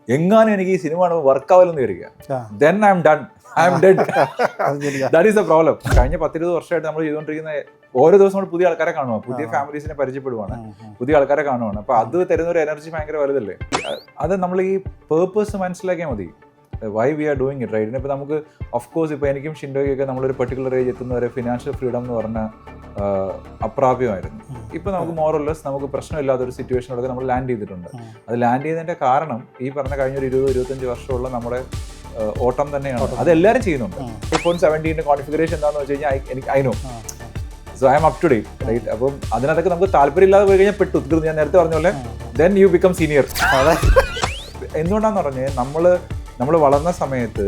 എങ്ങാനും എനിക്ക് ഈ സിനിമ വർക്കാവില്ലെന്ന് വിചാരിക്കുക, then I'm done. I'm dead. That is the problem. കഴിഞ്ഞ 10-20 വർഷമായിട്ട് നമ്മൾ ചെയ്തുകൊണ്ടിരിക്കുന്ന ഓരോ ദിവസം നമ്മൾ പുതിയ ആൾക്കാരെ കാണുക, പുതിയ ഫാമിലീസിനെ പരിചയപ്പെടുവാണ്, പുതിയ ആൾക്കാരെ കാണുവാണ്. അപ്പോൾ അത് തരുന്ന ഒരു എനർജി ഭയങ്കര വലുതല്ലേ. അത് നമ്മൾ ഈ പേർപ്പസ് മനസ്സിലാക്കിയാൽ മതി, why we are doing it, right. ഇപ്പോൾ നമുക്ക് ഓഫ് കോഴ്സ് ഇപ്പോൾ എനിക്കും ഷിൻഡോയ്ക്കൊക്കെ നമ്മളൊരു പെർട്ടിക്കുലർ ഏജ് എത്തുന്നവരെ ഫിനാൻഷ്യൽ ഫ്രീഡം എന്ന് പറഞ്ഞാൽ അപ്രാപ്യമായിരുന്നു. ഇപ്പോൾ നമുക്ക് മോറൽലെസ് നമുക്ക് പ്രശ്നമില്ലാത്തൊരു സിറ്റുവേഷനിലൊക്കെ നമ്മൾ ലാൻഡ് ചെയ്തിട്ടുണ്ട്. അത് ലാൻഡ് ചെയ്തതിൻ്റെ കാരണം ഈ പറഞ്ഞ കഴിഞ്ഞ ഒരു 20-25 വർഷമുള്ള നമ്മുടെ ഓട്ടം തന്നെയാണ്. അത് എല്ലാവരും ചെയ്യുന്നുണ്ട്. iPhone 17 കോൺഫിഗറേഷൻ എന്താണെന്ന് വെച്ച് കഴിഞ്ഞാൽ എനിക്ക് I know, so I am up to date, right. അപ്പം അതിനകത്തൊക്കെ നമുക്ക് താല്പര്യമില്ലാതെ പോയി കഴിഞ്ഞാൽ പെട്ടു തീർന്നു. ഞാൻ നേരത്തെ പറഞ്ഞ പോലെ ദെൻ യു ബിക്കം സീനിയർ. എന്തുകൊണ്ടാണെന്ന് പറഞ്ഞാൽ നമ്മൾ വളർന്ന സമയത്ത്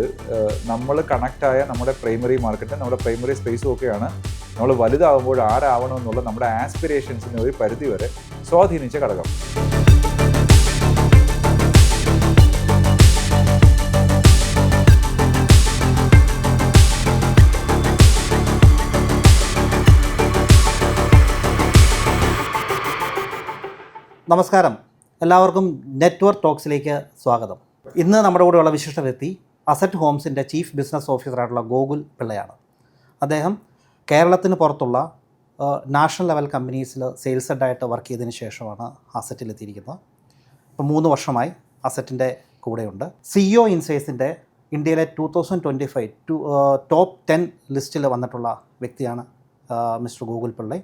നമ്മൾ കണക്റ്റായ നമ്മുടെ പ്രൈമറി മാർക്കറ്റും നമ്മുടെ പ്രൈമറി സ്പേസും ഒക്കെയാണ് നമ്മൾ വലുതാകുമ്പോൾ ആരാവണമെന്നുള്ള നമ്മുടെ ആസ്പിറേഷൻസിന് ഒരു പരിധി വരെ സ്വാധീനിച്ച ഘടകം. നമസ്കാരം, എല്ലാവർക്കും നെറ്റ്വർക്ക് ടോക്സിലേക്ക് സ്വാഗതം. ഇന്ന് നമ്മുടെ കൂടെയുള്ള വിശിഷ്ട വ്യക്തി അസറ്റ് ഹോംസിൻ്റെ ചീഫ് ബിസിനസ് ഓഫീസറായിട്ടുള്ള ഗോകുൽ പിള്ളയാണ്. അദ്ദേഹം കേരളത്തിന് പുറത്തുള്ള നാഷണൽ ലെവൽ കമ്പനീസിൽ സെയിൽസ് ഹെഡായിട്ട് വർക്ക് ചെയ്തതിന് ശേഷമാണ് അസറ്റിലെത്തിയിരിക്കുന്നത്. ഇപ്പോൾ 3 വർഷമായി അസറ്റിൻ്റെ കൂടെയുണ്ട്. CEO ഇൻസൈറ്റ്സിൻ്റെ ഇന്ത്യയിലെ 2025 ടോപ്പ് 10 ലിസ്റ്റിൽ വന്നിട്ടുള്ള വ്യക്തിയാണ് mister Gokul Pillai.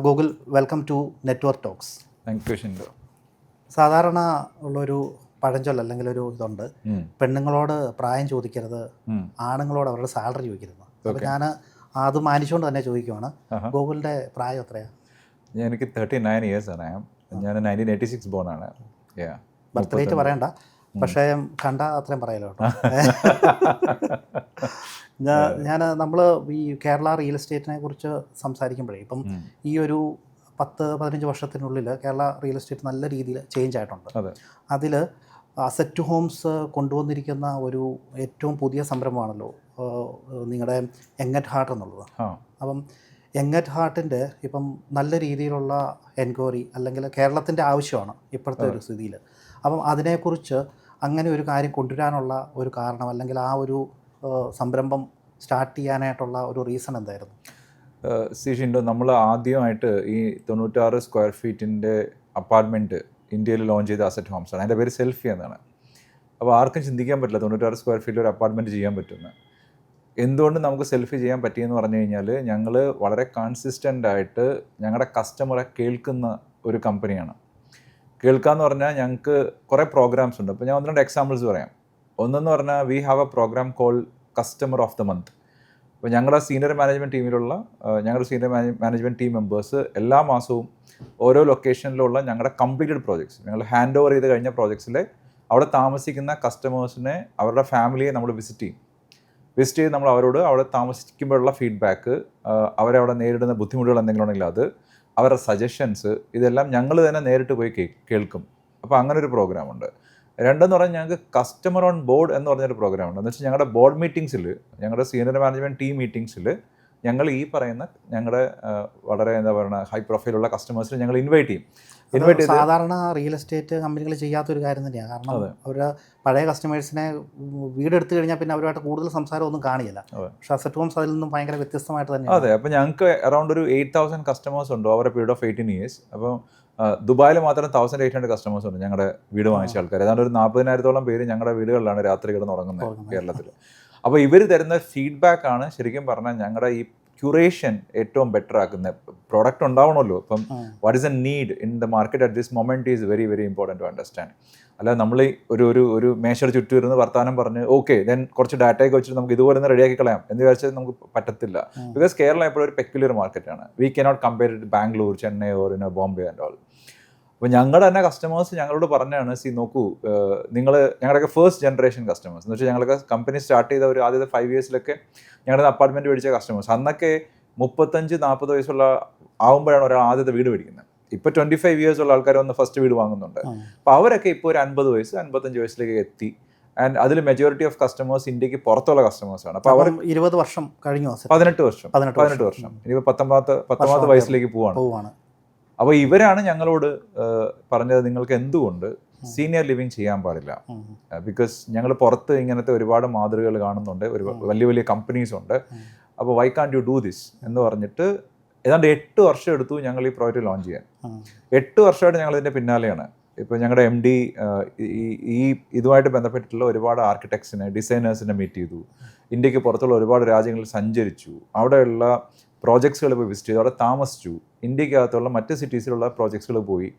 Gokul, welcome to network talks. സാധാരണ ഉള്ളൊരു പഴഞ്ചൊല്ല അല്ലെങ്കിൽ ഒരു ഇതുണ്ട്, പെണ്ണുങ്ങളോട് പ്രായം ചോദിക്കരുത്, ആണുങ്ങളോട് അവരുടെ സാലറി ചോദിക്കരുത്. അപ്പോൾ ഞാൻ അത് മാനിച്ചുകൊണ്ട് തന്നെ ചോദിക്കുവാണ്, ഗോകുലിൻ്റെ പ്രായം എത്രയാണ്? എനിക്ക് 39 years ആണ്. ഞാൻ 1986 ബോൺ ആണ്. ബർത്ത് റേറ്റ് പറയണ്ട, പക്ഷേ കണ്ട അത്രയും പറയല്ലോ കേട്ടോ. നമ്മൾ ഈ കേരള റിയൽ എസ്റ്റേറ്റിനെ കുറിച്ച് സംസാരിക്കുമ്പോഴേ ഇപ്പം ഈ ഒരു 10-15 വർഷത്തിനുള്ളിൽ കേരള റിയൽ എസ്റ്റേറ്റ് നല്ല രീതിയിൽ ചേഞ്ച് ആയിട്ടുണ്ട്. അതിൽ അസറ്റ് ഹോംസ് കൊണ്ടുവന്നിരിക്കുന്ന ഒരു ഏറ്റവും പുതിയ സംരംഭമാണല്ലോ നിങ്ങളുടെ യങ് ഹാർട്ട് എന്നുള്ളത്. അപ്പം യങ് ഹാർട്ടിൻ്റെ ഇപ്പം നല്ല രീതിയിലുള്ള എൻക്വയറി അല്ലെങ്കിൽ കേരളത്തിൻ്റെ ആവശ്യമാണ് ഇപ്പോഴത്തെ ഒരു സ്ഥിതിയിൽ. അപ്പം അതിനെക്കുറിച്ച് അങ്ങനെ ഒരു കാര്യം കൊണ്ടുവരാനുള്ള ഒരു കാരണം അല്ലെങ്കിൽ ആ ഒരു സംരംഭം സ്റ്റാർട്ട് ചെയ്യാനായിട്ടുള്ള ഒരു റീസൺ എന്തായിരുന്നു? ഷിൻഡോ, നമ്മൾ ആദ്യമായിട്ട് ഈ 96 സ്ക്വയർ ഫീറ്റിൻ്റെ അപ്പാർട്ട്മെൻറ്റ് ഇന്ത്യയിൽ ലോഞ്ച് ചെയ്ത അസറ്റ് ഹോംസ് ആണ്. അതിൻ്റെ പേര് സെൽഫി എന്നാണ്. അപ്പോൾ ആർക്കും ചിന്തിക്കാൻ പറ്റില്ല 96 സ്ക്വയർ ഫീറ്റിൽ ഒരു അപ്പാർട്ട്മെൻറ്റ് ചെയ്യാൻ പറ്റുമെന്ന്. എന്തുകൊണ്ട് നമുക്ക് സെൽഫി ചെയ്യാൻ പറ്റിയെന്ന് പറഞ്ഞു കഴിഞ്ഞാൽ ഞങ്ങൾ വളരെ കൺസിസ്റ്റൻ്റ് ആയിട്ട് ഞങ്ങളുടെ കസ്റ്റമറെ കേൾക്കുന്ന ഒരു കമ്പനിയാണ്. കേൾക്കാമെന്ന് പറഞ്ഞാൽ ഞങ്ങൾക്ക് കുറേ പ്രോഗ്രാംസ് ഉണ്ട്. അപ്പോൾ ഞാൻ 1-2 എക്സാമ്പിൾസ് പറയാം. ഒന്നെന്ന് പറഞ്ഞാൽ we have a program call customer of the month. അപ്പോൾ ഞങ്ങളുടെ സീനിയർ മാനേജ്മെൻറ്റ് ടീമിലുള്ള ഞങ്ങളുടെ സീനിയർ മാനേജ്മെൻറ്റ് ടീം മെമ്പേഴ്സ് എല്ലാ മാസവും ഓരോ ലൊക്കേഷനിലുള്ള ഞങ്ങളുടെ കംപ്ലീറ്റഡ് പ്രോജക്ട്സ്, ഞങ്ങൾ ഹാൻഡ് ഓവർ ചെയ്ത് കഴിഞ്ഞ പ്രോജക്ട്സിലെ അവിടെ താമസിക്കുന്ന കസ്റ്റമേഴ്സിനെ, അവരുടെ ഫാമിലിയെ നമ്മൾ വിസിറ്റ് ചെയ്ത് നമ്മൾ അവരോട് അവിടെ താമസിക്കുമ്പോഴുള്ള ഫീഡ്ബാക്ക്, അവരവിടെ നേരിടുന്ന ബുദ്ധിമുട്ടുകൾ എന്തെങ്കിലും ഉണ്ടെങ്കിൽ അത്, അവരുടെ സജഷൻസ്, ഇതെല്ലാം ഞങ്ങൾ തന്നെ നേരിട്ട് പോയി കേൾക്കും. അപ്പോൾ അങ്ങനെ ഒരു പ്രോഗ്രാമുണ്ട്. രണ്ടെന്ന് പറഞ്ഞാൽ ഞങ്ങൾക്ക് കസ്റ്റമർ ഓൺ ബോർഡ് എന്ന് പറഞ്ഞൊരു പ്രോഗ്രാമുണ്ട്. എന്ന് വെച്ചാൽ ഞങ്ങളുടെ ബോർഡ് മീറ്റിംഗ്സിൽ, ഞങ്ങളുടെ സീനിയർ മാനേജ്മെൻറ്റ് ടീം മീറ്റിംഗ്സിൽ ഞങ്ങൾ ഈ പറയുന്ന ഞങ്ങളുടെ വളരെ എന്താ പറയുക ഹൈ പ്രൊഫൈലുള്ള കസ്റ്റമേഴ്സിനെ ഞങ്ങൾ ഇൻവൈറ്റ് ചെയ്ത്. സാധാരണ റിയൽ എസ്റ്റേറ്റ് കമ്പനികൾ ചെയ്യാത്തൊരു കാര്യം തന്നെയാണ്. കാരണം അവർ പഴയ കസ്റ്റമേഴ്സിനെ വീടെടുത്ത് കഴിഞ്ഞാൽ പിന്നെ അവരുമായിട്ട് കൂടുതൽ സംസാരമൊന്നും കാണില്ല. പക്ഷേ അസറ്റ് ഹോംസ് അതിൽ നിന്നും ഭയങ്കര വ്യത്യസ്തമായിട്ട് തന്നെ. അതെ, അപ്പോൾ ഞങ്ങൾക്ക് അറൗണ്ട് ഒരു 8,000 കസ്റ്റമേഴ്സ് ഉണ്ട് over A period of 18 years. അപ്പോൾ ദുബായിൽ മാത്രം 1,800 കസ്റ്റമേഴ്സ് ഉണ്ട് ഞങ്ങളുടെ വീട് വാങ്ങിച്ച ആൾക്കാർ. ഏതാണ്ട് ഒരു 40,000-ഓളം പേര് ഞങ്ങളുടെ വീടുകളിലാണ് രാത്രി കിടന്ന് ഉറങ്ങുന്നത് കേരളത്തിൽ. അപ്പോൾ ഇവർ തരുന്ന ഫീഡ്ബാക്കാണ് ശരിക്കും പറഞ്ഞാൽ ഞങ്ങളുടെ ഈ ക്യൂറേഷൻ ഏറ്റവും ബെറ്റർ ആക്കുന്നത്. പ്രോഡക്റ്റ് ഉണ്ടാവണമല്ലോ. ഇപ്പം what is a need in the market at this moment is very very important to understand. അല്ല നമ്മൾ ഒരു മേശയുടെ ചുറ്റും ഇരുന്ന് വർത്താനം പറഞ്ഞ് ഓക്കെ ദെൻ കുറച്ച് ഡാറ്റയൊക്കെ വെച്ചിട്ട് നമുക്ക് ഇതുപോലെ ഒന്ന് റെഡിയാക്കി കളയാം എന്ന് വിചാരിച്ചാൽ നമുക്ക് പറ്റത്തില്ല. ബിക്കോസ് കേരള എപ്പോഴും ഒരു പെക്യുലർ മാർക്കറ്റാണ്. We cannot compare it Bangalore, Chennai or Bombay and all. അപ്പോൾ ഞങ്ങളുടെ തന്നെ കസ്റ്റമേഴ്സ് ഞങ്ങളോട് പറഞ്ഞാണ്, നോക്കൂ നിങ്ങൾ ഞങ്ങളുടെയൊക്കെ ഫസ്റ്റ് ജനറേഷൻ കസ്റ്റമേഴ്സ് എന്ന് വെച്ചാൽ ഞങ്ങളൊക്കെ കമ്പനി സ്റ്റാർട്ട് ചെയ്ത ഒരു ആദ്യത്തെ 5 yearsലൊക്കെ ഞങ്ങളുടെ അപ്പാർട്ട്മെൻറ്റ് മേടിച്ച കസ്റ്റമേഴ്സ് അന്നൊക്കെ 35-40 വയസ്സുള്ള ആകുമ്പോഴാണ് ഒരാൾ ആദ്യത്തെ വീട് മേടിക്കുന്നത്. ഇപ്പോൾ 25 years ഉള്ള ആൾക്കാർ വന്ന് ഫസ്റ്റ് വീട് വാങ്ങുന്നുണ്ട്. അപ്പോൾ അവരൊക്കെ ഇപ്പോൾ ഒരു 50 വയസ്സ് 55 വയസ്സിലേക്ക് എത്തി. ആൻഡ് അതിൽ മെജോറിറ്റി ഓഫ് കസ്റ്റമേഴ്സ് ഇന്ത്യക്ക് പുറത്തുള്ള കസ്റ്റമേഴ്സാണ്. അപ്പോൾ അവർ 20 വർഷം കഴിഞ്ഞു, 18 വർഷം ഇനിയിപ്പോൾ 19 വയസ്സിലേക്ക് പോവാണ്. അപ്പോൾ ഇവരാണ് ഞങ്ങളോട് പറഞ്ഞത്, നിങ്ങൾക്ക് എന്തുകൊണ്ട് സീനിയർ ലിവിങ് ചെയ്യാൻ പാടില്ല. ബിക്കോസ് ഞങ്ങൾ പുറത്ത് ഇങ്ങനത്തെ ഒരുപാട് മാതൃകകൾ കാണുന്നുണ്ട്, ഒരു വലിയ വലിയ കമ്പനീസ് ഉണ്ട്. അപ്പോൾ why can't you do this എന്ന് പറഞ്ഞിട്ട് ഏതാണ്ട് 8 വർഷം എടുത്തു ഞങ്ങൾ ഈ പ്രോജക്റ്റ് ലോഞ്ച് ചെയ്യാൻ. 8 വർഷമായിട്ട് ഞങ്ങൾ ഇതിൻ്റെ പിന്നാലെയാണ്. ഇപ്പോൾ ഞങ്ങളുടെ MD ഈ ഇതുമായിട്ട് ബന്ധപ്പെട്ടിട്ടുള്ള ഒരുപാട് ആർക്കിടെക്ട്സിനെ, ഡിസൈനേഴ്സിനെ മീറ്റ് ചെയ്തു. ഇന്ത്യക്ക് പുറത്തുള്ള ഒരുപാട് രാജ്യങ്ങളിൽ സഞ്ചരിച്ചു, അവിടെയുള്ള പ്രോജക്ട്സുകൾ പോയി വിസിറ്റ് ചെയ്തു, അവിടെ താമസിച്ചു. ഇന്ത്യക്കകത്തുള്ള മറ്റ് സിറ്റീസിലുള്ള പ്രോജക്ട്സുകൾ പോയി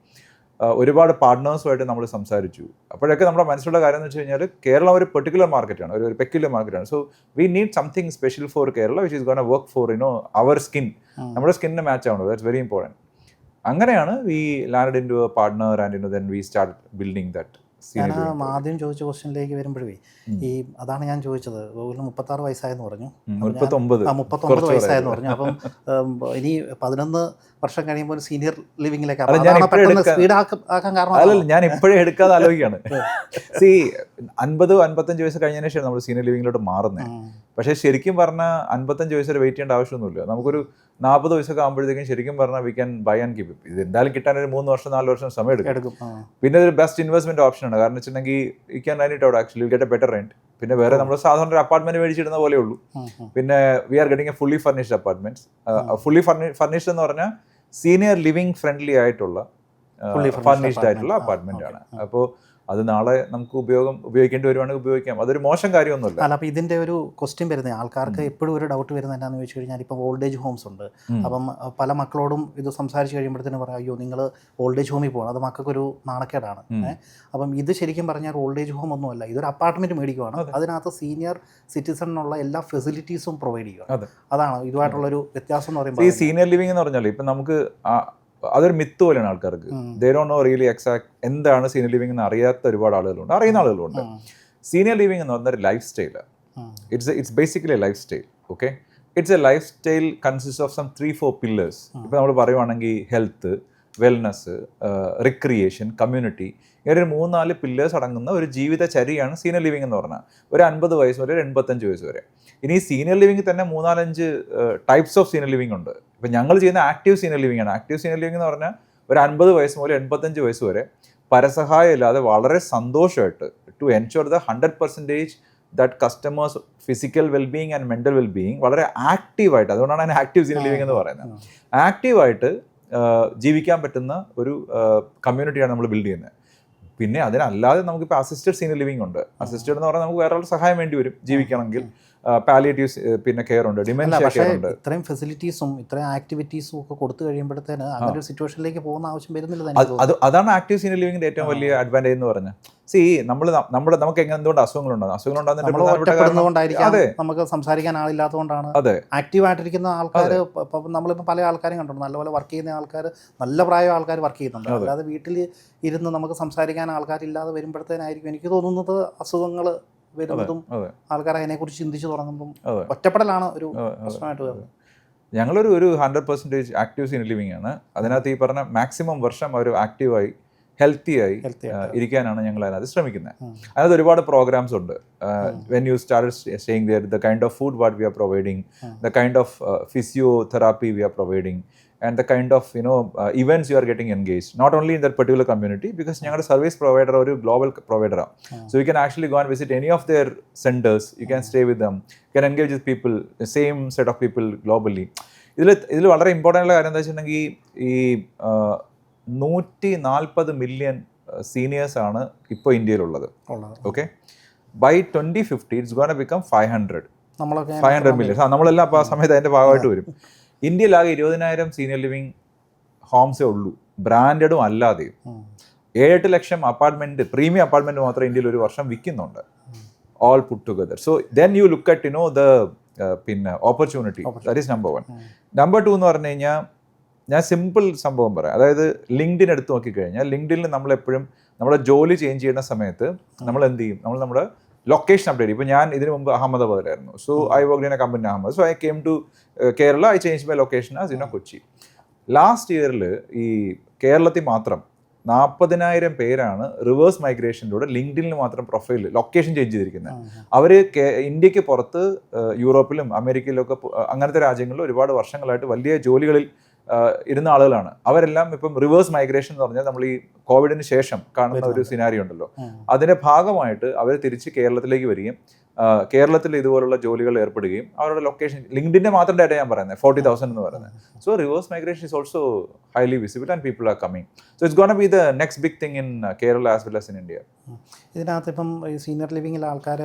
ഒരുപാട് പാർട്ട്നേഴ്സുമായിട്ട് നമ്മൾ സംസാരിച്ചു. അപ്പോഴൊക്കെ നമ്മുടെ മനസ്സിലുള്ള കാര്യം എന്ന് വെച്ച് കഴിഞ്ഞാൽ കേരളം ഒരു പെർട്ടിക്കുലർ മാർക്കറ്റാണ്, ഒരു പെക്യുലർ മാർക്കറ്റാണ്. So we need something special for Kerala which is gonna work for our skin. നമ്മുടെ സ്കിന്നിന് മാച്ച് ആവണം, ദാറ്റ്സ് വെരി ഇമ്പോർട്ടൻറ്റ്. അങ്ങനെയാണ് we land into a partner and then we start building that. ഞാൻ ആദ്യം ചോദിച്ച ക്വസ്റ്റ്യനിലേക്ക് വരുമ്പോഴേ ഈ അതാണ് ഞാൻ ചോദിച്ചത്. ഗോകുലിന് 36 വയസ്സായെന്ന് പറഞ്ഞു, 39 വയസ്സായെന്ന് പറഞ്ഞു. അപ്പം ഇനി 11 വർഷം കഴിയുമ്പോൾ സീനിയർ ലിവിങ്ങിലേക്ക് സ്പീഡ് ആക്കാൻ കാരണം അല്ലല്ല, ഞാൻ ഇപ്പോഴേ എടുക്കാതെ ആലോചിക്കുകയാണ്. 50-55 വയസ്സ് കഴിഞ്ഞതിന് ശേഷം നമ്മൾ സീനിയർ ലിവിങ്ങിലോട്ട് മാറുന്നത്. പക്ഷേ ശരിക്കും പറഞ്ഞാൽ 55 വയസ്സ് വരെ വെയിറ്റ് ചെയ്യേണ്ട ആവശ്യമൊന്നുമില്ല. നമുക്കൊരു 40 വയസ്സൊക്കെ ആകുമ്പോഴത്തേക്കും ശരിക്കും പറഞ്ഞാൽ we can buy and keep. ഇത് എന്തായാലും കിട്ടാൻ ഒരു 3 വർഷം 4 വർഷം സമയം എടുക്കും. പിന്നെ ഒരു ബെസ്റ്റ് ഇൻവെസ്റ്റ്മെന്റ് ഓപ്ഷനാണ്. കാരണം വെച്ചിട്ടുണ്ടെങ്കിൽ you can rent it out actually, you get A better rent. പിന്നെ വേറെ നമ്മൾ സാധാരണ ഒരു അപ്പാർട്ട്മെന്റ് മേടിച്ചിടുന്ന പോലെ ഉള്ളൂ. പിന്നെ we are getting a fully furnished apartments. Fully furnished എന്ന് പറഞ്ഞാൽ സീനിയർ ലിവിങ് ഫ്രണ്ട്ലി ആയിട്ടുള്ള ഫർണിഷ്ഡ് ആയിട്ടുള്ള അപ്പാർട്ട്മെന്റ് ആണ്. അപ്പോൾ അത് നാളെ നമുക്ക് ഉപയോഗിക്കേണ്ടി വരുവാണെങ്കിൽ ഉപയോഗിക്കാം. അതൊരു മോശം കാര്യമൊന്നുമില്ല. അല്ല, അപ്പോൾ ഇതിൻ്റെ ഒരു ക്വസ്റ്റ്യൻ വരുന്നത് ആൾക്കാർക്ക് എപ്പോഴും ഒരു ഡൗട്ട് വരുന്നത് എന്താണെന്ന് ചോദിച്ചു കഴിഞ്ഞാൽ, ഇപ്പം ഓൾഡ് ഏജ് ഹോംസ് ഉണ്ട്. അപ്പം പല മക്കളോടും ഇത് സംസാരിച്ച് കഴിയുമ്പോഴത്തേനും പറയാം, അയ്യോ നിങ്ങൾ ഓൾഡ് ഏജ് ഹോമിൽ പോകണം, അത് മക്കൾക്കൊരു നാണക്കേടാണ്. അപ്പം ഇത് ശരിക്കും പറഞ്ഞാൽ ഓൾഡ് ഏജ് ഹോം ഒന്നുമല്ല, ഇതൊരു അപ്പാർട്ട്മെൻറ്റ് മേടിക്കുവാണ്. അതിനകത്ത് സീനിയർ സിറ്റിസണിനുള്ള എല്ലാ ഫെസിലിറ്റീസും പ്രൊവൈഡ് ചെയ്യുക. അതാണ് ഇതുമായിട്ടുള്ളൊരു വ്യത്യാസം എന്ന് പറയുമ്പോൾ. ഈ സീനിയർ ലിവിംഗ് എന്ന് പറഞ്ഞാൽ ഇപ്പം നമുക്ക് അതൊരു മിത്ത് പോലെയാണ് ആൾക്കാർക്ക്. They don't know really exact എന്താണ് സീനിയർ ലിവിംഗ് എന്ന് അറിയാത്ത ഒരുപാട് ആളുകളുണ്ട്, അറിയുന്ന ആളുകളുണ്ട്. സീനിയർ ലിവിംഗ് എന്ന് പറഞ്ഞൊരു lifestyle. It's basically a lifestyle. Okay, it's a lifestyle consist of some 3-4 pillars. ഇപ്പം നമ്മൾ പറയുവാണെങ്കിൽ ഹെൽത്ത്, വെൽനെസ്, റിക്രിയേഷൻ, കമ്മ്യൂണിറ്റി, ഇങ്ങനെ ഒരു 3-4 പില്ലേഴ്സ് അടങ്ങുന്ന ഒരു ജീവിതചര്യയാണ് സീനിയർ ലിവിംഗ് എന്ന് പറഞ്ഞാൽ. ഒരു 50 വയസ്സ് വരെ, 85 വയസ്സ് വരെ. ഇനി സീനിയർ ലിവിംഗ് തന്നെ 3-4-5 ടൈപ്സ് ഓഫ് സീനിയർ ലിവിംഗ് ഉണ്ട്. ഇപ്പം ഞങ്ങൾ ചെയ്യുന്ന ആക്റ്റീവ് സീനിയർ ലിവിംഗ് ആണ്. ആക്റ്റീവ് സീനിയർ ലിവിംഗ് എന്ന് പറഞ്ഞാൽ ഒരു 50 വയസ്സ് മുതൽ 85 വയസ്സ് വരെ പരസഹായം ഇല്ലാതെ വളരെ സന്തോഷമായിട്ട് to ensure the 100% that customers physical wellbeing and mental wellbeing വളരെ ആക്റ്റീവായിട്ട്, അതുകൊണ്ടാണ് അതിന് ആക്റ്റീവ് സീനിയർ ലിവിംഗ് എന്ന് പറയുന്നത്. ആക്റ്റീവായിട്ട് ജീവിക്കാൻ പറ്റുന്ന ഒരു കമ്മ്യൂണിറ്റിയാണ് നമ്മൾ ബിൽഡ് ചെയ്യുന്നത്. പിന്നെ അതിനല്ലാതെ നമുക്കിപ്പോൾ അസിസ്റ്റഡ് സീനിയർ ലിവിംഗ് ഉണ്ട്. അസിസ്റ്റഡ് എന്ന് പറഞ്ഞാൽ നമുക്ക് വേറെ ആളുടെ സഹായം വേണ്ടി വരും ജീവിക്കണമെങ്കിൽ. പാലിയേറ്റീവ് പിന്നെ കെയർ ഉണ്ട്, ഡിമെൻഷ്യ കെയർ ഉണ്ട്. ഇത്രയും ഫെസിലിറ്റീസും ഇത്രയും ആക്ടിവിറ്റീസും ഒക്കെ കൊടുത്തു കഴിയുമ്പോഴത്തേന് അങ്ങനെ ഒരു സിറ്റുവേഷനിലേക്ക് പോകുന്ന ആവശ്യം വരുന്നില്ല. അതാണ് ആക്റ്റീവ് സീനിയർ ലിവിംഗിന്റെ ഏറ്റവും വലിയ അഡ്വാൻറ്റേജ് എന്ന് പറഞ്ഞാൽ. നമുക്ക് എന്തുകൊണ്ട് അസുഖങ്ങളുണ്ടാകുന്നതുകൊണ്ടായിരിക്കാം, നമുക്ക് സംസാരിക്കാൻ ആളില്ലാത്തതുകൊണ്ടാണ്. ആക്റ്റീവ് ആയിട്ടിരിക്കുന്ന ആൾക്കാർ, നമ്മളിപ്പോൾ പല ആൾക്കാരും കണ്ടിട്ടുണ്ട്, നല്ലപോലെ വർക്ക് ചെയ്യുന്ന ആൾക്കാർ, നല്ല പ്രായം ആൾക്കാർ വർക്ക് ചെയ്യുന്നുണ്ട്. അല്ലാതെ വീട്ടിൽ ഇരുന്ന് നമുക്ക് സംസാരിക്കാൻ ആൾക്കാരില്ലാതെ വരുമ്പോഴത്തേനായിരിക്കും എനിക്ക് തോന്നുന്നത് അസുഖങ്ങൾ വരുന്നതും ആൾക്കാർ അതിനെക്കുറിച്ച് ചിന്തിച്ച് തുടങ്ങുന്നതും ഒറ്റപ്പെടലാണ് ഒരു പ്രശ്നമായിട്ട് വരുന്നത്. ഞങ്ങളൊരു 100% ആക്റ്റീവ് സീനിയർ ലിവിംഗ് ആണ്. അതിനകത്ത് ഈ പറഞ്ഞ മാക്സിമം വർഷം അവർ ആക്റ്റീവായി ഹെൽത്തിയായി ഇരിക്കാനാണ് ഞങ്ങൾ അതിനകത്ത് ശ്രമിക്കുന്നത്. അതിനകത്ത് ഒരുപാട് പ്രോഗ്രാംസ് ഉണ്ട്. When you start staying there, the kind of food what we are providing, the kind of physiotherapy we are providing, and the kind of events you are getting engaged, not only in that particular community, because ഞങ്ങളുടെ service provider ഒരു global പ്രൊവൈഡറാണ്. So you can actually go and visit any of their centers, you can stay with them, you can engage with people, the same set of people globally. ഇതിൽ വളരെ important ഉള്ള കാര്യം എന്താ വെച്ചിട്ടുണ്ടെങ്കിൽ ഈ 140 million seniors ആണ് ഇപ്പോൾ ഇന്ത്യയിലുള്ളത്. Okay, by 2050 it's gonna become 500 million. നമ്മളെല്ലാം അപ്പോൾ ആ സമയത്ത് അതിൻ്റെ ഭാഗമായിട്ട് വരും. ഇന്ത്യയിലാകെ 20,000 സീനിയർ ലിവിംഗ് ഹോംസേ ഉള്ളൂ, ബ്രാൻഡഡും അല്ലാതെയും. 7-8 ലക്ഷം അപ്പാർട്ട്മെൻറ്റ്, പ്രീമിയം അപ്പാർട്ട്മെൻറ്റ് മാത്രം ഇന്ത്യയിൽ ഒരു വർഷം വിൽക്കുന്നുണ്ട്, all put together. So then you look at the പിന്നെ opportunity. That is number 1. Number 2 എന്ന് പറഞ്ഞു കഴിഞ്ഞാൽ ഞാൻ സിമ്പിൾ സംഭവം പറയാം. അതായത് ലിങ്ക്ഡിൻ എടുത്ത് നോക്കിക്കഴിഞ്ഞാൽ ലിങ്ക്ഡിനിൽ നമ്മളെപ്പോഴും നമ്മുടെ ജോലി ചേഞ്ച് ചെയ്യുന്ന സമയത്ത് നമ്മൾ എന്ത് ചെയ്യും, നമ്മുടെ ലൊക്കേഷൻ അപ്ഡേറ്റ്. ഇപ്പോൾ ഞാൻ ഇതിനു മുമ്പ് അഹമ്മദാബാദിലായിരുന്നു. So I work in a company in Ahmed. So I came to Kerala, I change my location as Kochi. Last ഇയറിൽ ഈ കേരളത്തിൽ മാത്രം 40,000 പേരാണ് റിവേഴ്സ് മൈഗ്രേഷനിലൂടെ ലിങ്ക്ഡിനിൽ മാത്രം പ്രൊഫൈൽ ലൊക്കേഷൻ ചേഞ്ച് ചെയ്തിരിക്കുന്നത്. അവർ ഇന്ത്യക്ക് പുറത്ത് യൂറോപ്പിലും അമേരിക്കയിലും ഒക്കെ അങ്ങനത്തെ രാജ്യങ്ങളിൽ ഒരുപാട് വർഷങ്ങളായിട്ട് വലിയ ജോലികളിൽ ഇരുന്ന ആളുകളാണ്. അവരെല്ലാം ഇപ്പം റിവേഴ്സ് മൈഗ്രേഷൻ എന്ന് പറഞ്ഞാൽ നമ്മൾ ഈ കോവിഡിന് ശേഷം കാണുന്ന ഒരു സിനാരിയോ ഉണ്ടല്ലോ, അതിന്റെ ഭാഗമായിട്ട് അവർ തിരിച്ച് കേരളത്തിലേക്ക് വരികയും കേരളത്തിൽ ഇതുപോലുള്ള ജോലികൾ ഏർപ്പെടുകയും അവരുടെ ലൊക്കേഷൻ ലിങ്ക്ഡിന്റെ മാത്രം ഡേറ്റ ഞാൻ പറയുന്നത് 40,000 എന്ന് പറയുന്നത്. So reverse migration is also highly visible and people are coming. So it's gonna be the next big thing in Kerala as well as in India. ഇതിനകത്ത് ഇപ്പം ഈ സീനിയർ ലിവിങ്ങിലെ ആൾക്കാർ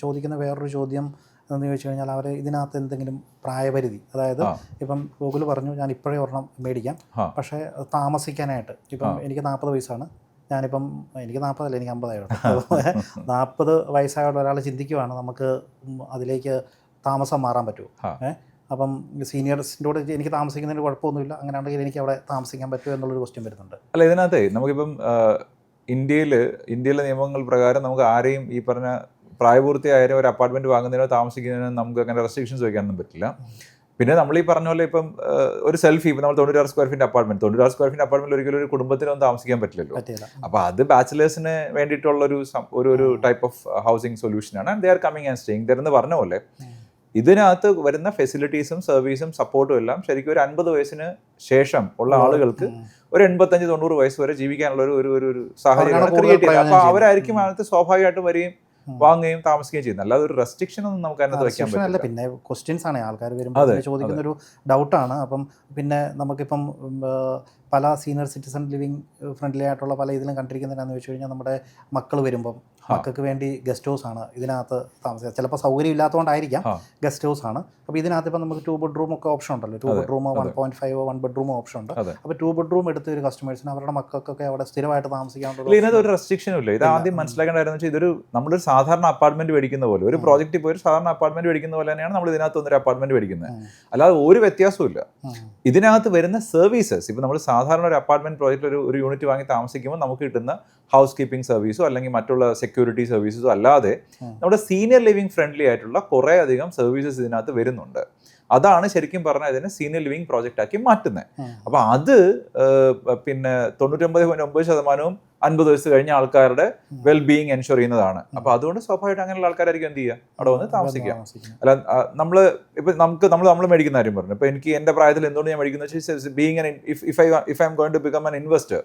ചോദിക്കുന്ന വേറൊരു ചോദ്യം എന്ന് ചോദിച്ചു കഴിഞ്ഞാൽ അവർ ഇതിനകത്ത് എന്തെങ്കിലും പ്രായപരിധി, അതായത് ഇപ്പം ഗൂഗിൾ പറഞ്ഞു ഞാൻ ഇപ്പോഴേ ഒരെണ്ണം മേടിക്കാം, പക്ഷേ താമസിക്കാനായിട്ട് ഇപ്പം എനിക്ക് 40 വയസ്സാണ്, ഞാനിപ്പം എനിക്ക് 40 അല്ല, എനിക്ക് 50 ആയിരുന്നു. 40 വയസ്സായുള്ള ഒരാൾ ചിന്തിക്കുവാണ് നമുക്ക് അതിലേക്ക് താമസം മാറാൻ പറ്റുമോ? അപ്പം സീനിയേഴ്സിൻ്റെ കൂടെ എനിക്ക് താമസിക്കുന്നതിന് കുഴപ്പമൊന്നുമില്ല, അങ്ങനെയാണെങ്കിൽ എനിക്ക് അവിടെ താമസിക്കാൻ പറ്റുമോ എന്നുള്ളൊരു ക്വസ്റ്റ്യൻ വരുന്നുണ്ട്. അല്ല, ഇതിനകത്ത് നമുക്കിപ്പം ഇന്ത്യയിലെ നിയമങ്ങൾ പ്രകാരം നമുക്ക് ആരെയും ഈ പറഞ്ഞ പ്രായപൂർത്തിയായാലും ഒരു അപ്പാർട്ട്മെൻറ്റ് വാങ്ങുന്നതിനോ താമസിക്കുന്നതിനോ നമുക്ക് അങ്ങനെ റെസ്ട്രിക്ഷൻസ് വയ്ക്കാനൊന്നും പറ്റില്ല. പിന്നെ നമ്മൾ ഈ പറഞ്ഞ പോലെ ഇപ്പം ഒരു സെൽഫി, ഇപ്പം നമ്മൾ 96 square feet apartment 96 square feet apartment ഒരിക്കലും ഒരു കുടുംബത്തിനൊന്നും താമസിക്കാൻ പറ്റില്ലല്ലോ. അപ്പോൾ അത് ബാച്ചിലേഴ്സിന് വേണ്ടിയിട്ടുള്ള ഒരു ടൈപ്പ് ഓഫ് ഹൗസിംഗ് സൊല്യൂഷനാണ്. And they are coming and staying there എന്ന് പറഞ്ഞ പോലെ ഇതിനകത്ത് വരുന്ന ഫെസിലിറ്റീസും സർവീസും സപ്പോർട്ടും എല്ലാം ശരിക്കും ഒരു 50 വയസ്സിന് ശേഷം ഉള്ള ആളുകൾക്ക് ഒരു 85-90 വയസ്സ് വരെ ജീവിക്കാനുള്ള ഒരു സാഹചര്യം ക്രിയേറ്റ് ചെയ്യുന്നത്. അപ്പോൾ അവരായിരിക്കും അതിനകത്ത് സ്വാഭാവികമായിട്ടും വരികയും വാങ്ങുകയും താമസിക്കുകയും ചെയ്യുന്നത്. അല്ലാതെ ഒരു റെസ്ട്രിക്ഷൻ ഒന്നും നമുക്ക് അതിനകത്ത് വെക്കാൻ പറ്റില്ല. പിന്നെ ക്വസ്റ്റ്യൻസ് ആണ് ആൾക്കാർ വരുമ്പോൾ ചോദിക്കുന്ന ഒരു ഡൗട്ടാണ്. അപ്പം പിന്നെ നമുക്കിപ്പം പല സീനിയർ സിറ്റിസൺ ലിവിങ് ഫ്രണ്ട്ലി ആയിട്ടുള്ള പല ഇതിലും കണ്ടിരിക്കുന്നതെന്ന് വെച്ച് കഴിഞ്ഞാൽ നമ്മുടെ മക്കൾ വരുമ്പം മക്കൾക്ക് വേണ്ടി ഗസ്റ്റ് ഹൗസ് ആണ് ഇതിനകത്ത് താമസിക്കുക. ചിലപ്പോൾ സൗകര്യം ഇല്ലാത്തതുകൊണ്ടായിരിക്കാം ഗസ്റ്റ് ഹൗസ് ആണ്. അപ്പോൾ ഇതിനകത്ത് ഇപ്പം നമുക്ക് 2 ബെഡ്റൂം ഒക്കെ ഓപ്ഷൻ ഉണ്ടല്ലോ, 2 ബെഡ്റൂം 1.5 1 ബെഡ്റൂം ഓപ്ഷൻ ഉണ്ട്. അപ്പോൾ 2 ബെഡ്റൂം എടുത്ത ഒരു കസ്റ്റമേഴ്സിന് അവരുടെ മക്കൾക്കൊക്കെ അവിടെ സ്ഥിരമായിട്ട് താമസിക്കാനുള്ള ഇതിനകത്ത് ഒരു റെസ്ട്രിക്ഷനും ഇല്ല. ഇത് ആദ്യം മനസ്സിലാക്കേണ്ടതെന്ന് വെച്ചാൽ ഇതൊരു നമ്മളൊരു സാധാരണ അപ്പാർട്ട്മെന്റ് മേടിക്കുന്ന പോലെ, ഒരു പ്രോജക്റ്റിൽ പോയി ഒരു സാധാരണ അപ്പാർട്ട്മെന്റ് മേടിക്കുന്ന പോലെ തന്നെയാണ് നമ്മൾ ഇതിനകത്ത് ഒരു അപ്പാർട്ട്മെന്റ് മേടിക്കുന്നത്. അല്ലാതെ ഒരു വ്യത്യാസവും ഇല്ല. ഇതിനകത്ത് വരുന്ന സർവീസസ്, ഇപ്പം നമ്മൾ സാധാരണ ഒരു അപ്പാർട്ട്മെന്റ് പ്രോജക്റ്റിൽ ഒരു യൂണിറ്റ് വാങ്ങി താമസിക്കുമ്പോൾ നമുക്ക് കിട്ടുന്ന ഹൗസ് കീപ്പിംഗ് സർവീസോ അല്ലെങ്കിൽ മറ്റുള്ള സെക്യൂരിറ്റി സർവീസസോ അല്ലാതെ നമ്മുടെ സീനിയർ ലിവിംഗ് ഫ്രണ്ട്ലി ആയിട്ടുള്ള കുറേ അധികം സർവീസസ് ഇതിനകത്ത് വരുന്നുണ്ട്. അതാണ് ശരിക്കും പറഞ്ഞാൽ ഇതിനെ സീനിയർ ലിവിംഗ് പ്രോജക്റ്റ് ആക്കി മാറ്റുന്നത്. അപ്പോൾ അത് പിന്നെ 99.9% 50 വയസ്സ് കഴിഞ്ഞ ആൾക്കാരുടെ വെൽ ബീയിങ് എൻഷുർ ചെയ്യുന്നതാണ്. അപ്പോൾ അതുകൊണ്ട് സ്വാഭാവികമായിട്ട് അങ്ങനെയുള്ള ആൾക്കാരായിരിക്കും എന്ത് ചെയ്യുക, അവിടെ വന്ന് താമസിക്കാം. അല്ല, നമ്മൾ മേടിക്കുന്ന കാര്യം പറഞ്ഞു. ഇപ്പോൾ എനിക്ക് എൻ്റെ പ്രായത്തിൽ എന്തുകൊണ്ട് ഞാൻ മേടിക്കുന്നത് വെച്ചാൽ being if I am going to become an investor,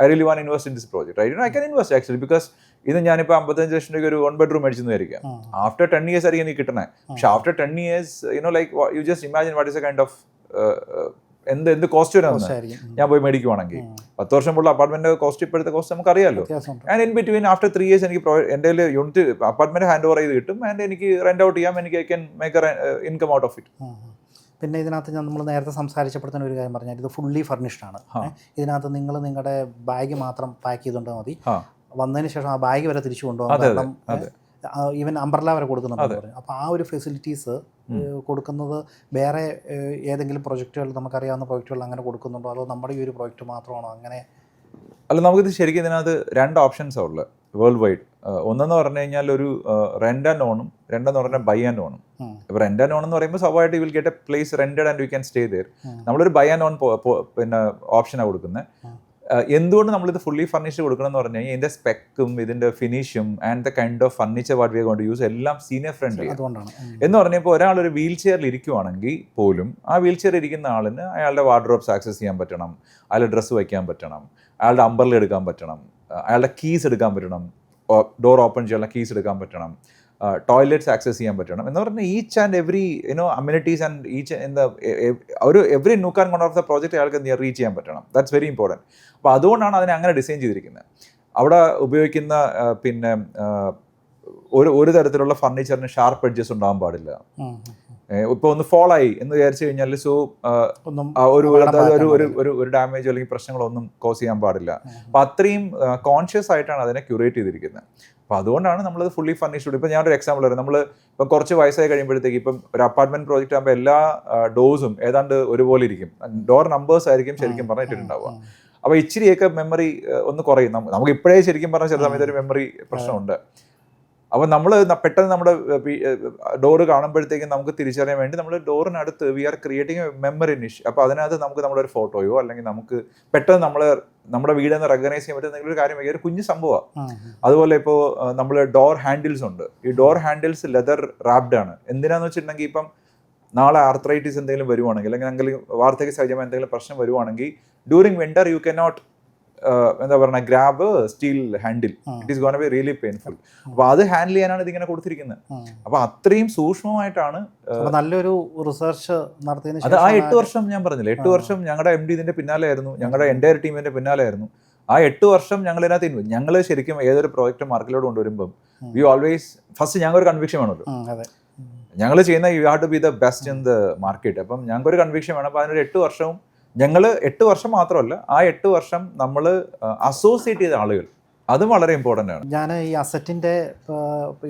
I really want to invest in this project, right? I can invest actually, because ഇത് ഞാനിപ്പോൾ 55 ലക്ഷം രൂപയ്ക്ക് ഒരു 1 ബെഡ്റൂം മേടിച്ചെന്ന് വിചാരിക്കാം. ആഫ്റ്റർ 10 years ആയിരിക്കും എനിക്ക് കിട്ടണേ. പക്ഷെ after 10 years you just imagine what is a kind of എന്ത് കോസ്റ്റ് വരുന്നത് ഞാൻ പോയി മേടിക്കുവാണെങ്കിൽ. 10 വർഷം മുമ്പുള്ള അപ്പാർട്ട്മെന്റ് കോസ്റ്റ് ഇപ്പോഴത്തെ കോസ്റ്റ് നമുക്ക് അറിയാമല്ലോ. And in between after 3 years എനിക്ക് എൻ്റെ യൂണിറ്റ് അപ്പാർട്ട്മെന്റ് ഹാൻഡ് ഓവർ ചെയ്ത് കിട്ടും. ആൻഡ് എനിക്ക് റെന്റ് ഔട്ട് ചെയ്യാം. എനിക്ക് I can make income out of it. പിന്നെ ഇതിനകത്ത് നമ്മൾ നേരത്തെ സംസാരിച്ചപ്പോഴത്തേന് ഒരു കാര്യം പറഞ്ഞാൽ ഇത് ഫുള്ളി ഫർണിഷ്ഡ് ആണ്. ഇതിനകത്ത് നിങ്ങൾ നിങ്ങളുടെ ബാഗ് മാത്രം പാക്ക് ചെയ്തുകൊണ്ടാൽ മതി. വന്നതിന് ശേഷം ആ ബാഗ് വരെ തിരിച്ചു കൊണ്ടുപോകാം. ഈവൻ അംബ്രല വരെ കൊടുക്കുന്നുണ്ട്. അപ്പോൾ ആ ഒരു ഫെസിലിറ്റീസ് കൊടുക്കുന്നത് വേറെ ഏതെങ്കിലും പ്രൊജക്റ്റുകൾ, നമുക്കറിയാവുന്ന പ്രൊജക്റ്റുകൾ അങ്ങനെ കൊടുക്കുന്നുണ്ടോ, അതോ നമ്മുടെ ഈ ഒരു പ്രൊജക്റ്റ് മാത്രമാണോ അങ്ങനെ? അല്ല, നമുക്കിത് ശരിക്കും ഇതിനകത്ത് 2 ഓപ്ഷൻസാണ് ഉള്ളത് വേൾഡ് വൈഡ്. ഒന്നെന്ന് പറഞ്ഞു കഴിഞ്ഞാൽ ഒരു റെന്റ് ആൻഡ് ഓണും, രണ്ടെന്ന് പറഞ്ഞാൽ ബൈ ആൻഡ് ഓണും. ഇപ്പോൾ റെന്റ് ആൻഡ് ഓൺ എന്ന് പറയുമ്പോൾ സ്വാഭാവികമായിട്ട് you will get a place rented and you can stay there. നമ്മളൊരു ബൈ ആൻഡ് ഓൺ പിന്നെ ഓപ്ഷനാണ് കൊടുക്കുന്നത്. എന്തുകൊണ്ട് നമ്മളിത് ഫുള്ളി ഫർണിഷ്ഡ് കൊടുക്കണം എന്ന് പറഞ്ഞു കഴിഞ്ഞാൽ ഇതിൻ്റെ സ്പെക്കും ഇതിൻ്റെ ഫിനിഷും and the kind of furniture what we are going to use എല്ലാം സീനിയർ ഫ്രണ്ട്ലി എന്ന് പറഞ്ഞപ്പോൾ ഒരാളൊരു വീൽ ചെയറിൽ ഇരിക്കുവാണെങ്കിൽ പോലും ആ വീൽ ചെയർ ഇരിക്കുന്ന ആളിന് അയാളുടെ വാർഡ്രോബ്സ് ആക്സസ് ചെയ്യാൻ പറ്റണം, അയാളുടെ ഡ്രസ്സ് വയ്ക്കാൻ പറ്റണം, അയാളുടെ അംബ്രല്ല എടുക്കാൻ പറ്റണം, അയാളുടെ കീസ് എടുക്കാൻ പറ്റണം, ഡോർ ഓപ്പൺ ചെയ്യാനുള്ള കീസ് എടുക്കാൻ പറ്റണം, ടോയ്ലറ്റ്സ് ആക്സസ് ചെയ്യാൻ പറ്റണം എന്ന് പറഞ്ഞാൽ each and every amenities and each ഒരു every nook and corner of the project അയാൾക്ക് റീച്ച് ചെയ്യാൻ പറ്റണം. That's very important. അപ്പോൾ അതുകൊണ്ടാണ് അതിനെ അങ്ങനെ ഡിസൈൻ ചെയ്തിരിക്കുന്നത്. അവിടെ ഉപയോഗിക്കുന്ന പിന്നെ ഒരു തരത്തിലുള്ള ഫർണിച്ചറിന് ഷാർപ്പ് എഡ്ജസ് ഉണ്ടാകാൻ പാടില്ല. ഇപ്പോൾ ഒന്ന് ഫോളായി എന്ന് വിചാരിച്ചു കഴിഞ്ഞാൽ ഒരു ഡാമേജ് അല്ലെങ്കിൽ പ്രശ്നങ്ങളൊന്നും കോസ് ചെയ്യാൻ പാടില്ല. അപ്പം അത്രയും കോൺഷ്യസ് ആയിട്ടാണ് അതിനെ ക്യൂറേറ്റ് ചെയ്തിരിക്കുന്നത്. അപ്പോൾ അതുകൊണ്ടാണ് നമ്മളത് ഫുള്ളി ഫർണിഷ്ഡ്. ഇപ്പം ഞാനൊരു എക്സാമ്പിൾ പറയാം. നമ്മൾ ഇപ്പം കുറച്ച് വയസ്സായി കഴിയുമ്പോഴത്തേക്ക് ഇപ്പം ഒരു അപ്പാർട്ട്മെന്റ് പ്രോജക്റ്റ് ആകുമ്പോൾ എല്ലാ ഡോർസും ഏതാണ്ട് ഒരുപോലെ ഇരിക്കും. ഡോർ നമ്പേഴ്സ് ആയിരിക്കും ശരിക്കും പറഞ്ഞിട്ടുണ്ടാവുക. അപ്പോൾ ഇച്ചിരിയൊക്കെ മെമ്മറി ഒന്ന് കുറയും. നമുക്ക് ഇപ്പോഴേ ശരിക്കും പറഞ്ഞാൽ ചില സമയത്ത് ഒരു മെമ്മറി പ്രശ്നമുണ്ട്. അപ്പോൾ നമ്മൾ പെട്ടെന്ന് നമ്മുടെ ഡോറ് കാണുമ്പോഴത്തേക്കും നമുക്ക് തിരിച്ചറിയാൻ വേണ്ടി നമ്മൾ ഡോറിനടുത്ത് we are creating a memory niche. അപ്പോൾ അതിനകത്ത് നമുക്ക് നമ്മുടെ ഒരു ഫോട്ടോയോ അല്ലെങ്കിൽ നമുക്ക് പെട്ടെന്ന് നമ്മുടെ വീടെന്ന് റെക്കഗ്നൈസ് ചെയ്യാൻ പറ്റുന്ന എന്തെങ്കിലും ഒരു കാര്യം ഒരു കുഞ്ഞു സംഭവമാണ്. അതുപോലെ ഇപ്പോൾ നമ്മൾ ഡോർ ഹാൻഡിൽസ് ഉണ്ട്. ഈ ഡോർ ഹാൻഡിൽസ് ലെതർ റാപ്ഡ് ആണ്. എന്തിനാന്ന് വെച്ചിട്ടുണ്ടെങ്കിൽ ഇപ്പം നാളെ ആർത്രൈറ്റിസ് എന്തെങ്കിലും വരുവാണെങ്കിൽ അല്ലെങ്കിൽ വാർദ്ധക്യ സഹജമായ എന്തെങ്കിലും പ്രശ്നം വരുവാണെങ്കിൽ during winter UK not എന്താ പറയുക grab steel handle, it is gonna be really painful. അപ്പോൾ അത് ഹാൻഡിൽ ചെയ്യാനാണ് ഇതിങ്ങനെ കൊടുത്തിരിക്കുന്നത്. അപ്പോൾ അത്രയും സൂക്ഷ്മമായിട്ടാണ് നല്ലൊരു റിസർച്ച് നടത്തിയതിന് അത്. ആ 8 വർഷം ഞാൻ പറഞ്ഞില്ല, 8 വർഷം ഞങ്ങളുടെ MD ഇതിന്റെ പിന്നാലെ ആയിരുന്നു, ഞങ്ങളുടെ എൻ്റയർ ടീമിന്റെ പിന്നാലെ ആയിരുന്നു. ആ 8 വർഷം ഞങ്ങൾ ഇതിനകത്ത് ഞങ്ങൾ ശരിക്കും ഏതൊരു പ്രോജക്റ്റ് മാർക്കറ്റിലോട്ട് കൊണ്ടുവരുമ്പം വി ഓൾവേസ് ഫസ്റ്റ് ഞങ്ങൾക്ക് ഒരു കൺവിക്ഷൻ വേണമല്ലോ. ഞങ്ങൾ ചെയ്യുന്ന you have to be the best in the market. അപ്പം ഞങ്ങൾക്ക് ഒരു കൺവിക്ഷൻ വേണം. അപ്പോൾ അതിനൊരു 8 വർഷവും ഞങ്ങൾ 8 വർഷം മാത്രമല്ല, ആ 8 വർഷം നമ്മൾ അസോസിയേറ്റ് ചെയ്ത ആളുകൾ, അതും വളരെ ഇമ്പോർട്ടൻ്റ് ആണ്. ഞാൻ ഈ അസറ്റിൻ്റെ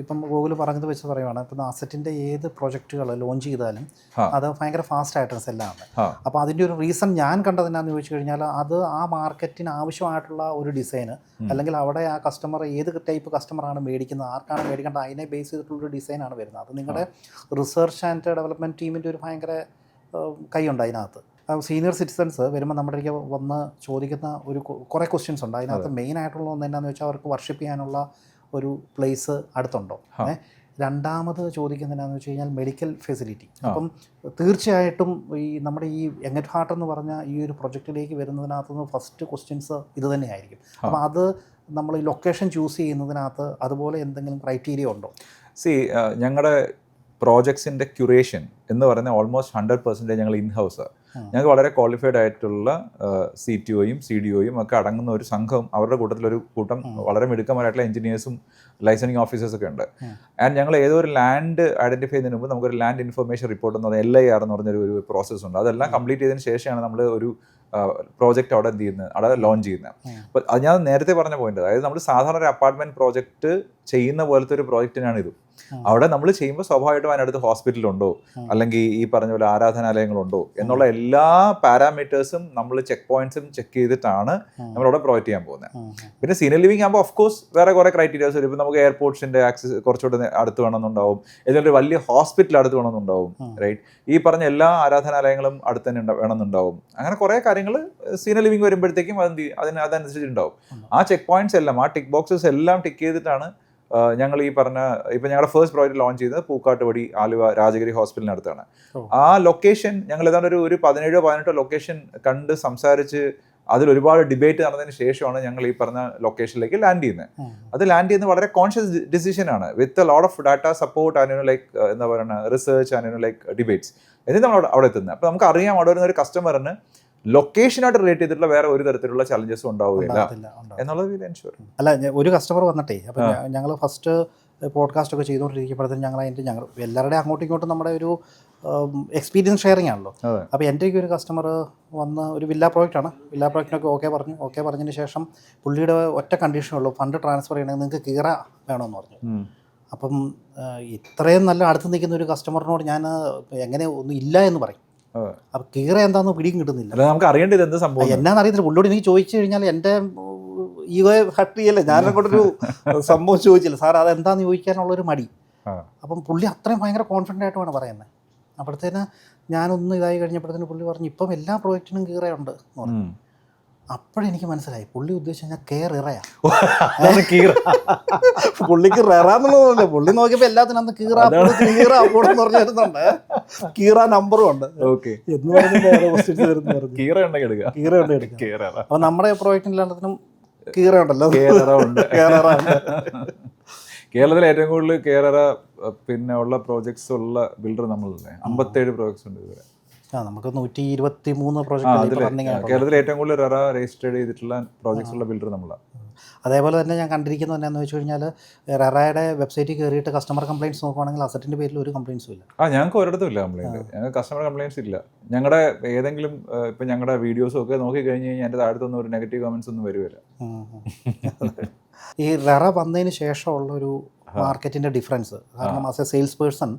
ഇപ്പം ഗൂഗിൾ പറഞ്ഞത് വെച്ച് പറയുവാണ്, ഇപ്പം അസറ്റിൻ്റെ ഏത് പ്രൊജക്റ്റുകൾ ലോഞ്ച് ചെയ്താലും അത് ഭയങ്കര ഫാസ്റ്റ് ആയിട്ട് സെല്ലാണ്. അപ്പോൾ അതിൻ്റെ ഒരു റീസൺ ഞാൻ കണ്ടതെന്നാന്ന് ചോദിച്ചു കഴിഞ്ഞാൽ അത് ആ മാർക്കറ്റിന് ആവശ്യമായിട്ടുള്ള ഒരു ഡിസൈന്, അല്ലെങ്കിൽ അവിടെ ആ കസ്റ്റമർ ഏത് ടൈപ്പ് കസ്റ്റമറാണ് മേടിക്കുന്നത്, ആർക്കാണ് മേടിക്കേണ്ടത്, അതിനെ ബേസ് ചെയ്തിട്ടുള്ളൊരു ഡിസൈനാണ് വരുന്നത്. അത് നിങ്ങളുടെ റിസർച്ച് ആൻഡ് ഡെവലപ്മെൻറ്റ് ടീമിൻ്റെ ഒരു ഭയങ്കര കൈയുണ്ട് അതിനകത്ത്. സീനിയർ സിറ്റിസൺസ് വരുമ്പോൾ നമ്മുടെ അടുക്കൽ വന്ന് ചോദിക്കുന്ന ഒരു കുറേ ക്വസ്റ്റ്യൻസ് ഉണ്ട്. അതിനകത്ത് മെയിൻ ആയിട്ടുള്ള ഒന്ന് എന്നാന്ന് വെച്ചാൽ അവർക്ക് വർഷിപ്പ് ചെയ്യാനുള്ള ഒരു പ്ലേസ് അടുത്തുണ്ടോ. രണ്ടാമത് ചോദിക്കുന്നതിനാന്ന് വെച്ച് കഴിഞ്ഞാൽ മെഡിക്കൽ ഫെസിലിറ്റി. അപ്പം തീർച്ചയായിട്ടും ഈ നമ്മുടെ ഈ യങ്ങറ്റ് ഹാർട്ട് എന്ന് പറഞ്ഞ ഈ ഒരു പ്രൊജക്റ്റിലേക്ക് വരുന്നതിനകത്തുനിന്ന് ഫസ്റ്റ് ക്വസ്റ്റ്യൻസ് ഇത് തന്നെയായിരിക്കും. അപ്പം അത് നമ്മൾ ഈ ലൊക്കേഷൻ ചൂസ് ചെയ്യുന്നതിനകത്ത് അതുപോലെ എന്തെങ്കിലും ക്രൈറ്റീരിയ ഉണ്ടോ? ഞങ്ങളുടെ പ്രോജക്ട്സിൻ്റെ ക്യൂറേഷൻ എന്ന് പറയുന്നത് ഓൾമോസ്റ്റ് 100% ഞങ്ങൾ ഇൻഹൗസാണ്. ഞങ്ങൾക്ക് വളരെ ക്വാളിഫൈഡ് ആയിട്ടുള്ള CTOയും CDOയും ഒക്കെ അടങ്ങുന്ന ഒരു സംഘം, അവരുടെ കൂട്ടത്തിലൊരു കൂട്ടം വളരെ മിടുക്കന്മാരായിട്ടുള്ള എഞ്ചിനീയേഴ്സും ലൈസൻസിങ് ഓഫീസേഴ്സൊക്കെ ഉണ്ട്. ആൻഡ് ഞങ്ങൾ ഏതോ ഒരു ലാൻഡ് ഐഡൻറ്റിഫൈ ചെയ്യുന്നതിന് മുമ്പ് നമുക്കൊരു ലാൻഡ് ഇൻഫർമേഷൻ റിപ്പോർട്ട് എന്ന് പറഞ്ഞാൽ LIR എന്ന് പറഞ്ഞൊരു പ്രോസസ്സ് ഉണ്ട്. അതെല്ലാം കംപ്ലീറ്റ് ചെയ്തതിന് ശേഷമാണ് നമ്മൾ ഒരു പ്രോജക്റ്റ് അവിടെ എന്ത് ചെയ്യുന്നത്, അവിടെ ലോഞ്ച് ചെയ്യുന്നത്. അപ്പോൾ അത് ഞാൻ നേരത്തെ പറഞ്ഞ പോയിന്റ്, അതായത് നമ്മൾ സാധാരണ ഒരു അപ്പാർട്ട്മെൻറ്റ് പ്രോജക്റ്റ് ചെയ്യുന്ന പോലത്തെ ഒരു പ്രോജക്റ്റിനാണ് ഇത്. അവിടെ നമ്മൾ ചെയ്യുമ്പോൾ സ്വാഭാവികമായിട്ടും അതിനടുത്ത് ഹോസ്പിറ്റലുണ്ടോ അല്ലെങ്കിൽ ഈ പറഞ്ഞ പോലെ ആരാധനാലയങ്ങളുണ്ടോ എന്നുള്ള എല്ലാ പാരാമീറ്റേഴ്സും നമ്മൾ ചെക്ക് പോയിന്റ്സും ചെക്ക് ചെയ്തിട്ടാണ് നമ്മളവിടെ പ്രൊവൈഡ് ചെയ്യാൻ പോകുന്നത്. പിന്നെ സീനിയർ ലിവിംഗ് ആകുമ്പോൾ ഓഫ് കോഴ്സ് വേറെ കുറേ ക്രൈറ്റീരിയാസ് വരും. ഇപ്പോൾ നമുക്ക് എയർപോർട്ട്സിൻ്റെ ആക്സസ് കുറച്ചുകൂടെ അടുത്ത് വേണമെന്നുണ്ടാവും, ഏതെങ്കിലും വലിയ ഹോസ്പിറ്റൽ അടുത്ത് വേണമെന്നുണ്ടാവും, റൈറ്റ്? ഈ പറഞ്ഞ എല്ലാ ആരാധനാലയങ്ങളും അടുത്ത് തന്നെ വേണമെന്നുണ്ടാവും. അങ്ങനെ കുറേ കാര്യങ്ങൾ സീനിയർ ലിവിംഗ് വരുമ്പോഴത്തേക്കും അതനുസരിച്ചിട്ടുണ്ടാവും. ആ ചെക്ക് പോയിന്റ്സ് എല്ലാം, ആ ടിക്ക് ബോക്സസ് എല്ലാം ടിക്ക് ചെയ്തിട്ടാണ് ഞങ്ങൾ ഈ പറഞ്ഞ ഇപ്പം ഞങ്ങളുടെ ഫസ്റ്റ് പ്രോജക്റ്റ് ലോഞ്ച് ചെയ്തത് പൂക്കാട്ടുപടി ആലുവ രാജഗിരി ഹോസ്പിറ്റലിനടുത്താണ്. ആ ലൊക്കേഷൻ ഞങ്ങൾ ഏതാണ്ട് ഒരു 17-18 ലൊക്കേഷൻ കണ്ട് സംസാരിച്ച് അതിൽ ഒരുപാട് ഡിബേറ്റ് നടന്നതിന് ശേഷമാണ് ഞങ്ങൾ ഈ പറഞ്ഞ ലൊക്കേഷനിലേക്ക് ലാൻഡ് ചെയ്യുന്നത്. അത് ലാൻഡ് ചെയ്യുന്നത് വളരെ കോൺഷ്യസ് ഡിസിഷനാണ്, with a lot of data support and like എന്താ പറയുക റിസർച്ച് ആൻഡ് ലൈക്ക് ഡിബേറ്റ്സ്. എന്നിട്ട് നമ്മൾ അവിടെ എത്തുന്നത്. അപ്പോൾ നമുക്ക് അറിയാം അവിടെ വരുന്ന ഒരു കസ്റ്റമറിന് ലൊക്കേഷനായിട്ട് റിലേറ്റ് ചെയ്തിട്ടുള്ള വേറെ ഒരു തരത്തിലുള്ള ചലഞ്ചസും ഉണ്ടാവുകയില്ല എന്നുള്ളത് എൻഷുർ. അല്ല, ഒരു കസ്റ്റമർ വന്നിട്ടേ, അപ്പം ഞങ്ങൾ ഫസ്റ്റ് പോഡ്കാസ്റ്റ് ഒക്കെ ചെയ്തുകൊണ്ടിരിക്കുമ്പോഴത്തേക്കും ഞങ്ങൾ എല്ലാവരുടെയും അങ്ങോട്ടും ഇങ്ങോട്ടും നമ്മുടെ ഒരു എക്സ്പീരിയൻസ് ഷെയറിംഗ് ആണല്ലോ. അപ്പോൾ എൻ്റെ ഒരു കസ്റ്റമർ വന്ന് ഒരു വില്ല പ്രോജക്റ്റാണ്, വില്ല പ്രോജക്റ്റിനൊക്കെ ഓക്കെ പറഞ്ഞതിന് ശേഷം പുള്ളിയുടെ ഒറ്റ കണ്ടീഷനുള്ളൂ, ഫണ്ട് ട്രാൻസ്ഫർ ചെയ്യണമെങ്കിൽ നിങ്ങൾക്ക് കീറ വേണമെന്ന് പറഞ്ഞു. അപ്പം ഇത്രയും നല്ല അടുത്ത് നിൽക്കുന്ന ഒരു കസ്റ്റമറിനോട് ഞാൻ എങ്ങനെ ഒന്നും ഇല്ല എന്ന് പറയും. അപ്പം കീറ എന്താണെന്ന് പിടിയും കിട്ടുന്നില്ല. നമുക്ക് അറിയേണ്ടത് എന്ത് സംഭവം എന്നാന്ന് അറിയത്തില്ല. പുള്ളിയോട് എനിക്ക് ചോദിച്ചു കഴിഞ്ഞാൽ എൻ്റെ ഈഗോയെ ഹർട്ട് ചെയ്യല്ലേ, ഞാനങ്ങോട്ടൊരു സംഭവം ചോദിച്ചില്ല സാർ അതെന്താണെന്ന് ചോദിക്കാനുള്ളൊരു മടി. അപ്പം പുള്ളി അത്രയും ഭയങ്കര കോൺഫിഡൻ്റ് ആയിട്ടുമാണ് പറയുന്നത്. അപ്പോഴത്തേന് ഞാനൊന്ന് ഇതായി കഴിഞ്ഞപ്പോഴത്തേന് പുള്ളി പറഞ്ഞു ഇപ്പം എല്ലാ പ്രോജക്റ്റിനും കീറയുണ്ട് എന്ന് പറഞ്ഞു. അപ്പോഴെനിക്ക് മനസ്സിലായി പുള്ളി ഉദ്ദേശിച്ച് കഴിഞ്ഞാൽ കെയർ ഇറയാണ്. പുള്ളിക്ക് റെറാന്നുള്ളതല്ലേ, പുള്ളി നോക്കിയപ്പോൾ എല്ലാത്തിനും അന്ന് കീറ അപ്പോഴെന്ന് പറഞ്ഞിരുന്നുണ്ട്, കീറ നമ്പറും ഉണ്ട് എന്ന് പറഞ്ഞ് കീറ എടുക്കുക. അപ്പൊ നമ്മുടെ പ്രോജക്റ്റിനെല്ലാത്തിനും കീറ ഉണ്ടല്ലോ. കേരളത്തിൽ ഏറ്റവും കൂടുതൽ കേരള പിന്നെ ഉള്ള പ്രോജക്ട്സ് ഉള്ള ബിൽഡർ നമ്മളല്ലേ, 57 പ്രോജക്ട്സ് ഉണ്ട് ഇതുവരെ. നമുക്ക് 123 പ്രോജക്റ്റ് കേരളത്തിൽ ഏറ്റവും കൂടുതൽ റെറ രജിസ്റ്റേർഡ് ചെയ്തിട്ടുള്ള പ്രോജക്ട്സ് ഉള്ള ബിൽഡർ നമ്മളാണ്. അതേപോലെ തന്നെ ഞാൻ കണ്ടിരിക്കുന്നത് എന്നാന്ന് വെച്ച് കഴിഞ്ഞാൽ റെറയുടെ വെബ്സൈറ്റിൽ കയറിയിട്ട് കസ്റ്റമർ കംപ്ലയിൻറ്റ്സ് നോക്കുവാണെങ്കിൽ അസറ്റിൻ്റെ പേരിൽ ഒരു കംപ്ലയിൻസും ഇല്ല. ഞങ്ങൾക്ക് ഒരിടത്തും ഇല്ല കംപ്ലയിൻറ്റ്, ഞങ്ങൾക്ക് കസ്റ്റമർ കംപ്ലയിൻറ്റ്സ് ഇല്ല. ഞങ്ങളുടെ ഏതെങ്കിലും ഇപ്പം ഞങ്ങളുടെ വീഡിയോസും ഒക്കെ നോക്കി കഴിഞ്ഞ് കഴിഞ്ഞാൽ എൻ്റെ താഴത്തൊന്നും ഒരു നെഗറ്റീവ് കമൻസ് ഒന്നും വരുമില്ല. ഈ റെറ വന്നതിന് ശേഷമുള്ളൊരു മാർക്കറ്റിൻ്റെ ഡിഫറൻസ്, കാരണം ആസ് എ സെയിൽസ് പേഴ്സൺ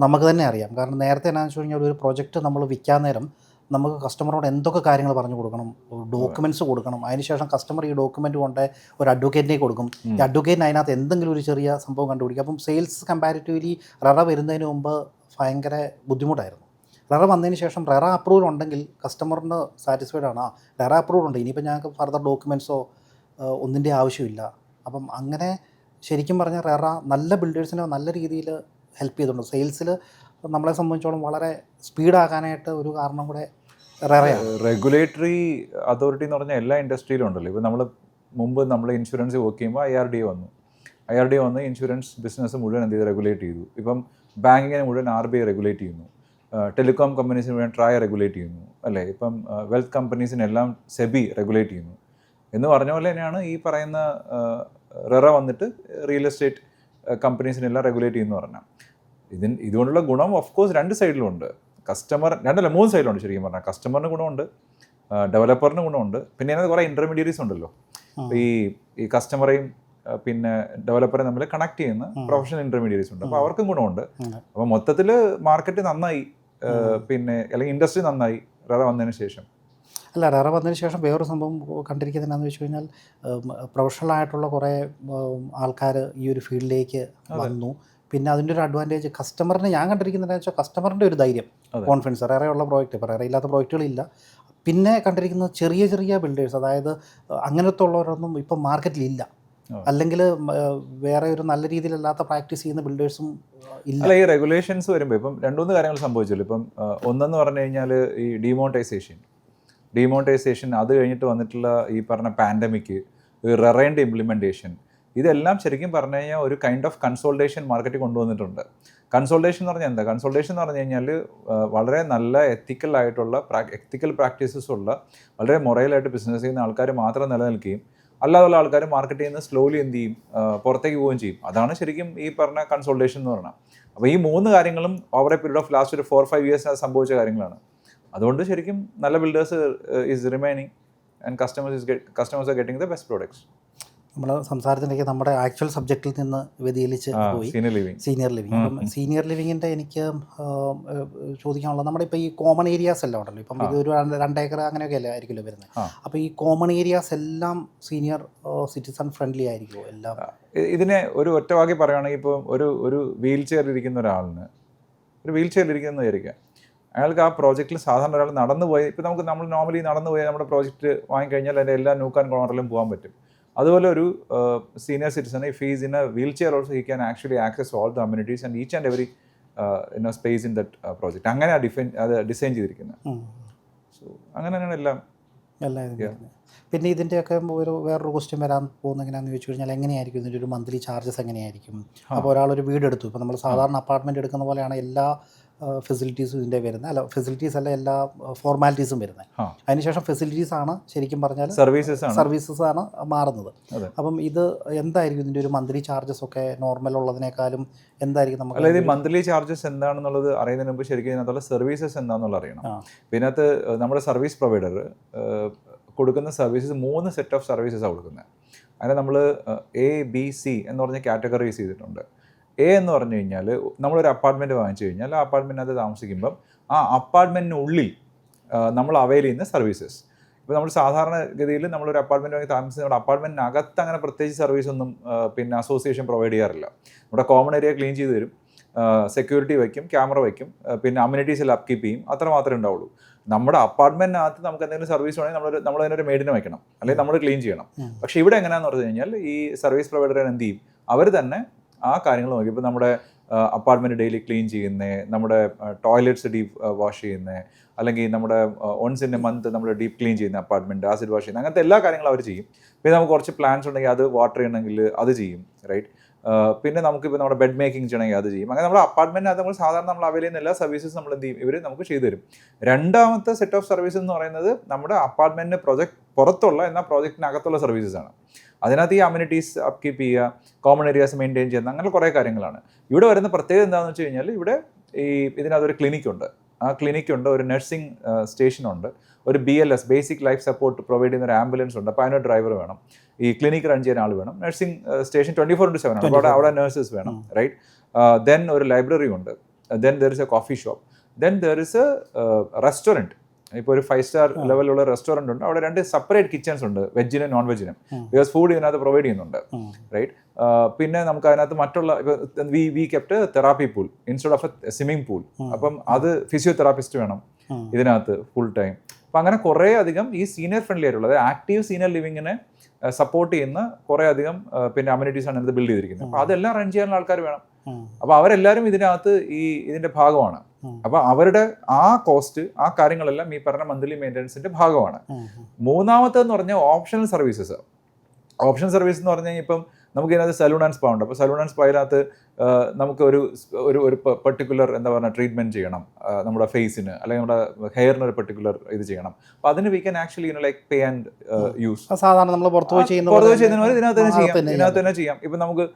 നമുക്ക് തന്നെ അറിയാം. കാരണം നേരത്തെ എന്നാന്ന് വെച്ച് കഴിഞ്ഞാൽ ഒരു പ്രൊജക്റ്റ് നമ്മൾ വിൽക്കാൻ നേരം നമുക്ക് കസ്റ്റമറോട് എന്തൊക്കെ കാര്യങ്ങൾ പറഞ്ഞു കൊടുക്കണം, ഡോക്യുമെൻറ്റ്സ് കൊടുക്കണം, അതിനുശേഷം കസ്റ്റമർ ഈ ഡോക്യുമെൻ്റ് കൊണ്ട് ഒരു അഡ്വക്കേറ്റിനെ കൊടുക്കും, ഈ അഡ്വക്കേറ്റിന് അതിനകത്ത് എന്തെങ്കിലും ഒരു ചെറിയ സംഭവം കണ്ടുപിടിക്കും. അപ്പം സെയിൽസ് കമ്പാരിറ്റീവ്ലി റെറ വരുന്നതിന് മുമ്പ് ഭയങ്കര ബുദ്ധിമുട്ടായിരുന്നു. റെറ വന്നതിന് ശേഷം റെറ അപ്രൂവൽ ഉണ്ടെങ്കിൽ കസ്റ്റമറിന് സാറ്റിസ്ഫൈഡ് ആണ്, റെറ അപ്രൂവൽ ഉണ്ട്, ഇനിയിപ്പോൾ ഞങ്ങൾക്ക് ഫർദർ ഡോക്യുമെൻറ്റ്സോ ഒന്നിൻ്റെ ആവശ്യമില്ല. അപ്പം അങ്ങനെ ശരിക്കും പറഞ്ഞാൽ റെറ നല്ല ബിൽഡേഴ്സിനെ നല്ല രീതിയിൽ ഹെൽപ്പ് ചെയ്തിട്ടുണ്ട്. സെയിൽസിൽ നമ്മളെ സംബന്ധിച്ചോളം വളരെ സ്പീഡാക്കാനായിട്ട് ഒരു കാരണം കൂടെ റെറയാണ്. റെഗുലേറ്ററി അതോറിറ്റി എന്ന് പറഞ്ഞാൽ എല്ലാ ഇൻഡസ്ട്രിയിലും ഉണ്ടല്ലോ. ഇപ്പോൾ നമ്മൾ മുമ്പ് നമ്മൾ ഇൻഷുറൻസ് വർക്ക് ചെയ്യുമ്പോൾ IRDA വന്നു. IRDA വന്ന് ഇൻഷുറൻസ് ബിസിനസ് മുഴുവൻ എന്ത് ചെയ്ത് റെഗുലേറ്റ് ചെയ്തു. ഇപ്പം ബാങ്കിങ്ങിനെ മുഴുവൻ RBI റെഗുലേറ്റ് ചെയ്യുന്നു. ടെലികോം കമ്പനീസിന് മുഴുവൻ ട്രായ റെഗുലേറ്റ് ചെയ്യുന്നു അല്ലേ. ഇപ്പം വെൽത്ത് കമ്പനീസിനെല്ലാം സെബി റെഗുലേറ്റ് ചെയ്യുന്നു. എന്ന് പറഞ്ഞ പോലെ തന്നെയാണ് ഈ പറയുന്ന റെറ വന്നിട്ട് റിയൽ എസ്റ്റേറ്റ് കമ്പനീസിനെല്ലാം റെഗുലേറ്റ് ചെയ്യുന്നു പറഞ്ഞാൽ. ഇതുകൊണ്ടുള്ള ഗുണം ഓഫ് കോഴ്സ് രണ്ട് സൈഡിലുണ്ട്. കസ്റ്റമർ മൂന്ന് സൈഡിലുണ്ട് ശരിക്കും പറഞ്ഞാൽ. കസ്റ്റമറിന് ഗുണമുണ്ട്, ഡെവലപ്പറിന് ഗുണമുണ്ട്, പിന്നെ അതിനകത്ത് കുറേ ഇൻ്റർമീഡിയറീസ് ഉണ്ടല്ലോ. ഈ കസ്റ്റമറെയും പിന്നെ ഡെവലപ്പറെ തമ്മിൽ കണക്ട് ചെയ്യുന്ന പ്രൊഫഷണൽ ഇൻ്റർമീഡിയറീസ് ഉണ്ട്. അപ്പോൾ അവർക്കും ഗുണമുണ്ട്. അപ്പോൾ മൊത്തത്തിൽ മാർക്കറ്റ് നന്നായി, പിന്നെ അല്ലെങ്കിൽ ഇൻഡസ്ട്രി നന്നായി റെറ വന്നതിന് ശേഷം. അല്ല, റെറ വന്നതിന് ശേഷം വേറൊരു സംഭവം കണ്ടിരിക്കുന്നത് എന്താണെന്ന് വെച്ച് കഴിഞ്ഞാൽ പ്രൊഫഷണലായിട്ടുള്ള കുറേ ആൾക്കാർ ഈ ഒരു ഫീൽഡിലേക്ക് വന്നു. പിന്നെ അതിൻ്റെ ഒരു അഡ്വാൻറ്റേജ് കസ്റ്റമറിന് ഞാൻ കണ്ടിരിക്കുന്നതെന്ന് വെച്ചാൽ കസ്റ്റമറിൻ്റെ ഒരു ധൈര്യം, കോൺഫിഡൻസ്. റെറയുള്ള പ്രോജക്റ്റ്, ഇപ്പോൾ റെറ ഇല്ലാത്ത പ്രോജക്റ്റുകളില്ല. പിന്നെ കണ്ടിരിക്കുന്നത് ചെറിയ ചെറിയ ബിൽഡേഴ്സ്, അതായത് അങ്ങനത്തെ ഉള്ളവരൊന്നും ഇപ്പം മാർക്കറ്റിലില്ല. അല്ലെങ്കിൽ വേറെ ഒരു നല്ല രീതിയിലല്ലാത്ത പ്രാക്ടീസ് ചെയ്യുന്ന ബിൽഡേഴ്സും ഇല്ല. അല്ല, ഈ റെഗുലേഷൻസ് വരുമ്പോൾ ഇപ്പം രണ്ടുമൂന്ന് കാര്യങ്ങൾ സംഭവിച്ചല്ലോ. ഇപ്പം ഒന്നെന്ന് പറഞ്ഞു കഴിഞ്ഞാൽ ഈ ഡിമോണിറ്റൈസേഷൻ, അത് കഴിഞ്ഞിട്ട് വന്നിട്ടുള്ള ഈ പറഞ്ഞ പാൻഡമിക്, റെറേൻ്റെ ഇംപ്ലിമെൻറ്റേഷൻ, ഇതെല്ലാം ശരിക്കും പറഞ്ഞു കഴിഞ്ഞാൽ ഒരു കൈൻഡ് ഓഫ് കൺസോൾട്ടേഷൻ മാർക്കറ്റിൽ കൊണ്ടുവന്നിട്ടുണ്ട്. കൺസോൾട്ടേഷൻ എന്ന് പറഞ്ഞാൽ എന്താ? കൺസോൾട്ടേഷൻ എന്ന് പറഞ്ഞു കഴിഞ്ഞാൽ വളരെ നല്ല എത്തിക്കൽ പ്രാക്ടീസസ് ഉള്ള, വളരെ മൊറയിലായിട്ട് ബിസിനസ് ചെയ്യുന്ന ആൾക്കാർ മാത്രം നിലനിൽക്കുകയും അല്ലാതുള്ള ആൾക്കാർ മാർക്കറ്റ് ചെയ്യുന്ന സ്ലോലി എന്ത് ചെയ്യും, പുറത്തേക്ക് പോവുകയും ചെയ്യും. അതാണ് ശരിക്കും ഈ പറഞ്ഞ കൺസോൾട്ടേഷൻ എന്ന് പറഞ്ഞാൽ. അപ്പോൾ ഈ മൂന്ന് കാര്യങ്ങളും over A period of last ഒരു 4-5 ഇയേഴ്സിന് സംഭവിച്ച കാര്യങ്ങളാണ്. അതുകൊണ്ട് ശരിക്കും നല്ല builders is remaining and customers are getting the best products. നമ്മൾ സംസാരത്തിലേക്ക് നമ്മുടെ ആക്ച്വൽ സബ്ജക്റ്റിൽ നിന്ന് വ്യതിചലിച്ച് പോയി, സീനിയർ ലിവിങ്. അപ്പം സീനിയർ ലിവിങ്ങിൻ്റെ എനിക്ക് ചോദിക്കാനുള്ളത്, നമ്മുടെ ഇപ്പോൾ ഈ കോമൺ ഏരിയാസ് എല്ലാം ഉണ്ടല്ലോ. ഇപ്പം ഇതൊരു 2 ഏക്കർ അങ്ങനെയൊക്കെ അല്ലേ ആയിരിക്കുമല്ലോ വരുന്നത്. അപ്പോൾ ഈ കോമൺ ഏരിയാസ് എല്ലാം സീനിയർ സിറ്റിസൺ ഫ്രണ്ട്ലി ആയിരിക്കുമോ എല്ലാം? ഇതിനെ ഒരു ഒറ്റവാക്കി പറയുകയാണെങ്കിൽ ഇപ്പോൾ ഒരു വീൽ ചെയറിൽ ഇരിക്കുന്ന ഒരാളിന്, ഒരു വീൽ ചെയറിൽ ഇരിക്കുന്ന വിചാരിക്കുക, അയാൾക്ക് ആ പ്രോജക്റ്റിൽ സാധാരണ ഒരാൾ നടന്നു പോയി, ഇപ്പോൾ നമ്മൾ നോർമലി നടന്നു പോയി നമ്മുടെ പ്രോജക്റ്റ് വാങ്ങിക്കഴിഞ്ഞാൽ അതിൻ്റെ എല്ലാ നോക്ക് ആൻഡ് കോർണറിലും പോകാൻ പറ്റും. അതുപോലെ ഒരു senior citizen, if he's in A wheel chair also, he can actually access all the amenities and each and every space in that project. അങ്ങനെ അത് ഡിസൈൻ ചെയ്തിരിക്കുന്നത്. സോ അങ്ങനെ തന്നെയാണ് എല്ലാം. പിന്നെ ഇതിൻ്റെയൊക്കെ വേറൊരു ക്വസ്റ്റ്യൻ വരാൻ പോകുന്നത് എങ്ങനെയാണെന്ന് ചോദിച്ചു കഴിഞ്ഞാൽ, എങ്ങനെയായിരിക്കും ഇതിൻ്റെ ഒരു മന്ത്ലി ചാർജസ് എങ്ങനെയായിരിക്കും? അപ്പോൾ ഒരാളൊരു വീട് എടുത്തു, ഇപ്പോൾ നമ്മൾ സാധാരണ അപ്പാർട്ട്മെൻറ്റ് എടുക്കുന്ന പോലെയാണ് എല്ലാ ഫെസിലിറ്റീസും ഇതിൻ്റെ വരുന്നത്. അല്ല, ഫെസിലിറ്റീസ് അല്ല, എല്ലാ ഫോർമാലിറ്റീസും വരുന്നത്. അതിനുശേഷം ഫെസിലിറ്റീസ് ആണ് ശരിക്കും പറഞ്ഞാൽ സർവീസസ് ആണ് മാറുന്നത്. അപ്പം ഇത് എന്തായിരിക്കും ഇതിൻ്റെ ഒരു മന്ത്ലി ചാർജസ് ഒക്കെ നോർമൽ ഉള്ളതിനേക്കാളും എന്തായിരിക്കും നമുക്ക്? അതായത് മന്ത്ലി ചാർജസ് എന്താണെന്നുള്ളത് അറിയുന്നതിന് മുമ്പ് ശരിക്കും ഇതിനകത്തുള്ള സർവീസസ് എന്താണെന്നുള്ളത് അറിയണം. പിന്നെ അത് നമ്മുടെ സർവീസ് പ്രൊവൈഡർ കൊടുക്കുന്ന സർവീസസ് 3 സെറ്റ് ഓഫ് സർവീസസാണ് കൊടുക്കുന്നത്. അതിനെ നമ്മൾ ABC എന്ന് പറഞ്ഞ കാറ്റഗറൈസ് ചെയ്തിട്ടുണ്ട്. എന്ന് പറഞ്ഞു കഴിഞ്ഞാൽ, നമ്മളൊരു അപ്പാർട്ട്മെൻറ്റ് വാങ്ങിച്ചു കഴിഞ്ഞാൽ ആ അപ്പാർട്ട്മെൻറ്റിനകത്ത് താമസിക്കുമ്പം ആ അപ്പാർട്ട്മെൻറ്റിനുള്ളിൽ നമ്മൾ അവൈൽ ചെയ്യുന്ന സർവീസസ്. ഇപ്പോൾ നമ്മൾ സാധാരണഗതിയിൽ നമ്മളൊരു അപ്പാർട്ട്മെൻറ്റ് വാങ്ങി താമസിക്കുന്ന നമ്മുടെ അപ്പാർട്ട്മെൻറ്റിനകത്ത് അങ്ങനെ പ്രത്യേകിച്ച് സർവീസൊന്നും പിന്നെ അസോസിയേഷൻ പ്രൊവൈഡ് ചെയ്യാറില്ല. നമ്മുടെ കോമൺ ഏരിയ ക്ലീൻ ചെയ്ത് തരും, സെക്യൂരിറ്റി വയ്ക്കും, ക്യാമറ വയ്ക്കും, പിന്നെ അമ്യൂണിറ്റീസ് എല്ലാം അപ്കീപ്പ് ചെയ്യും, അത്ര മാത്രമേ ഉണ്ടാവുള്ളൂ. നമ്മുടെ അപ്പാർട്ട്മെൻറ്റിനകത്ത് നമുക്ക് എന്തെങ്കിലും സർവീസ് വേണമെങ്കിൽ നമ്മൾ അതിനൊരു മെയ്ഡിനെ വയ്ക്കണം, അല്ലെങ്കിൽ നമ്മൾ ക്ലീൻ ചെയ്യണം. പക്ഷേ ഇവിടെ എങ്ങനെയാണെന്ന് പറഞ്ഞു കഴിഞ്ഞാൽ, ഈ സർവീസ് പ്രൊവൈഡർ എന്ത് ചെയ്യും, അവർ തന്നെ ആ കാര്യങ്ങൾ നോക്കി. ഇപ്പോൾ നമ്മുടെ അപ്പാർട്ട്മെൻറ്റ് ഡെയിലി ക്ലീൻ ചെയ്യുന്നത്, നമ്മുടെ ടോയ്ലറ്റ്സ് ഡീപ്പ് വാഷ് ചെയ്യുന്നത്, അല്ലെങ്കിൽ നമ്മുടെ വൺസ് ഇൻ എ മന്ത് നമ്മൾ ഡീപ്പ് ക്ലീൻ ചെയ്യുന്ന അപ്പാർട്ട്മെൻറ്റ്, ആസിഡ് വാഷ് ചെയ്യുന്നത്, അങ്ങനത്തെ എല്ലാ കാര്യങ്ങളും അവർ ചെയ്യും. പിന്നെ നമുക്ക് കുറച്ച് പ്ലാൻസ് ഉണ്ടെങ്കിൽ അത് വാട്ടർ ചെയ്യണമെങ്കിൽ അത് ചെയ്യും, റൈറ്റ്. പിന്നെ നമുക്കിപ്പോൾ നമ്മുടെ ബെഡ് മേക്കിംഗ് ചെയ്യണമെങ്കിൽ അത് ചെയ്യും. അങ്ങനെ നമ്മുടെ അപ്പാർട്ട്മെൻറ്റിനകത്ത് നമ്മൾ സാധാരണ നമ്മൾ അവൈൽ ചെയ്യുന്ന എല്ലാ സർവീസസ് നമ്മൾ എന്ത് ചെയ്യും, ഇവർ നമുക്ക് ചെയ്തു തരും. രണ്ടാമത്തെ സെറ്റ് ഓഫ് സർവീസ് എന്ന് പറയുന്നത് നമ്മുടെ അപ്പാർട്ട്മെൻറ്റിന് പുറത്തുള്ള എന്നാൽ പ്രോജക്റ്റിനകത്തുള്ള സർവീസസ് ആണ്. അതിനകത്ത് ഈ അമ്യൂണിറ്റീസ് അപ്കീപ്പ് ചെയ്യുക, കോമൺ ഏരിയാസ് മെയിൻറ്റെയിൻ ചെയ്യുന്ന, അങ്ങനെ കുറേ കാര്യങ്ങളാണ്. ഇവിടെ വരുന്ന പ്രത്യേകത എന്താണെന്ന് വെച്ച് കഴിഞ്ഞാൽ, ഇവിടെ ഇതിനകത്തൊരു ക്ലിനിക്കുണ്ട്. ആ ക്ലിനിക്കുണ്ട്, ഒരു നഴ്സിംഗ് സ്റ്റേഷനുണ്ട്, ഒരു BLS basic life support provide ചെയ്യുന്ന ഒരു ആംബുലൻസ് ഉണ്ട്. അപ്പോൾ അതിനൊരു ഡ്രൈവർ വേണം, ഈ ക്ലിനിക്ക് റൺ ചെയ്യാൻ ആൾ വേണം. നഴ്സിംഗ് സ്റ്റേഷൻ 24/7 ആണ്. അപ്പോൾ അവിടെ നഴ്സസ് വേണം, റൈറ്റ്. ദെൻ ഒരു ലൈബ്രറി ഉണ്ട്, then there is A coffee shop, then there is A restaurant. ഇപ്പോൾ ഒരു 5 സ്റ്റാർ ലെവലുള്ള റെസ്റ്റോറൻറ്റ് ഉണ്ട്. അവിടെ 2 സെപ്പറേറ്റ് കിച്ചൺസ് ഉണ്ട്, വെജിനും നോൺ വെജിനും, ബിക്കോസ് ഫുഡ് ഇതിനകത്ത് പ്രൊവൈഡ് ചെയ്യുന്നുണ്ട്, റൈറ്റ്. പിന്നെ നമുക്ക് അതിനകത്ത് മറ്റുള്ള we kept therapy pool instead of a swimming pool. അപ്പം അത് ഫിസിയോതെറാപ്പിസ്റ്റ് വേണം ഇതിനകത്ത് ഫുൾ ടൈം. അപ്പം അങ്ങനെ കുറേ അധികം ഈ സീനിയർ ഫ്രണ്ട്ലി ആയിട്ടുള്ള, അതായത് ആക്റ്റീവ് സീനിയർ ലിവിങ്ങിനെ സപ്പോർട്ട് ചെയ്യുന്ന കുറേ അധികം പിന്നെ അമ്യൂണിറ്റീസ് ആണ് ഇത് ബിൽഡ് ചെയ്തിരിക്കുന്നത്. അപ്പോൾ അതെല്ലാം റൺ ചെയ്യാനുള്ള ആൾക്കാർ വേണം. അപ്പോൾ അവരെല്ലാവരും ഇതിനകത്ത് ഇതിൻ്റെ ഭാഗമാണ്. അപ്പോൾ അവരുടെ ആ കോസ്റ്റ് ആ കാര്യങ്ങളെല്ലാം ഈ പറഞ്ഞ മന്ത്ലി മെയിൻ്റനൻസിൻ്റെ ഭാഗമാണ്. മൂന്നാമത്തേന്ന് പറഞ്ഞാൽ ഓപ്ഷണൽ സർവീസസ്. ഓപ്ഷണൽ സർവീസ് എന്ന് പറഞ്ഞു കഴിഞ്ഞാൽ ഇപ്പം നമുക്ക് ഇതിനകത്ത് സലൂൺ ആൻഡ് സ്പാ ഉണ്ട്. അപ്പോൾ സലൂൺ ആൻഡ് സ്പായിനകത്ത് നമുക്ക് ഒരു പെർട്ടിക്കുലർ എന്താ പറയുക ട്രീറ്റ്മെൻറ്റ് ചെയ്യണം നമ്മുടെ ഫേസിന്, അല്ലെങ്കിൽ നമ്മുടെ ഹെയറിന് ഒരു പെർട്ടിക്കുലർ ഇത് ചെയ്യണം. അപ്പോൾ അതിന് we can actually like pay and use. സാധാരണ നമ്മൾ പുറത്ത് പോയി ചെയ്യുന്നവർ ഇതിനകത്ത് തന്നെ ചെയ്യാം. ഇപ്പം നമുക്ക്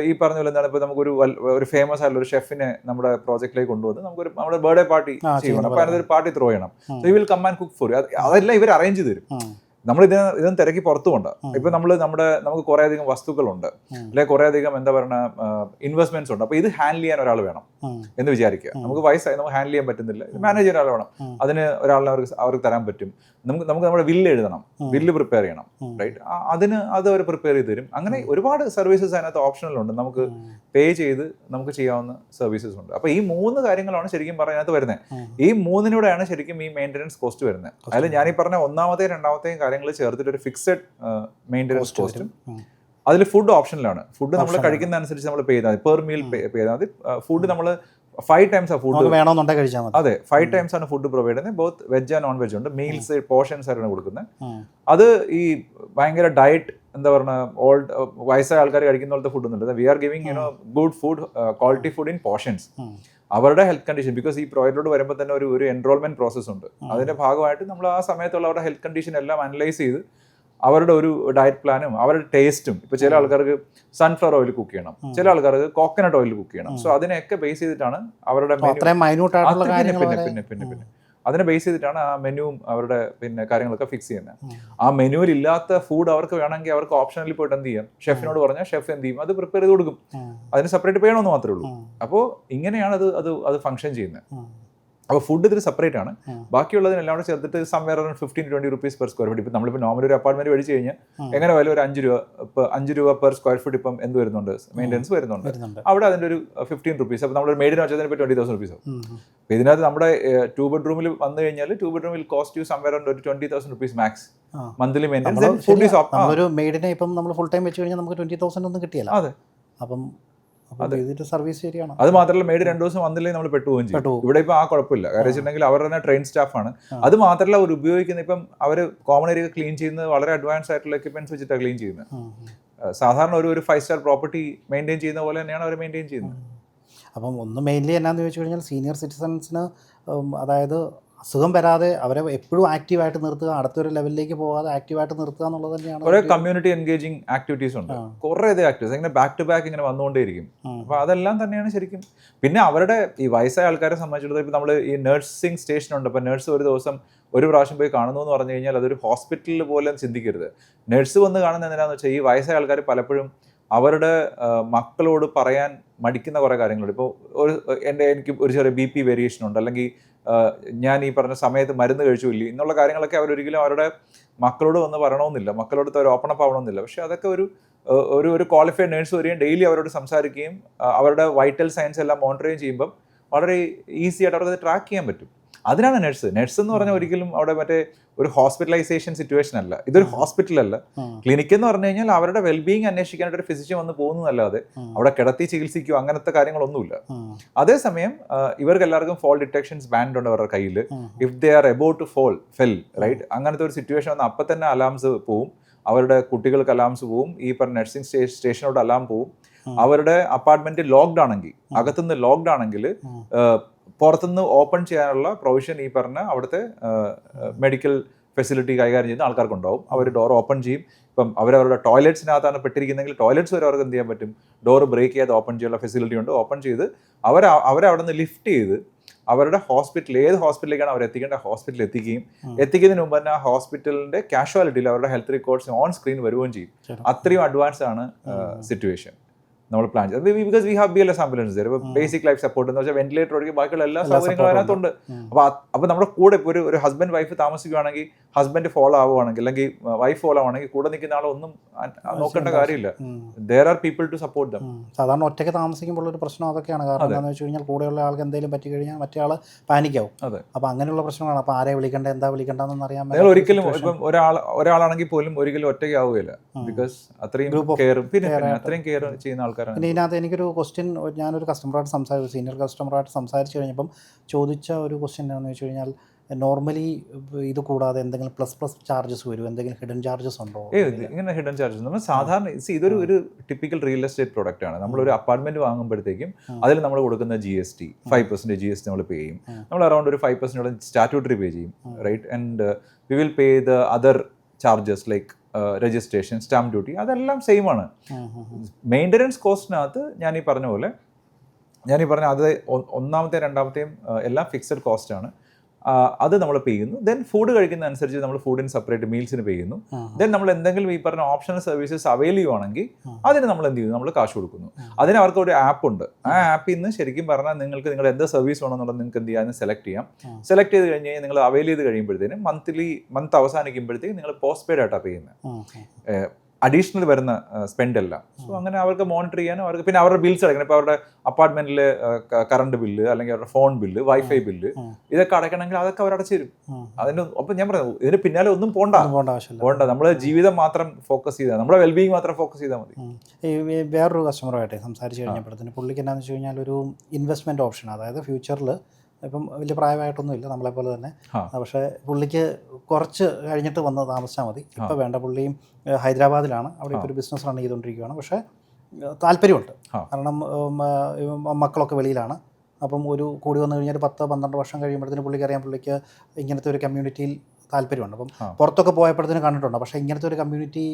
ഈ പറഞ്ഞ പോലെ എന്താണ്, ഇപ്പോൾ നമുക്കൊരു ഒരു ഫേമസ് ആയിട്ടുള്ള ഒരു ഷെഫിനെ നമ്മുടെ പ്രോജക്റ്റിലേക്ക് കൊണ്ടുവന്ന് നമ്മുടെ ബർത്ത്ഡേ പാർട്ടി ചെയ്യണം. അപ്പോൾ അതിനൊരു പാർട്ടി ത്രോ ചെയ്യണം. So you will come and cook for you. അതെല്ലാം ഇവർ അറേഞ്ച് ചെയ്ത് തരും. നമ്മൾ ഇതിനും തിരക്കി പുറത്തു കൊണ്ട് ഇപ്പൊ നമുക്ക് കുറേ അധികം വസ്തുക്കളുണ്ട്, അല്ലെങ്കിൽ കുറേ അധികം എന്താ പറയുക ഇൻവെസ്റ്റ്മെന്റ്സ് ഉണ്ട്. അപ്പൊ ഇത് ഹാൻഡിൽ ചെയ്യാൻ ഒരാൾ വേണം എന്ന് വിചാരിക്കുക. നമുക്ക് വയസ്സായി നമുക്ക് ഹാൻഡിൽ ചെയ്യാൻ പറ്റുന്നില്ല, മാനേജ് ചെയ്യാൻ ഒരാൾ വേണം. അതിന് ഒരാളിനെ അവർക്ക് തരാൻ പറ്റും. നമുക്ക് നമ്മുടെ ബില്ല് എഴുതണം, ബില്ല് പ്രിപ്പയർ ചെയ്യണം, റൈറ്റ്? അത് അവർ പ്രിപ്പയർ ചെയ്ത് തരും. അങ്ങനെ ഒരുപാട് സർവീസസ് അതിനകത്ത് ഓപ്ഷണലുണ്ട്. നമുക്ക് പേ ചെയ്ത് നമുക്ക് ചെയ്യാവുന്ന സർവീസസ് ഉണ്ട്. അപ്പൊ ഈ 3 കാര്യങ്ങളാണ് ശരിക്കും പറഞ്ഞതിനകത്ത് വരുന്നത്. ഈ 3-നൂടെയാണ് ശരിക്കും ഈ മെയിൻ്റനൻസ് കോസ്റ്റ് വരുന്നത്. അതിൽ ഞാൻ ഈ പറഞ്ഞ ഒന്നാമത്തെയും രണ്ടാമത്തെയും കാര്യങ്ങൾ ചേർത്തിട്ട് ഒരു ഫിക്സഡ് മെയിൻ്റനൻസ് കോസ്റ്റും, അതിൽ ഫുഡ് ഓപ്ഷനിലാണ്. ഫുഡ് നമ്മൾ കഴിക്കുന്ന അനുസരിച്ച് നമ്മൾ പേ ചെയ്താൽ മതി, പെർ മീൽ പേ ചെയ്താൽ മതി. ഫുഡ് നമ്മൾ 5 times ഫുഡ് വേണമെന്നുണ്ടെങ്കിൽ കഴിച്ചാൽ മതി. അതെ, 5 times ആണ് ഫുഡ് പ്രൊവൈഡ് ചെയ്യുന്നത്. Both veg and non veg ഉണ്ട്. മീൽസ് പോർഷൻസ് ആയിട്ടാണ് കൊടുക്കുന്നത്. അത് ഈ ഭയങ്കര ഡയറ്റ് എന്താ പറയുക വയസ്സായ ആൾക്കാർ കഴിക്കുന്ന പോലത്തെ ഫുഡ് ഒന്നുമില്ല. We are giving good food, quality food in portions. അവരുടെ ഹെൽത്ത് കണ്ടീഷൻ, ബിക്കോസ് ഈ പ്രോജക്റ്റിലോട്ട് വരുമ്പോൾ തന്നെ ഒരു എൻറോൾമെന്റ് പ്രോസസ് ഉണ്ട്. അതിന്റെ ഭാഗമായിട്ട് നമ്മൾ ആ സമയത്തുള്ള അവരുടെ ഹെൽത്ത് കണ്ടീഷൻ എല്ലാം അനലൈസ് ചെയ്ത് അവരുടെ ഒരു ഡയറ്റ് പ്ലാനും അവരുടെ ടേസ്റ്റും. ഇപ്പൊ ചില ആൾക്കാർക്ക് സൺഫ്ലവർ ഓയിൽ കുക്ക് ചെയ്യണം, ചില ആൾക്കാർക്ക് കോക്കനട്ട് ഓയിൽ കുക്ക് ചെയ്യണം. സോ അതിനെയൊക്കെ ബേസ് ചെയ്തിട്ടാണ് അവരുടെ പിന്നെ അതിനെ ബേസ് ചെയ്തിട്ടാണ് ആ മെനുവും അവരുടെ കാര്യങ്ങളൊക്കെ ഫിക്സ് ചെയ്യുന്നത്. ആ മെനുവിൽ ഇല്ലാത്ത ഫുഡ് അവർക്ക് വേണമെങ്കിൽ അവർക്ക് ഓപ്ഷനിൽ പോയിട്ട് എന്ത് ചെയ്യാം, ഷെഫിനോട് പറഞ്ഞാൽ ഷെഫ് എന്ത് ചെയ്യും, അത് പ്രിപ്പയർ ചെയ്ത് കൊടുക്കും. അതിന് സെപ്പറേറ്റ് ചെയ്യണമെന്ന് മാത്രമേ ഉള്ളൂ. അപ്പോൾ ഇങ്ങനെയാണ് അത് ഫംഗ്ഷൻ ചെയ്യുന്നത്. അപ്പോൾ ഫുഡ് ഇതിൽ സെപ്പറേറ്റ് ആണ്. ബാക്കിയുള്ളതിനെല്ലാം കൂടെ ചേർത്തിട്ട് somewhere around 15 to 20 rupees per square foot. ഇപ്പം നമ്മളിപ്പോൾ നോർമൽ ഒരു അപ്പാർട്ട്മെന്റ് മേടിച്ച് കഴിഞ്ഞാൽ എങ്ങനെ പോയാലും ഒരു 5 രൂപ പെർ സ്ക്വയർ ഫീറ്റ് ഇപ്പം എന്ത് വരുന്നുണ്ട്, മെയിൻ്റെനൻസ് വരുന്നുണ്ട്. അവിടെ അതിൻ്റെ ഒരു 15 rupees. അപ്പോൾ നമ്മൾ മെയ്ഡിന് വെച്ചാൽ ഇപ്പോൾ 20,000 rupees ആവും. അപ്പോൾ ഇതിനകത്ത് നമ്മുടെ 2 bedroom വന്നു കഴിഞ്ഞാൽ 2 bedroom cost you somewhere around 20,000 rupees max monthly maintenance. ഒരു മെയ്ഡിനെ ഇപ്പം നമ്മൾ ഫുൾ ടൈം വെച്ച് കഴിഞ്ഞാൽ നമുക്ക് 20,000 ഒന്നും കിട്ടിയല്ല. അതെ, അപ്പം സർവീസ് ശരിയാണ്. അത് മാത്രമല്ല മെയ്ഡ് 2 ദിവസം വന്നില്ലെങ്കിൽ നമ്മൾ പെട്ടുപോകും ചെയ്യും. ഇവിടെ ഇപ്പൊ ആ കുഴപ്പമില്ല. കാര്യം വെച്ചിട്ടുണ്ടെങ്കിൽ അവർ തന്നെ ട്രെയിൻ സ്റ്റാഫാണ്. അത് മാത്രമല്ല അവർ ഉപയോഗിക്കുന്ന ഇപ്പം അവർ കോമൺ ഏരിയ ക്ലീൻ ചെയ്യുന്നത് വളരെ അഡ്വാൻസ് ആയിട്ടുള്ള എക്യുപ്മെന്റ്സ് വെച്ചിട്ടാണ് ക്ലീൻ ചെയ്യുന്നത്. സാധാരണ ഒരു 5 star പ്രോപ്പർട്ടി മെയിൻറ്റെയിൻ ചെയ്യുന്ന പോലെ തന്നെയാണ് അവർ മെയിൻറ്റെയിൻ ചെയ്യുന്നത്. അപ്പം ഒന്ന് മെയിൻലി എന്നാന്ന് ചോദിച്ചു കഴിഞ്ഞാൽ സീനിയർ സിറ്റിസൺസിന് അതായത് അസുഖം വരാതെ അവരെ എപ്പോഴും ആക്റ്റീവായിട്ട് നിർത്തുക, അടുത്തൊരു ലെവലിലേക്ക് പോകാതെ ആക്റ്റീവായിട്ട് നിർത്തുക എന്നുള്ളത് തന്നെയാണ്. കുറേ കമ്മ്യൂണിറ്റി എൻഗേജിങ് ആക്ടിവിറ്റീസ് ഉണ്ട്, കുറേ ആക്ടിവിറ്റീസ് ഇങ്ങനെ ബാക്ക് ടു ബാക്ക് ഇങ്ങനെ വന്നുകൊണ്ടേയിരിക്കും. അപ്പോൾ അതെല്ലാം തന്നെയാണ് ശരിക്കും. പിന്നെ അവരുടെ ഈ വയസ്സായ ആൾക്കാരെ സംബന്ധിച്ചിടത്തോളം ഇപ്പോൾ നമ്മൾ ഈ നഴ്സിംഗ് സ്റ്റേഷൻ ഉണ്ട്. അപ്പോൾ നഴ്സ് ഒരു ദിവസം ഒരു പ്രാവശ്യം പോയി കാണുന്നു എന്ന് പറഞ്ഞു കഴിഞ്ഞാൽ അതൊരു ഹോസ്പിറ്റലിൽ പോലെ ചിന്തിക്കരുത്. നഴ്സ് വന്ന് കാണുന്നത് എന്തിനാണെന്ന് വെച്ചാൽ ഈ വയസ്സായ ആൾക്കാർ പലപ്പോഴും അവരുടെ മക്കളോട് പറയാൻ മടിക്കുന്ന കുറേ കാര്യങ്ങളുണ്ട്. ഇപ്പോൾ എനിക്ക് ഒരു ചെറിയ BP വേരിയേഷൻ ഉണ്ട്, അല്ലെങ്കിൽ ഞാൻ ഈ പറഞ്ഞ സമയത്ത് മരുന്ന് കഴിച്ചില്ല എന്നുള്ള കാര്യങ്ങളൊക്കെ അവരൊരിക്കലും അവരുടെ മക്കളോട് വന്ന് പറയണമെന്നില്ല, മക്കളോട് അവർ ഓപ്പൺ അപ്പ് ആവണമെന്നില്ല. പക്ഷെ അതൊക്കെ ഒരു ക്വാളിഫൈഡ് നേഴ്സ് വരികയും ഡെയിലി അവരോട് സംസാരിക്കുകയും അവരുടെ വൈറ്റൽ സയൻസ് എല്ലാം മോണിറ്റർ ചെയ്യുമ്പം വളരെ ഈസി ആയിട്ട് അവർക്ക് ട്രാക്ക് ചെയ്യാൻ പറ്റും. അതിനാണ് നഴ്സ് എന്ന് പറഞ്ഞാൽ ഒരിക്കലും അവിടെ മറ്റേ ഒരു ഹോസ്പിറ്റലൈസേഷൻ സിറ്റുവേഷൻ അല്ല, ഇതൊരു ഹോസ്പിറ്റലല്ല. ക്ലിനിക് എന്ന് പറഞ്ഞു കഴിഞ്ഞാൽ അവരുടെ വെൽബീയിങ് അന്വേഷിക്കാനായിട്ട് ഒരു ഫിസിഷ്യൻ വന്ന് പോകുന്നതല്ലാതെ അവിടെ കിടത്തി ചികിത്സിക്കുകയോ അങ്ങനത്തെ കാര്യങ്ങളൊന്നുമില്ല. അതേസമയം ഇവർക്ക് എല്ലാവർക്കും ഫോൾ ഡിറ്റക്ഷൻസ് ബാൻഡ് ഉണ്ട് അവരുടെ കയ്യിൽ. If they are about to fell right, അങ്ങനത്തെ ഒരു സിറ്റുവേഷൻ വന്ന് അപ്പം തന്നെ അലാംസ് പോവും. അവരുടെ കുട്ടികൾക്ക് അലാംസ് പോവും, ഈ പറഞ്ഞ നഴ്സിംഗ് സ്റ്റേഷനോട് അലാം പോവും. അവരുടെ അപ്പാർട്ട്മെന്റ് ലോക്ക്ഡ് ആണെങ്കിൽ, അകത്തുനിന്ന് ലോക്ക്ഡ് ആണെങ്കിൽ പുറത്തുനിന്ന് ഓപ്പൺ ചെയ്യാനുള്ള പ്രൊവിഷൻ ഈ പറഞ്ഞ അവിടുത്തെ മെഡിക്കൽ ഫെസിലിറ്റി കൈകാര്യം ചെയ്യുന്ന ആൾക്കാർക്കുണ്ടാവും. അവർ ഡോർ ഓപ്പൺ ചെയ്യും. ഇപ്പം അവരവരുടെ ടോയ്ലറ്റ്സിനകത്താണ് പെട്ടിരിക്കുന്നെങ്കിൽ ടോയ്ലറ്റ്സ് വരെ അവർക്ക് എന്ത് ചെയ്യാൻ പറ്റും, ഡോർ ബ്രേക്ക് ചെയ്യാതെ ഓപ്പൺ ചെയ്യാനുള്ള ഫെസിലിറ്റി ഉണ്ട്. ഓപ്പൺ ചെയ്ത് അവരെ അവിടെ നിന്ന് ലിഫ്റ്റ് ചെയ്ത് അവരുടെ ഹോസ്പിറ്റൽ, ഏത് ഹോസ്പിറ്റലിലേക്കാണ് അവർ എത്തിക്കേണ്ട ഹോസ്പിറ്റലിൽ എത്തിക്കുന്നതിന് മുമ്പ് തന്നെ ആ ഹോസ്പിറ്റലിന്റെ കാഷ്വാലിറ്റിയിൽ അവരുടെ ഹെൽത്ത് റെക്കോർഡ്സ് ഓൺ സ്ക്രീൻ വരുകയും ചെയ്യും. അത്രയും അഡ്വാൻസ് ആണ് സിറ്റുവേഷൻ നമ്മൾ പ്ലാൻ ചെയ്തത്. Because we have BLS ambulance, basic life support എന്ന് വെച്ചാൽ വെന്റിലേറ്റർ ഒഴികെ ബാക്കിയുള്ള എല്ലാ സൗകര്യങ്ങളും അതിനകത്തുണ്ട്. അപ്പോൾ നമ്മുടെ കൂടെ ഇപ്പോൾ ഒരു ഹസ്ബൻഡ് വൈഫ് താമസിക്കുകയാണെങ്കിൽ, ഹസ്ബൻഡ് ഫോളോ ആവുകയാണെങ്കിൽ അല്ലെങ്കിൽ വൈഫ് ഫോളോ ആവുകയാണെങ്കിൽ കൂടെ നിൽക്കുന്ന ആളൊന്നും നോക്കേണ്ട കാര്യമില്ല. there are people to support them. സാധാരണ ഒറ്റയ്ക്ക് താമസിക്കുമ്പോൾ ഒരു പ്രശ്നം അതൊക്കെയാണ്. കാരണം എന്താണെന്ന് വെച്ച് കഴിഞ്ഞാൽ കൂടെയുള്ള ആൾക്ക് എന്തെങ്കിലും പറ്റി കഴിഞ്ഞാൽ മറ്റേ ആൾ പാനിക്കാവും. അപ്പോൾ അങ്ങനെയുള്ള പ്രശ്നങ്ങളാണ്. അപ്പോൾ ആരെ വിളിക്കേണ്ട, എന്താ വിളിക്കേണ്ടതെന്ന് അറിയാൻ നിങ്ങൾ ഒരിക്കലും ഇപ്പം ഒരാളാണെങ്കിൽ പോലും ഒരിക്കലും ഒറ്റയ്ക്ക് ആവുകയില്ല. ബിക്കോസ് അത്രയും കെയർ ചെയ്യുന്ന ആൾക്കാർ ആൾക്കാരാണ്. പിന്നെ ഇതിനകത്ത് എനിക്കൊരു ക്വസ്റ്റ്യൻ, ഞാനൊരു കസ്റ്റമറായിട്ട് സീനിയർ കസ്റ്റമറായിട്ട് സംസാരിച്ച് കഴിഞ്ഞപ്പം ചോദിച്ച ഒരു ക്വസ്റ്റ്യൻ എന്താണെന്ന് വെച്ച് കഴിഞ്ഞാൽ, നോർമലി ഇത് കൂടാതെ എന്തെങ്കിലും പ്ലസ് ചാർജസ് വരും, എന്തെങ്കിലും ഹിഡൻ ചാർജസ് ഉണ്ടോ? ഇങ്ങനെ ഹിഡൻ ചാർജസ് നമ്മൾ സാധാരണ ഇതൊരു ടിപ്പിക്കൽ റിയൽ എസ്റ്റേറ്റ് പ്രോഡക്റ്റ് ആണ്. നമ്മളൊരു അപ്പാർട്ട്മെന്റ് വാങ്ങുമ്പോഴത്തേക്കും അതിൽ നമ്മൾ കൊടുക്കുന്ന GST 5% GST നമ്മൾ പേ ചെയ്യും. നമ്മൾ അറൗണ്ട് ഒരു 5% സ്റ്റാറ്റ്യൂട്ടറി പേ ചെയ്യും, right? And we will pay the other charges like registration, stamp duty, അതെല്ലാം സെയിം ആണ്. മെയിൻ്റനൻസ് കോസ്റ്റിനകത്ത് ഞാൻ ഈ പറഞ്ഞ അത് ഒന്നാമത്തെയും രണ്ടാമത്തെയും എല്ലാം ഫിക്സഡ് കോസ്റ്റ് ആണ്. അത് നമ്മൾ പേ ചെയ്യുന്നു. ദെൻ ഫുഡ് കഴിക്കുന്ന അനുസരിച്ച് നമ്മൾ ഫുഡിന് സെപ്പറേറ്റ് മീൽസിന് പേ ചെയ്യുന്നു. ദെൻ നമ്മൾ എന്തെങ്കിലും ഈ പറഞ്ഞ ഓപ്ഷണൽ സർവീസസ് അവൈൽ ചെയ്യുവാണെങ്കിൽ അതിന് നമ്മൾ എന്ത് ചെയ്യുന്നു? നമ്മൾ കാശ് കൊടുക്കുന്നു. അതിന് അവർക്ക് ഒരു ആപ്പ് ഉണ്ട്. ആ ആപ്പിൽ നിന്ന് ശരിക്കും പറഞ്ഞാൽ നിങ്ങൾക്ക് നിങ്ങളുടെ എന്ത് സർവീസ് വേണമെന്നുള്ളത് നിങ്ങൾക്ക് എന്ത് ചെയ്യാൻ സെലക്ട് ചെയ്യാം. സെലക്ട് ചെയ്ത് കഴിഞ്ഞ് കഴിഞ്ഞാൽ നിങ്ങൾ അവൈൽ ചെയ്ത് കഴിയുമ്പോഴത്തേനും മന്ത് അവസാനിക്കുമ്പോഴത്തേക്കും നിങ്ങൾ പോസ്റ്റ് പെയ്ഡ് ആയിട്ടാണ് പേ ചെയ്യുന്നത്. അഡീഷണൽ വരുന്ന സ്പെൻഡ് എല്ലാം. സോ അങ്ങനെ അവർക്ക് മോണിറ്റർ ചെയ്യാനും അവർക്ക് പിന്നെ അവരുടെ ബിൽസ് അടയ്ക്കണം. ഇപ്പോൾ അവരുടെ അപ്പാർട്ട്മെന്റിലെ കറണ്ട് ബില്ല് അല്ലെങ്കിൽ അവരുടെ ഫോൺ ബില്ല്, വൈഫൈ ബില്ല്, ഇതൊക്കെ അടയ്ക്കണമെങ്കിൽ അതൊക്കെ അവർ അടച്ചു തരും. അതിന് ഒപ്പം ഞാൻ പറഞ്ഞു ഇതിന് പിന്നാലെ ഒന്നും പോണ്ട. നമ്മൾ ജീവിതം മാത്രം ഫോക്കസ് ചെയ്താൽ, നമ്മുടെ വെൽബീയിങ് മാത്രം ഫോക്കസ് ചെയ്താൽ മതി. വേറൊരു കസ്റ്റമറുമായിട്ട് സംസാരിച്ച് കഴിഞ്ഞപ്പോഴത്തേന് പുള്ളിക്ക് എന്താണെന്ന് വെച്ച് കഴിഞ്ഞാൽ ഒരു ഇൻവെസ്റ്റ്മെൻറ്റ് ഓപ്ഷൻ, അതായത് ഫ്യൂച്ചറിൽ ഇപ്പം വലിയ പ്രായമായിട്ടൊന്നുമില്ല നമ്മളെപ്പോലെ തന്നെ, പക്ഷേ പുള്ളിക്ക് കുറച്ച് കഴിഞ്ഞിട്ട് വന്ന് താമസിച്ചാൽ മതി. ഇപ്പോൾ വേണ്ട, പുള്ളിയും ഹൈദരാബാദിലാണ്, അവിടെ ഇപ്പോൾ ഒരു ബിസിനസ് റൺ ചെയ്തുകൊണ്ടിരിക്കുകയാണ്. പക്ഷേ താല്പര്യമുണ്ട്, കാരണം മക്കളൊക്കെ വെളിയിലാണ്. അപ്പം ഒരു കൂടി വന്നു കഴിഞ്ഞാൽ 10-12 വർഷം കഴിയുമ്പോഴത്തേന് പുള്ളിക്ക് ഇങ്ങനത്തെ ഒരു കമ്മ്യൂണിറ്റിയിൽ താല്പര്യമുണ്ട്. അപ്പം പുറത്തൊക്കെ പോയപ്പോഴത്തേന് കണ്ടിട്ടുണ്ട്, പക്ഷേ ഇങ്ങനത്തെ ഒരു കമ്മ്യൂണിറ്റി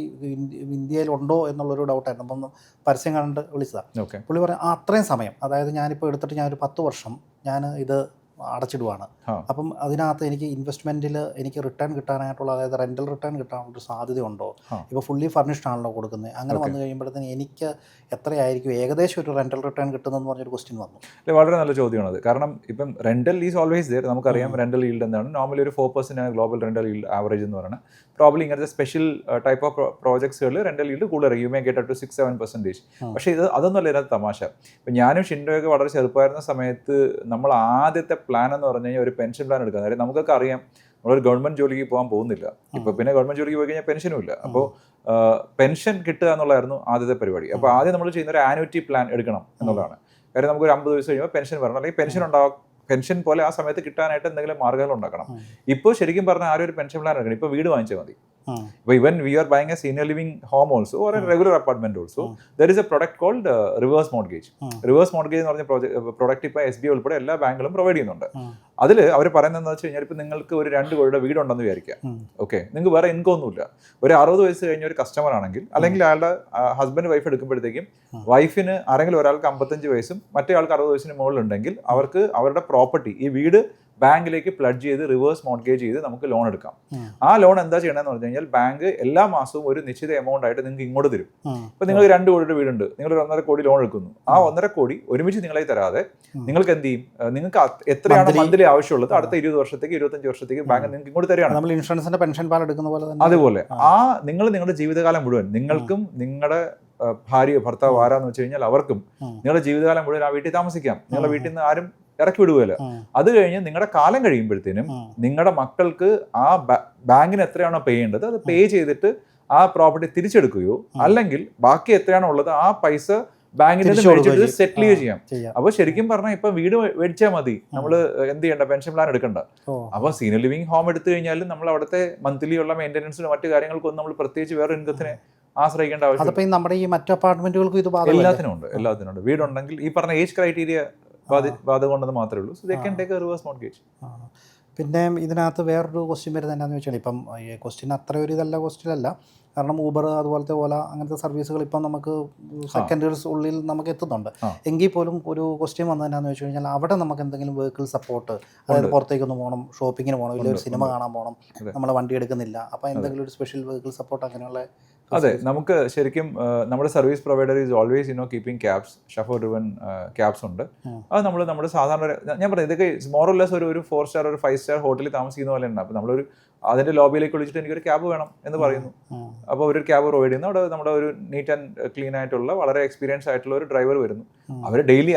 ഇന്ത്യയിലുണ്ടോ എന്നുള്ളൊരു ഡൗട്ടായിരുന്നു. അപ്പം പരസ്യം കണ്ട് വിളിച്ചതാണ്. പുള്ളി പറഞ്ഞു അത്രയും സമയം, അതായത് ഞാനിപ്പോൾ എടുത്തിട്ട് ഞാനൊരു 10 വർഷം ഞാൻ ഇത് അടച്ചിടുവാണ്. അപ്പം അതിനകത്ത് എനിക്ക് ഇൻവെസ്റ്റ്മെൻറ്റിൽ എനിക്ക് റിട്ടേൺ കിട്ടാനായിട്ടുള്ള, അതായത് റെൻ്റൽ റിട്ടേൺ കിട്ടാനുള്ള സാധ്യതയുണ്ടോ? ഇപ്പോൾ ഫുള്ളി ഫർണിഷ്ഡ് ആണല്ലോ കൊടുക്കുന്നത്. അങ്ങനെ വന്നു കഴിയുമ്പോഴത്തേന് എനിക്ക് എത്രയായിരിക്കും ഏകദേശം ഒരു റെൻ്റൽ റിട്ടേൺ കിട്ടുന്നതെന്ന് പറഞ്ഞൊരു ക്വസ്റ്റ്യൻ വന്നു. വളരെ നല്ല ചോദ്യമാണത്. കാരണം ഇപ്പം റെൻ്റൽ ഈസ് ഓൾവേസ് ദെയർ. നമുക്കറിയാം റെൻ്റൽ ഈൽഡ് എന്താണ്. നോർമലി ഒരു 4% ആണ് ഗ്ലോബൽ റെൻ്റൽ ഈൽഡ് ആവറേജ് എന്ന് പറയുന്നത്. പ്രോബ്ലി ഇങ്ങനത്തെ സ്പെഷ്യൽ ടൈപ്പ് ഓഫ് പ്രോജക്ട്സുകളിൽ റെൻ്റൽ ഈൽഡ് കൂടുതൽ, you may get up to 6-7%. പക്ഷേ അതൊന്നുമല്ല ഇതിനകത്ത് തമാശ. ഇപ്പം ഞാനും ഷിൻഡോയൊക്കെ വളരെ ചെറുപ്പമായിരുന്ന സമയത്ത് നമ്മൾ ആദ്യത്തെ പ്ലാൻ എന്ന് പറഞ്ഞു കഴിഞ്ഞാൽ ഒരു പെൻഷൻ പ്ലാൻ എടുക്കുക. അതായത് നമുക്കൊക്കെ അറിയാം നമ്മളൊരു ഗവൺമെൻറ് ജോലിക്ക് പോകാൻ പോകുന്നില്ല. ഇപ്പോൾ പിന്നെ ഗവൺമെൻറ് ജോലിക്ക് പോയി കഴിഞ്ഞാൽ പെൻഷനും ഇല്ല. അപ്പോൾ പെൻഷൻ കിട്ടുക എന്നുള്ളതായിരുന്നു ആദ്യത്തെ പരിപാടി. അപ്പോൾ ആദ്യം നമ്മൾ ചെയ്യുന്ന ഒരു ആനുവിറ്റി പ്ലാൻ എടുക്കണം എന്നുള്ളതാണ്. കാര്യം നമുക്കൊരു 50 വയസ്സ് കഴിയുമ്പോൾ പെൻഷൻ വരണം, അല്ലെങ്കിൽ പെൻഷൻ ഉണ്ടാവും. പെൻഷൻ പോലെ ആ സമയത്ത് കിട്ടാനായിട്ട് എന്തെങ്കിലും മാർഗ്ഗങ്ങൾ ഉണ്ടാക്കണം. ഇപ്പോൾ ശരിക്കും പറഞ്ഞാൽ ആരും ഒരു പെൻഷൻ പ്ലാൻ എടുക്കണം. ഇപ്പോൾ വീട് വാങ്ങിച്ചാൽ മതി. ഇപ്പോൾ even we are buying a senior living home also or a regular apartment also there is a product called reverse mortgage. Reverse mortgage എന്ന് പറഞ്ഞ പ്രോഡക്റ്റ് ഇപ്പോൾ SBI ഉൾപ്പെടെ എല്ലാ ബാങ്കുകളും പ്രൊവൈഡ് ചെയ്യുന്നുണ്ട്. അതിൽ അവർ പറയുന്നത് എന്താ വെച്ച് കഴിഞ്ഞാൽ, ഇപ്പോൾ നിങ്ങൾക്ക് ഒരു 2 കോടിയുടെ വീടുണ്ടെന്ന് വിചാരിക്കാം. ഓക്കെ, നിങ്ങൾക്ക് വേറെ ഇൻകം ഒന്നുമില്ല. ഒരു 60 വയസ്സ് കഴിഞ്ഞ ഒരു കസ്റ്റമർ ആണെങ്കിൽ, അല്ലെങ്കിൽ അയാളുടെ ഹസ്ബൻഡ് വൈഫ് എടുക്കുമ്പോഴത്തേക്കും വൈഫിന് ആരെങ്കിലും ഒരാൾക്ക് 55 വയസ്സും മറ്റേ ആൾക്ക് 60 വയസ്സിന് മുകളിലുണ്ടെങ്കിൽ അവർക്ക് അവരുടെ പ്രോപ്പർട്ടി, ഈ വീട് ബാങ്കിലേക്ക് പ്ലഡ്ജ് ചെയ്ത് റിവേഴ്സ് മോർഗേജ് ചെയ്ത് നമുക്ക് ലോൺ എടുക്കാം. ആ ലോൺ എന്താ ചെയ്യണമെന്ന് പറഞ്ഞു കഴിഞ്ഞാൽ, ബാങ്ക് എല്ലാ മാസവും ഒരു നിശ്ചിത എമൗണ്ട് ആയിട്ട് നിങ്ങൾക്ക് ഇങ്ങോട്ട് തരും. ഇപ്പൊ നിങ്ങൾ 2 കോടിയുടെ വീടുണ്ട്, നിങ്ങൾ ഒരു 1.5 കോടി ലോൺ എടുക്കുന്നു. ആ 1.5 കോടി ഒരുമിച്ച് നിങ്ങളെ തരാതെ നിങ്ങൾക്ക് എന്ത് ചെയ്യും, നിങ്ങൾക്ക് എത്രയാണ് മന്ത്ലി ആവശ്യമുള്ളത് അടുത്ത 20 വർഷത്തേക്ക് 25 വർഷത്തേക്ക് ബാങ്ക് നിങ്ങൾക്ക് ഇങ്ങോട്ട് തരികയാണ്. നമ്മൾ ഇൻഷുറൻസിന്റെ പെൻഷൻ പാൽ എടുക്കുന്ന പോലെ തന്നെ. അതുപോലെ നിങ്ങൾ നിങ്ങളുടെ ജീവിതകാലം മുഴുവൻ, നിങ്ങൾക്കും നിങ്ങളുടെ ഭാര്യ ഭർത്താവ് ആരാന്ന് വെച്ച് കഴിഞ്ഞാൽ അവർക്കും നിങ്ങളുടെ ജീവിതകാലം മുഴുവൻ ആ വീട്ടിൽ താമസിക്കാം. നിങ്ങളുടെ വീട്ടിൽ നിന്ന് ആരും ഇറക്കി വിടുകയില്ല. അത് കഴിഞ്ഞ് നിങ്ങളുടെ കാലം കഴിയുമ്പോഴത്തേനും നിങ്ങളുടെ മക്കൾക്ക് ആ ബാങ്കിന് എത്രയാണോ പേ ചെയ്യേണ്ടത് അത് പേ ചെയ്തിട്ട് ആ പ്രോപ്പർട്ടി തിരിച്ചെടുക്കുകയോ, അല്ലെങ്കിൽ ബാക്കി എത്രയാണോ ഉള്ളത് ആ പൈസ ബാങ്കിന്റെ മേടിച്ചിട്ട് സെറ്റിൽ ചെയ്യാം. അപ്പൊ ശരിക്കും പറഞ്ഞാൽ ഇപ്പൊ വീട് മേടിച്ചാൽ മതി, നമ്മൾ എന്ത് ചെയ്യണ്ട, പെൻഷൻ പ്ലാൻ എടുക്കണ്ട. അപ്പൊ സീനിയർ ലിവിംഗ് ഹോം എടുത്തു കഴിഞ്ഞാൽ നമ്മൾ അവിടുത്തെ മന്ത്ലി ഉള്ള മെയിൻ്റെനൻസിനും മറ്റു കാര്യങ്ങൾക്കൊന്നും നമ്മൾ പ്രത്യേകിച്ച് വേറെ ഇൻകത്തിനെ ആശ്രയിക്കേണ്ട ആവശ്യം. നമ്മുടെ ഈ മറ്റു അപ്പാർട്ട്മെന്റുകൾക്കും ഇത് എല്ലാത്തിനും ഉണ്ട്. വീടുണ്ടെങ്കിൽ ഈ പറഞ്ഞ ഏജ് ക്രൈറ്റീരിയ ബാധകമുണ്ടെന്ന് മാത്രമേ ഉള്ളൂ. So they can take A reverse mortgage. പിന്നെ ഇതിനകത്ത് വേറൊരു ക്വസ്റ്റ്യൻ വരുന്നത് എന്താണെന്ന് വെച്ചാൽ, ഇപ്പം ഈ ക്വസ്റ്റ്യൻ അത്ര ഒരു ഇതല്ല, ക്വസ്റ്റ്യൻ അല്ല. കാരണം ഊബർ അതുപോലത്തെ ഓല അങ്ങനത്തെ സർവീസുകൾ ഇപ്പം നമുക്ക് സെക്കൻഡ്സ് ഉള്ളിൽ നമുക്ക് എത്തുന്നുണ്ട്. എങ്കിൽ പോലും ഒരു ക്വസ്റ്റ്യൻ വന്നതെന്നാന്ന് വെച്ച് കഴിഞ്ഞാൽ, അവിടെ നമുക്ക് എന്തെങ്കിലും വെഹിക്കിൾ സപ്പോർട്ട്, അതായത് പുറത്തേക്കൊന്ന് പോകണം, ഷോപ്പിങ്ങിന് പോകണം, ഇല്ല ഒരു സിനിമ കാണാൻ പോകണം, നമ്മൾ വണ്ടി എടുക്കുന്നില്ല, അപ്പോൾ എന്തെങ്കിലും ഒരു സ്പെഷ്യൽ വെഹിക്കിൾ സപ്പോർട്ട് അങ്ങനെയുള്ള. അതെ, നമുക്ക് ശരിക്കും നമ്മുടെ service provider is always keeping cabs, chauffeur driven cabs ഉണ്ട്. അത് നമ്മുടെ സാധാരണ, ഞാൻ പറഞ്ഞത് ഇതൊക്കെ മോർ ഓർ ലെസ് ഒരു 4 സ്റ്റാർ ഒരു 5 സ്റ്റാർ ഹോട്ടലിൽ താമസിക്കുന്ന പോലെ ഉണ്ട്. അപ്പോൾ നമ്മളൊരു അതിൻ്റെ ലോബിയിലേക്ക് വിളിച്ചിട്ട് എനിക്കൊരു ക്യാബ് വേണം എന്ന് പറയുന്നു. അപ്പോൾ ഒരു ക്യാബ് പ്രൊവൈഡ് ചെയ്യുന്നു. അവിടെ നമ്മുടെ ഒരു നീറ്റ് ആൻഡ് ക്ലീൻ ആയിട്ടുള്ള വളരെ എക്സ്പീരിയൻസ് ആയിട്ടുള്ള ഒരു ഡ്രൈവർ വരുന്നു. അവർ ഡെയിലി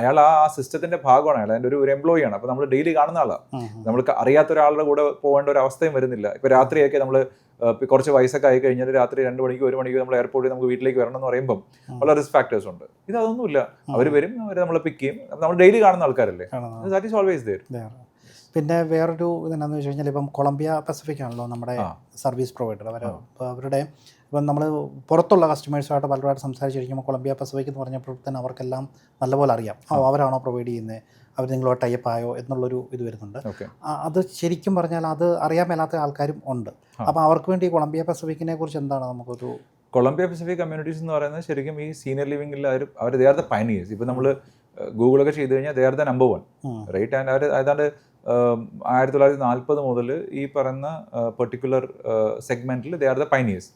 അയാൾ ആ സിസ്റ്റത്തിന്റെ ഭാഗമാണ്, അയാൾ അതിൻ്റെ ഒരു എംപ്ലോയി ആണ്. അപ്പോൾ നമ്മൾ ഡെയിലി കാണുന്ന ആളാണ്. നമ്മൾക്ക് അറിയാത്ത ഒരാളുടെ കൂടെ പോകേണ്ട ഒരു അവസ്ഥയും വരുന്നില്ല. ഇപ്പോൾ രാത്രിയൊക്കെ നമ്മൾ കുറച്ച് വയസ്സൊക്കെ ആയി കഴിഞ്ഞാൽ രാത്രി 2 മണിക്ക് 1 മണിക്ക് നമ്മൾ എയർപോർട്ടിൽ നമുക്ക് വീട്ടിലേക്ക് വരണം എന്ന് പറയുമ്പോൾ വളരെ റിസ്ക് ഫാക്ടേഴ്സ് ഉണ്ട്. ഇതൊന്നുമില്ല, അവർ വരും, അവർ നമ്മളെ പിക്ക് ചെയ്യും, നമ്മൾ ഡെയിലി കാണുന്ന ആൾക്കാരല്ലേ, ദാറ്റ് ഈസ് ഓൾവേസ് ദേർ. പിന്നെ വേറൊരു ഇതെന്നാന്ന് വെച്ച് കഴിഞ്ഞാൽ ഇപ്പം കൊളംബിയ പസഫിക് ആണല്ലോ നമ്മുടെ സർവീസ് പ്രൊവൈഡർ. അവരുടെ ഇപ്പം നമ്മൾ പുറത്തുള്ള കസ്റ്റമേഴ്സുമായിട്ട് പലരുമായിട്ട് സംസാരിച്ച് കഴിക്കുമ്പോൾ കൊളംബിയ പസഫിക് എന്ന് പറഞ്ഞപ്പോൾ തന്നെ അവർക്കെല്ലാം നല്ലപോലെ അറിയാം, അവരാണോ പ്രൊവൈഡ് ചെയ്യുന്നത്, അവർ നിങ്ങളോ ടൈപ്പ് ആയോ എന്നുള്ളൊരു ഇത് വരുന്നുണ്ട്. അത് ശരിക്കും പറഞ്ഞാൽ അത് അറിയാൻ മേലാത്ത ആൾക്കാരും ഉണ്ട്. അപ്പോൾ അവർക്ക് വേണ്ടി കൊളംബിയ പസഫിക്കിനെ കുറിച്ച് എന്താണ് നമുക്കൊരു കൊളംബിയ പസഫിക് കമ്മ്യൂണിറ്റീസ് എന്ന് പറയുന്നത് ശരിക്കും ഈ സീനിയർ ലിവിംഗിൽ അവർ ദേ ആർ ദ പയനിയേഴ്സ്. ഇപ്പോൾ നമ്മൾ ഗൂഗിളൊക്കെ ചെയ്ത് കഴിഞ്ഞാൽ they are the number 1 right. And അവർ ഏതാണ്ട് 1940 മുതൽ ഈ പറയുന്ന പെർട്ടിക്കുലർ സെഗ്മെൻറ്റിൽ ദേ ആർ ദ പയനിയേഴ്സ്.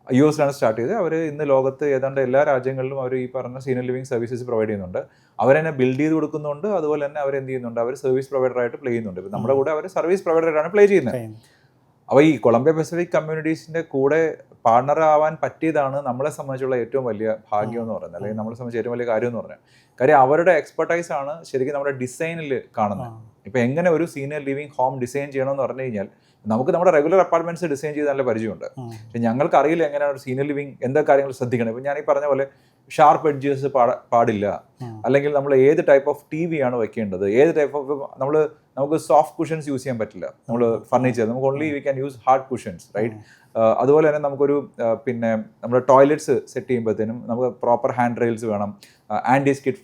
US-ലാണ് സ്റ്റാർട്ട് ചെയ്ത്. അവർ ഇന്ന് ലോകത്ത് ഏതാണ്ട് എല്ലാ രാജ്യങ്ങളിലും അവർ ഈ പറഞ്ഞ സീനിയർ ലിവിംഗ് സർവീസസ് പ്രൊവൈഡ് ചെയ്യുന്നുണ്ട്. അവരെന്നെ ബിൽഡ് ചെയ്ത് കൊടുക്കുന്നുണ്ട്, അതുപോലെ തന്നെ അവർ എന്ത് ചെയ്യുന്നുണ്ട്, അവർ സർവീസ് പ്രൊവൈഡറായിട്ട് പ്ലേ ചെയ്യുന്നുണ്ട്. ഇപ്പം നമ്മുടെ കൂടെ അവർ സർവീസ് പ്രൊവൈഡറായിട്ടാണ് പ്ലേ ചെയ്യുന്നത്. അപ്പോൾ ഈ കൊളംബിയ പസഫിക് കമ്മ്യൂണിറ്റീസിൻ്റെ കൂടെ പാർട്ണർ ആവാൻ പറ്റിയതാണ് നമ്മളെ സംബന്ധിച്ചുള്ള ഏറ്റവും വലിയ ഭാഗ്യം എന്ന് പറയുന്നത്, അല്ലെങ്കിൽ നമ്മളെ സംബന്ധിച്ച് ഏറ്റവും വലിയ കാര്യം എന്ന് പറഞ്ഞാൽ. കാര്യം അവരുടെ എക്സ്പെർട്ടൈസ് ആണ് ശരിക്കും നമ്മുടെ ഡിസൈനിൽ കാണുന്നത്. ഇപ്പോൾ എങ്ങനെ ഒരു സീനിയർ ലിവിംഗ് ഹോം ഡിസൈൻ ചെയ്യണമെന്ന് പറഞ്ഞു കഴിഞ്ഞാൽ നമുക്ക് നമ്മുടെ റെഗുലർ അപ്പാർട്ട്മെന്റ്സ് ഡിസൈൻ ചെയ്ത് നല്ല പരിചയമുണ്ട്. പക്ഷെ ഞങ്ങൾക്ക് അറിയില്ല എങ്ങനെയാണ് ഒരു സീനിയർ ലിവിംഗ് എന്താ കാര്യങ്ങൾ ശ്രദ്ധിക്കണം. ഇപ്പം ഞാൻ ഈ പറഞ്ഞ പോലെ ഷാർപ്പ് എഡ്ജസ് പാടില്ല, അല്ലെങ്കിൽ നമ്മൾ ഏത് ടൈപ്പ് ഓഫ് TV ആണ് വെക്കേണ്ടത്, ഏത് ടൈപ്പ് ഓഫ് നമുക്ക് സോഫ്റ്റ് കുഷൻസ് യൂസ് ചെയ്യാൻ പറ്റില്ല. നമ്മൾ ഫർണിച്ചർ നമുക്ക് only we can use hard cushions, right. അതുപോലെ തന്നെ നമുക്കൊരു പിന്നെ നമ്മുടെ ടോയ്ലറ്റ്സ് സെറ്റ് ചെയ്യുമ്പോഴത്തേനും നമുക്ക് പ്രോപ്പർ ഹാൻഡ് റെയിൽസ് വേണം, ആൻറ്റി സ്കിഡ്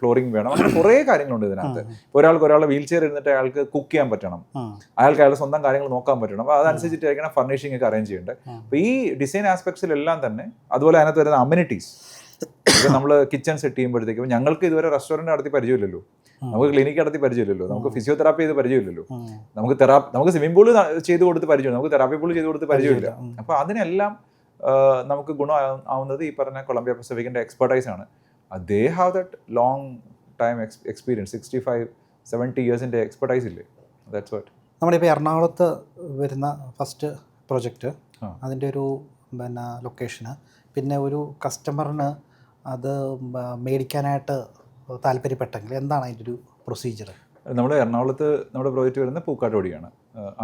ഫ്ലോറിംഗ് വേണം. അങ്ങനെ കുറേ കാര്യങ്ങളുണ്ട് ഇതിനകത്ത്. ഒരാളുടെ വീൽ ചെയർ ഇരുന്നിട്ട് അയാൾക്ക് കുക്ക് ചെയ്യാൻ പറ്റണം, അയാളുടെ സ്വന്തം കാര്യങ്ങൾ നോക്കാൻ പറ്റണം. അപ്പോൾ അതനുസരിച്ചിട്ടായിരിക്കണം ഫർണിഷിംഗ് ഒക്കെ അറേഞ്ച് ചെയ്യേണ്ടത്. അപ്പോൾ ഈ ഡിസൈൻ ആസ്പെക്ട്സിലെല്ലാം തന്നെ, അതുപോലെ അതിനകത്ത് വരുന്ന അമ്യൂണിറ്റീസ്, ഇപ്പം നമ്മൾ കിച്ചൺ സെറ്റ് ചെയ്യുമ്പോഴത്തേക്കും ഞങ്ങൾക്ക് ഇതുവരെ റെസ്റ്റോറൻറ്റ് നടത്തി പരിചയമില്ലല്ലോ, നമുക്ക് ക്ലിനിക്ക് നടത്തി പരിചയമില്ലല്ലോ, നമുക്ക് ഫിസിയോതെറാപ്പി ചെയ്ത് പരിചയമില്ലല്ലോ, നമുക്ക് സ്വിമ്മിംഗ് പൂൾ ചെയ്ത് കൊടുത്ത് പരിചയമില്ല, നമുക്ക് തെറാപ്പി പൂൾ ചെയ്ത് കൊടുത്ത് പരിചയമില്ല. അപ്പോൾ അതിനെല്ലാം നമുക്ക് ഗുണം ആവുന്നത് ഈ പറഞ്ഞ കൊളംബിയ പസഫിക്കിൻ്റെ എക്സ്പെർട്ടൈസ് ആണ്. They have that long time experience, 65-70 ഇയേഴ്സിൻ്റെ എക്സ്പെർട്ടൈസ് ഇല്ലേ, ദാറ്റ്സ് വാട്ട്. നമ്മളിപ്പോൾ എറണാകുളത്ത് വരുന്ന ഫസ്റ്റ് പ്രൊജക്റ്റ്, അതിൻ്റെ ഒരു പിന്നെ ലൊക്കേഷന്, പിന്നെ ഒരു കസ്റ്റമറിന് അത് മേടിക്കാനായിട്ട് താല്പര്യപ്പെട്ടെങ്കിൽ എന്താണ് അതിൻ്റെ ഒരു പ്രൊസീജിയർ? നമ്മൾ എറണാകുളത്ത് നമ്മുടെ പ്രോജക്റ്റ് വരുന്നത് പൂക്കാട്ടുപടിയാണ്,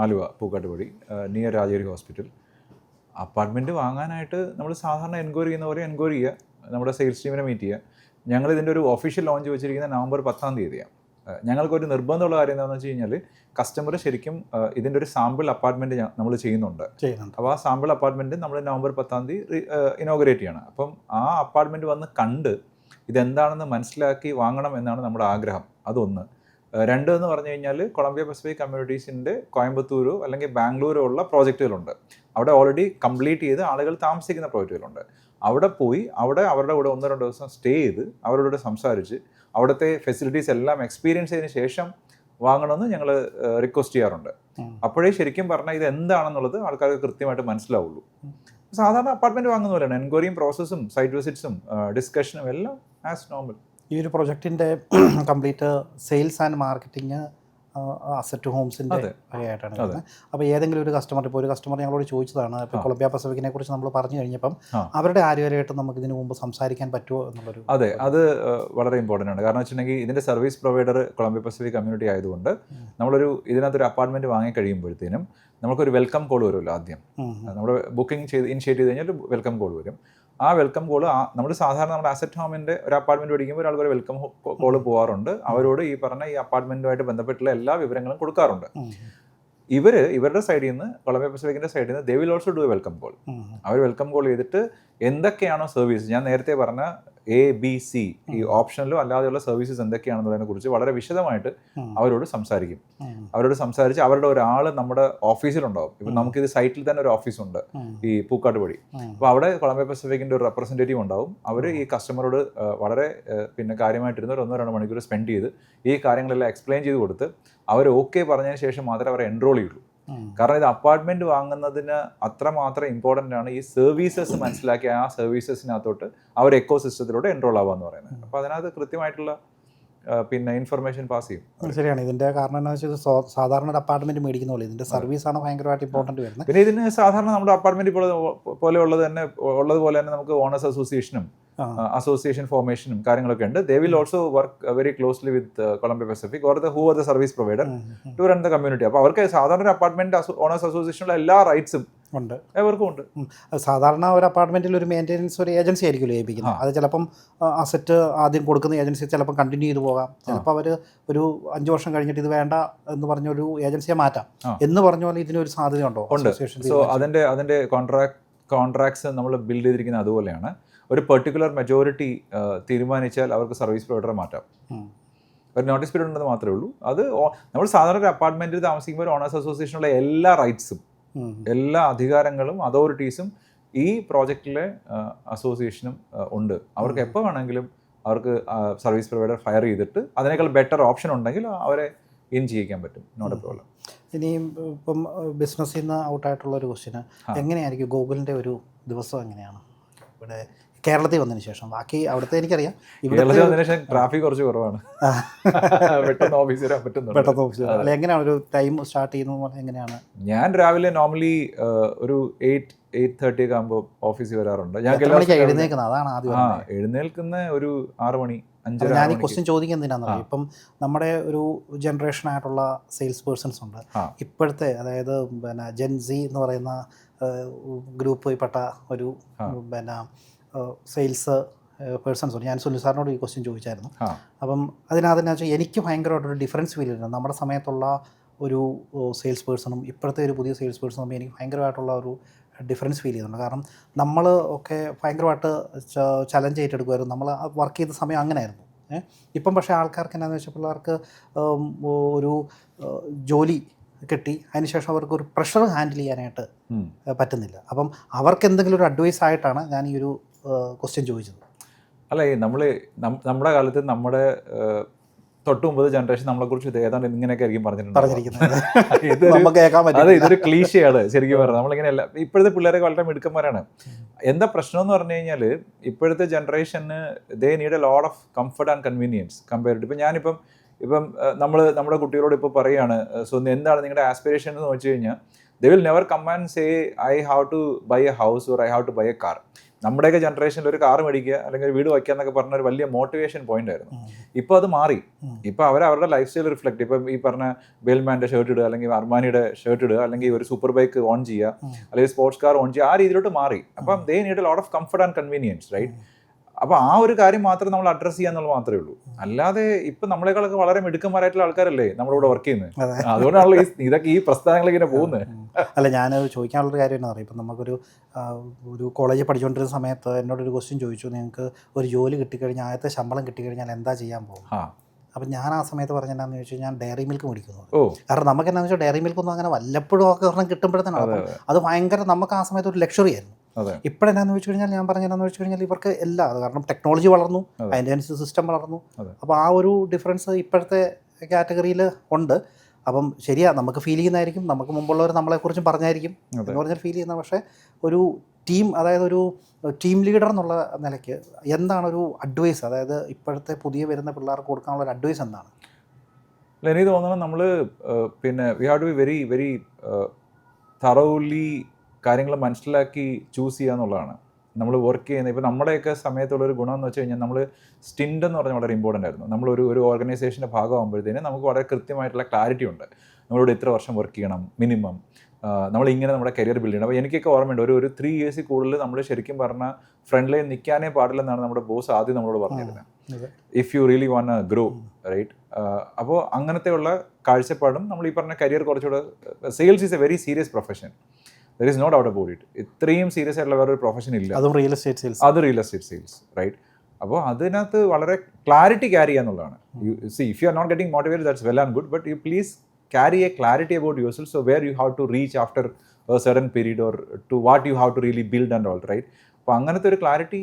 Aluva Pookattupadi, near Rajagiri hospital. Apartment വാങ്ങാനായിട്ട് നമ്മൾ സാധാരണ എൻക്വയറി ചെയ്യുന്ന പോലെ എൻക്വയറി ചെയ്യുക, നമ്മുടെ സെയിൽസ് ടീമിനെ മീറ്റ് ചെയ്യുക. ഞങ്ങൾ ഇതിൻ്റെ ഒരു ഒഫീഷ്യൽ ലോഞ്ച് വെച്ചിരിക്കുന്നത് നവംബർ 10-ാം തീയതിയാണ്. ഞങ്ങൾക്കൊരു നിർബന്ധമുള്ള കാര്യം എന്താണെന്ന് വെച്ച് കഴിഞ്ഞാൽ കസ്റ്റമർ ശരിക്കും ഇതിൻ്റെ ഒരു സാമ്പിൾ അപ്പാർട്ട്മെൻറ്റ് നമ്മൾ ചെയ്യുന്നുണ്ട്. അപ്പോൾ ആ സാമ്പിൾ അപ്പാർട്ട്മെൻറ്റ് നമ്മൾ നവംബർ 10-ാം തീയതി ഇനോഗ്രേറ്റ് ചെയ്യണം. അപ്പം ആ അപ്പാർട്ട്മെൻറ്റ് വന്ന് കണ്ട് ഇതെന്താണെന്ന് മനസ്സിലാക്കി വാങ്ങണം എന്നാണ് നമ്മുടെ ആഗ്രഹം. അതൊന്ന്. 2 എന്ന് പറഞ്ഞു കഴിഞ്ഞാൽ കൊളംബിയ പസഫിക് കമ്മ്യൂണിറ്റീസിൻ്റെ കോയമ്പത്തൂരോ അല്ലെങ്കിൽ ബാംഗ്ലൂരോ ഉള്ള പ്രോജക്റ്റുകളുണ്ട്. അവിടെ ഓൾറെഡി കംപ്ലീറ്റ് ചെയ്ത് ആളുകൾ താമസിക്കുന്ന പ്രോജക്റ്റുകളുണ്ട്. അവിടെ പോയി അവരുടെ കൂടെ 1-2 ദിവസം സ്റ്റേ ചെയ്ത് അവരോട് സംസാരിച്ച് അവിടുത്തെ ഫെസിലിറ്റീസ് എല്ലാം എക്സ്പീരിയൻസ് ചെയ്തതിന് ശേഷം വാങ്ങണമെന്ന് ഞങ്ങൾ റിക്വസ്റ്റ് ചെയ്യാറുണ്ട്. അപ്പോഴേ ശരിക്കും പറഞ്ഞാൽ ഇത് എന്താണെന്നുള്ളത് ആൾക്കാർക്ക് കൃത്യമായിട്ട് മനസ്സിലാവുള്ളൂ. സാധാരണ അപ്പാർട്ട്മെൻറ്റ് വാങ്ങുന്ന പോലെയാണ് എൻക്വയറിയും പ്രോസസ്സും സൈറ്റ് വിസിറ്റ്സും ഡിസ്കഷനും എല്ലാം ആസ് നോർമൽ. ഈ ഒരു പ്രൊജക്റ്റിൻ്റെ complete sales and marketing asset ഹോംസിൻ്റെ ആയിട്ടാണ് വരുന്നത്. അപ്പോൾ ഏതെങ്കിലും ഒരു കസ്റ്റമർ, ഇപ്പോൾ ഒരു കസ്റ്റമർ ഞങ്ങളോട് ചോദിച്ചതാണ്, ഇപ്പോൾ കൊളംബിയ പസഫിക്കിനെ കുറിച്ച് നമ്മൾ പറഞ്ഞു കഴിഞ്ഞപ്പം അവരുടെ ആരുമായിട്ട് നമുക്ക് ഇതിനു മുമ്പ് സംസാരിക്കാൻ പറ്റുമോ എന്നുള്ളൊരു. അതെ, അത് വളരെ ഇമ്പോർട്ടൻ്റ് ആണ്. കാരണം വെച്ചിട്ടുണ്ടെങ്കിൽ ഇതിൻ്റെ service provider Columbia Pacific community ആയതുകൊണ്ട് നമ്മളൊരു ഇതിനകത്തൊരു അപ്പാർട്ട്മെൻറ്റ് വാങ്ങിക്കഴിയുമ്പോഴത്തേനും നമുക്കൊരു വെൽക്കം കോൾ വരുമല്ലോ. ആദ്യം നമ്മൾ ബുക്കിംഗ് ചെയ്ത് ഇനിഷ്യേറ്റ് ചെയ്ത് കഴിഞ്ഞാൽ വെൽക്കം കോൾ വരും. ആ വെൽക്കം കോൾ നമ്മൾ സാധാരണ നമ്മുടെ അസറ്റ് ഹോമിൻ്റെ ഒരു അപ്പാർട്ട്മെൻറ്റ് മേടിക്കുമ്പോൾ ഒരാൾക്കൊരു വെൽക്കം കോൾ പോകാറുണ്ട്. അവരോട് ഈ പറഞ്ഞ ഈ അപ്പാർട്ട്മെൻറ്റുമായിട്ട് ബന്ധപ്പെട്ടുള്ള എല്ലാ വിവരങ്ങളും കൊടുക്കാറുണ്ട്. ഇവരുടെ സൈഡിൽ നിന്ന്, കൊളംബിയ പസഫിക്കിൻ്റെ സൈഡിൽ നിന്ന് they will also do a welcome call. അവർ വെൽക്കം കോൾ ചെയ്തിട്ട് എന്തൊക്കെയാണോ സർവീസ്, ഞാൻ നേരത്തെ പറഞ്ഞ ABC ഈ ഓപ്ഷനിലും അല്ലാതെയുള്ള സർവീസസ് എന്തൊക്കെയാണെന്നുള്ളതിനെ കുറിച്ച് വളരെ വിശദമായിട്ട് അവരോട് സംസാരിക്കും. അവരോട് സംസാരിച്ച് അവരുടെ ഒരാൾ നമ്മുടെ ഓഫീസിലുണ്ടാവും. ഇപ്പം നമുക്കിത് സൈറ്റിൽ തന്നെ ഒരു ഓഫീസുണ്ട് ഈ പൂക്കാട്ടുപടി. അപ്പോൾ അവിടെ കൊളംബിയ പസഫിക്കിൻ്റെ ഒരു റെപ്രസെൻറ്റേറ്റീവ് ഉണ്ടാവും. അവർ ഈ കസ്റ്റമറോട് വളരെ പിന്നെ കാര്യമായിട്ടിരുന്ന ഒരു 1-2 മണിക്കൂർ സ്പെൻഡ് ചെയ്ത് ഈ കാര്യങ്ങളെല്ലാം എക്സ്പ്ലെയിൻ ചെയ്ത് കൊടുത്ത് അവർ ഓക്കെ പറഞ്ഞതിന് ശേഷം മാത്രമേ അവരെ എൻറോൾ ചെയ്യുള്ളൂ. കാരണം ഇത് അപ്പാർട്ട്മെൻറ്റ് വാങ്ങുന്നതിന് അത്രമാത്രം ഇമ്പോർട്ടൻ്റ് ആണ് ഈ സർവീസസ് മനസ്സിലാക്കി ആ സർവീസസിനകത്തോട്ട് അവർ എക്കോ സിസ്റ്റത്തിലൂടെ എൻറോൾ ആവാന്ന് പറയുന്നത്. അപ്പോൾ അതിനകത്ത് കൃത്യമായിട്ടുള്ള പിന്നെ ഇൻഫർമേഷൻ പാസ് ചെയ്യും. ശരിയാണ്. ഇതിൻ്റെ കാരണം എന്താ വെച്ചാൽ സാധാരണ ഒരു അപ്പാർട്ട്മെൻറ്റ് മേടിക്കുന്ന പോലെ ഇതിൻ്റെ സർവീസാണ് ഭയങ്കരമായിട്ട് ഇമ്പോർട്ടൻ്റ് വരുന്നത്. പിന്നെ ഇതിന് സാധാരണ നമ്മുടെ അപ്പാർട്ട്മെൻറ്റ് പോലെയുള്ളത് തന്നെ ഉള്ളതുപോലെ തന്നെ നമുക്ക് ഓണേഴ്സ് അസോസിയേഷനും അസോസിയേഷൻ ഫോർമേഷനും കാര്യങ്ങളൊക്കെ ഉണ്ട്. They will also work very closely with Columbia Pacific or who are the service provider to run the community. അപ്പോൾ അവർക്ക് സാധാരണ ഒരു അപ്പാർട്ട്മെന്റ് ഓണേഴ്സ് അസോസിയേഷനുള്ള എല്ലാ റൈറ്റ്സും ഉണ്ട്, എവർക്കും ഉണ്ട്. സാധാരണ ഒരു അപ്പാർട്ട്മെന്റിൽ ഒരു മെയിൻ്റെനൻസ് ഒരു ഏജൻസി ആയിരിക്കുമല്ലോ ഏൽപ്പിക്കുന്നത്. അത് ചിലപ്പം അസറ്റ് ആദ്യം കൊടുക്കുന്ന ഏജൻസി ചിലപ്പം കണ്ടിന്യൂ ചെയ്ത് പോകാം. ചിലപ്പോൾ അവർ ഒരു 5 വർഷം കഴിഞ്ഞിട്ട് ഇത് വേണ്ട എന്ന് പറഞ്ഞൊരു ഏജൻസിയെ മാറ്റാം എന്ന് പറഞ്ഞ പോലെ ഇതിനൊരു സാധ്യതയുണ്ടോ? ഉണ്ട്. സോ അതിന്റെ കോൺട്രാക്ട്സ് നമ്മൾ ബിൽഡ് ചെയ്തിരിക്കുന്നത് അതുപോലെയാണ്. ഒരു പെർട്ടിക്കുലർ മെജോറിറ്റി തീരുമാനിച്ചാൽ അവർക്ക് സർവീസ് പ്രൊവൈഡറെ മാറ്റാം. ഒരു നോട്ടീസ് പീരീഡ് ഉണ്ടെന്ന് മാത്രമേ ഉള്ളൂ. അത് നമ്മൾ സാധാരണ ഒരു അപ്പാർട്ട്മെന്റിൽ താമസിക്കുമ്പോൾ ഓണേഴ്സ് അസോസിയേഷനുള്ള എല്ലാ റൈറ്റ്സും എല്ലാ അധികാരങ്ങളും അതോറിറ്റീസും ഈ പ്രോജക്റ്റിലെ അസോസിയേഷനും ഉണ്ട്. അവർക്ക് എപ്പോൾ വേണമെങ്കിലും അവർക്ക് സർവീസ് പ്രൊവൈഡർ ഫയർ ചെയ്തിട്ട് അതിനേക്കാൾ ബെറ്റർ ഓപ്ഷൻ ഉണ്ടെങ്കിൽ അവരെ ഇൻ ചെയ്യിക്കാൻ പറ്റും. Not a problem. ഇനിയും ഇപ്പം ബിസിനസ്സിൽ നിന്ന് ഔട്ടായിട്ടുള്ള ഒരു ക്വസ്റ്റ്യന്, എങ്ങനെയായിരിക്കും ഗൂഗിളിൻ്റെ ഒരു ദിവസം എങ്ങനെയാണ് ഇവിടെ കേരളത്തിൽ വന്നതിന് ശേഷം? ബാക്കി അവിടുത്തെ എനിക്കറിയാം, കേരളത്തിൽ വന്നതിന് ശേഷം ട്രാഫിക് കുറച്ച് കുറവാണ്. പെട്ടെന്ന് ഓഫീസ് വരാൻ പറ്റുന്നു. പെട്ടെന്ന് ഓഫീസ് അല്ല, എങ്ങനെയാണ് ഒരു ടൈം സ്റ്റാർട്ട് ചെയ്യുന്നത്? എങ്ങനെയാണ്? ഞാൻ രാവിലെ നോർമലി ഒരു 8:30 ഒക്കെ ആകുമ്പോൾ ഓഫീസിൽ വരാറുണ്ട്. ഞാൻ എഴുന്നേക്കുന്നത് അതാണ് ആദ്യം. എഴുന്നേൽക്കുന്ന ഒരു 6 മണി 5. ഞാൻ ഈ ക്വസ്റ്റ്യൻ ചോദിക്കുന്നത് എന്തിനാണെന്ന് ഇപ്പം നമ്മുടെ ഒരു ജനറേഷനായിട്ടുള്ള സെയിൽസ് പേഴ്സൺസ് ഉണ്ട് ഇപ്പോഴത്തെ, അതായത് പിന്നെ ജെൻസി എന്ന് പറയുന്ന ഗ്രൂപ്പിൽപ്പെട്ട ഒരു പിന്നെ സെയിൽസ് പേഴ്സൺസ് ഉണ്ട്. ഞാൻ സുനിൽ സാറിനോട് ഈ ക്വസ്റ്റ്യൻ ചോദിച്ചായിരുന്നു. അപ്പം അതിനകത്ത് വെച്ചാൽ എനിക്ക് ഭയങ്കരമായിട്ടൊരു ഡിഫറൻസ് ഫീൽ ചെയ്യുന്നുണ്ട്. നമ്മുടെ സമയത്തുള്ള ഒരു സെയിൽസ് പേഴ്സണും ഇപ്പോഴത്തെ ഒരു പുതിയ സെയിൽസ് പേഴ്സണും തമ്മിൽ എനിക്ക് ഭയങ്കരമായിട്ടുള്ള ഒരു ഡിഫറൻസ് ഫീൽ ചെയ്യുന്നുണ്ട്. കാരണം നമ്മൾ ഒക്കെ ഭയങ്കരമായിട്ട് ചലഞ്ച് ഏറ്റെടുക്കുമായിരുന്നു. നമ്മൾ വർക്ക് ചെയ്ത സമയം അങ്ങനെയായിരുന്നു. ഇപ്പം പക്ഷേ ആൾക്കാർക്ക് എന്താണെന്ന് വെച്ചാൽ പിള്ളേർക്ക് ഒരു ജോലി കിട്ടി, അതിനുശേഷം അവർക്ക് ഒരു പ്രഷർ ഹാൻഡിൽ ചെയ്യാനായിട്ട് പറ്റുന്നില്ല. അപ്പം അവർക്ക് എന്തെങ്കിലും ഒരു അഡ്വൈസ് ആയിട്ടാണ് ഞാൻ ഈ ഒരു ക്വസ്റ്റ്യൻ ചോദിച്ചത്. അല്ല, നമ്മുടെ കാലത്ത് നമ്മുടെ തൊട്ട് മുമ്പ് ജനറേഷൻ നമ്മളെക്കുറിച്ച് ഇത് ഏതാണ്ട് ഇങ്ങനെയൊക്കെ ആയിരിക്കും പറഞ്ഞിട്ടുണ്ട്. ഇതൊരു ക്ലീശയാണ് ശരിക്കും പറഞ്ഞത്. നമ്മളിങ്ങനെ അല്ല. ഇപ്പോഴത്തെ പിള്ളേരൊക്കെ വളരെ മിടുക്കന്മാരാണ്. എന്താ പ്രശ്നം എന്ന് പറഞ്ഞു കഴിഞ്ഞാൽ, ഇപ്പോഴത്തെ ജനറേഷന് they need a lot of comfort and convenience compared. ഇപ്പം ഞാനിപ്പം നമ്മുടെ കുട്ടികളോട് ഇപ്പോൾ പറയുകയാണ്, സോ എന്താണ് നിങ്ങളുടെ ആസ്പിറേഷൻ എന്ന് വെച്ച് കഴിഞ്ഞാൽ, they will never come and say I have to buy a house or I have to buy a car. നമ്മുടെയൊക്കെ ജനറേഷനിൽ ഒരു കാർ മേടിക്കുക അല്ലെങ്കിൽ ഒരു വീട് വയ്ക്കുക എന്നൊക്കെ പറഞ്ഞ ഒരു വലിയ മോട്ടിവേഷൻ പോയിന്റ് ആയിരുന്നു. ഇപ്പോൾ അത് മാറി. ഇപ്പോൾ അവരുടെ ലൈഫ് സ്റ്റൈൽ റിഫ്ലക്ട്. ഇപ്പം ഈ പറഞ്ഞ ബെൽമാൻ്റെ ഷർട്ട് ഇടുക, അല്ലെങ്കിൽ അർമാനിയുടെ ഷർട്ട് ഇടുക, അല്ലെങ്കിൽ ഒരു സൂപ്പർ ബൈക്ക് ഓൺ ചെയ്യുക, അല്ലെങ്കിൽ സ്പോർട്സ് കാർ ഓൺ ചെയ്യുക, ആ രീതിയിലോട്ട് മാറി. അപ്പം they need a lot of comfort and convenience, right? അപ്പോൾ ആ ഒരു കാര്യം മാത്രം നമ്മൾ അഡ്രസ്സ് ചെയ്യാന്നുള്ളത് മാത്രമേ ഉള്ളൂ. അല്ലാതെ ഇപ്പം നമ്മളെക്കാളൊക്കെ വളരെ മിടുക്കന്മാരായിട്ടുള്ള ആൾക്കാരല്ലേ നമ്മളിവിടെ വർക്ക് ചെയ്യുന്നത്. അതുകൊണ്ടാണല്ലോ ഇതൊക്കെ ഈ പ്രസ്ഥാനങ്ങൾ ഇങ്ങനെ പോകുന്നത്. അല്ല, ഞാൻ ചോദിക്കാനുള്ളൊരു കാര്യം എന്താ പറയുക, ഇപ്പം നമുക്കൊരു കോളേജിൽ പഠിച്ചുകൊണ്ടിരുന്ന സമയത്ത് എന്നോടൊരു ക്വസ്റ്റ്യൻ ചോദിച്ചു, നിങ്ങൾക്ക് ഒരു ജോലി കിട്ടിക്കഴിഞ്ഞാൽ ആദ്യത്തെ ശമ്പളം കിട്ടിക്കഴിഞ്ഞാൽ എന്താ ചെയ്യാൻ പോകും? അപ്പം ഞാൻ ആ സമയത്ത് പറഞ്ഞെന്നാന്ന് ചോദിച്ചാൽ ഞാൻ ഡയറി മിൽക്ക് മേടിക്കുന്നു. കാരണം നമുക്ക് എന്താണെന്ന് വെച്ചാൽ ഡയറി മിൽക്കൊന്നും അങ്ങനെ വല്ലപ്പോഴും ഒക്കെ ഒരെണ്ണം കിട്ടുമ്പോഴത്തേനാണ് അത് ഭയങ്കര, നമുക്ക് ആ സമയത്ത് ഒരു ലക്ഷറി ആയിരുന്നു. ഇപ്പോഴെന്നാന്ന് വെച്ച് കഴിഞ്ഞാൽ ഞാൻ പറഞ്ഞെന്നാന്ന് വെച്ച് കഴിഞ്ഞാൽ ഇവർക്ക് എല്ലാം, കാരണം ടെക്നോളജി വളർന്നു, അതിൻ്റെ അനുസരിച്ച് സിസ്റ്റം വളർന്നു. അപ്പോൾ ആ ഒരു ഡിഫറൻസ് ഇപ്പോഴത്തെ കാറ്റഗറിയിൽ ഉണ്ട്. അപ്പം ശരിയാ, നമുക്ക് ഫീൽ ചെയ്യുന്നതായിരിക്കും, നമുക്ക് മുമ്പുള്ളവർ നമ്മളെക്കുറിച്ചും പറഞ്ഞായിരിക്കും എന്ന് പറഞ്ഞാൽ ഫീൽ ചെയ്യുന്നത്. പക്ഷേ ഒരു ടീം, അതായത് ഒരു ടീം ലീഡർ എന്നുള്ള നിലയ്ക്ക് എന്താണ് ഒരു അഡ്വൈസ്, അതായത് ഇപ്പോഴത്തെ പുതിയ വരുന്ന പിള്ളേർക്ക് കൊടുക്കാനുള്ള ഒരു അഡ്വൈസ് എന്താണ്? എനിക്ക് തോന്നുന്നത് നമ്മൾ പിന്നെ we have to be very very thoroughly കാര്യങ്ങൾ മനസ്സിലാക്കി ചൂസ് ചെയ്യുക എന്നുള്ളതാണ് നമ്മൾ വർക്ക് ചെയ്യുന്നത്. ഇപ്പോൾ നമ്മുടെയൊക്കെ സമയത്തുള്ളൊരു ഗുണം എന്ന് വെച്ച് കഴിഞ്ഞാൽ, നമ്മൾ സ്റ്റിൻഡ് എന്ന് പറഞ്ഞാൽ വളരെ ഇമ്പോർട്ടൻ്റ് ആയിരുന്നു. നമ്മളൊരു ഓർഗനൈസേഷൻ്റെ ഭാഗമാകുമ്പോഴത്തേനും നമുക്ക് വളരെ കൃത്യമായിട്ടുള്ള ക്ലാരിറ്റി ഉണ്ട്. നമ്മളിവിടെ ഇത്ര വർഷം വർക്ക് ചെയ്യണം മിനിമം, നമ്മളിങ്ങനെ നമ്മുടെ കരിയർ ബിൽഡ് ചെയ്യണം. അപ്പോൾ എനിക്കൊക്കെ ഓർമ്മയുണ്ട്, ഒരു 3 years കൂടുതൽ നമ്മൾ ശരിക്കും പറഞ്ഞാൽ ഫ്രണ്ട് ലൈൻ നിൽക്കാനേ പാടില്ലെന്നാണ് നമ്മുടെ ബോസ് ആദ്യം നമ്മളോട് പറഞ്ഞിരുന്നത്. If you really want grow, right? അപ്പോൾ അങ്ങനത്തെയുള്ള കാഴ്ചപ്പാടും നമ്മൾ ഈ പറഞ്ഞ കരിയർ കുറച്ചുകൂടെ, sales is a very serious profession. There is no doubt about it. ഇത്രയും സീരിയസ് ആയിട്ടുള്ള വേറൊരു പ്രൊഫഷൻ ഇല്ല. അത് റിയൽ എസ്റ്റേറ്റ് സെയിൽസ്, റൈറ്റ്? അപ്പോൾ അതിനകത്ത് വളരെ ക്ലാരിറ്റി ക്യാരി ചെയ്യാന്നുള്ളതാണ്. If you are not getting motivated, that's well and good, but you please carry a clarity about yourself, so where you have to reach after a certain period or to what you have to really build and all, right? അപ്പോൾ അങ്ങനത്തെ ഒരു clarity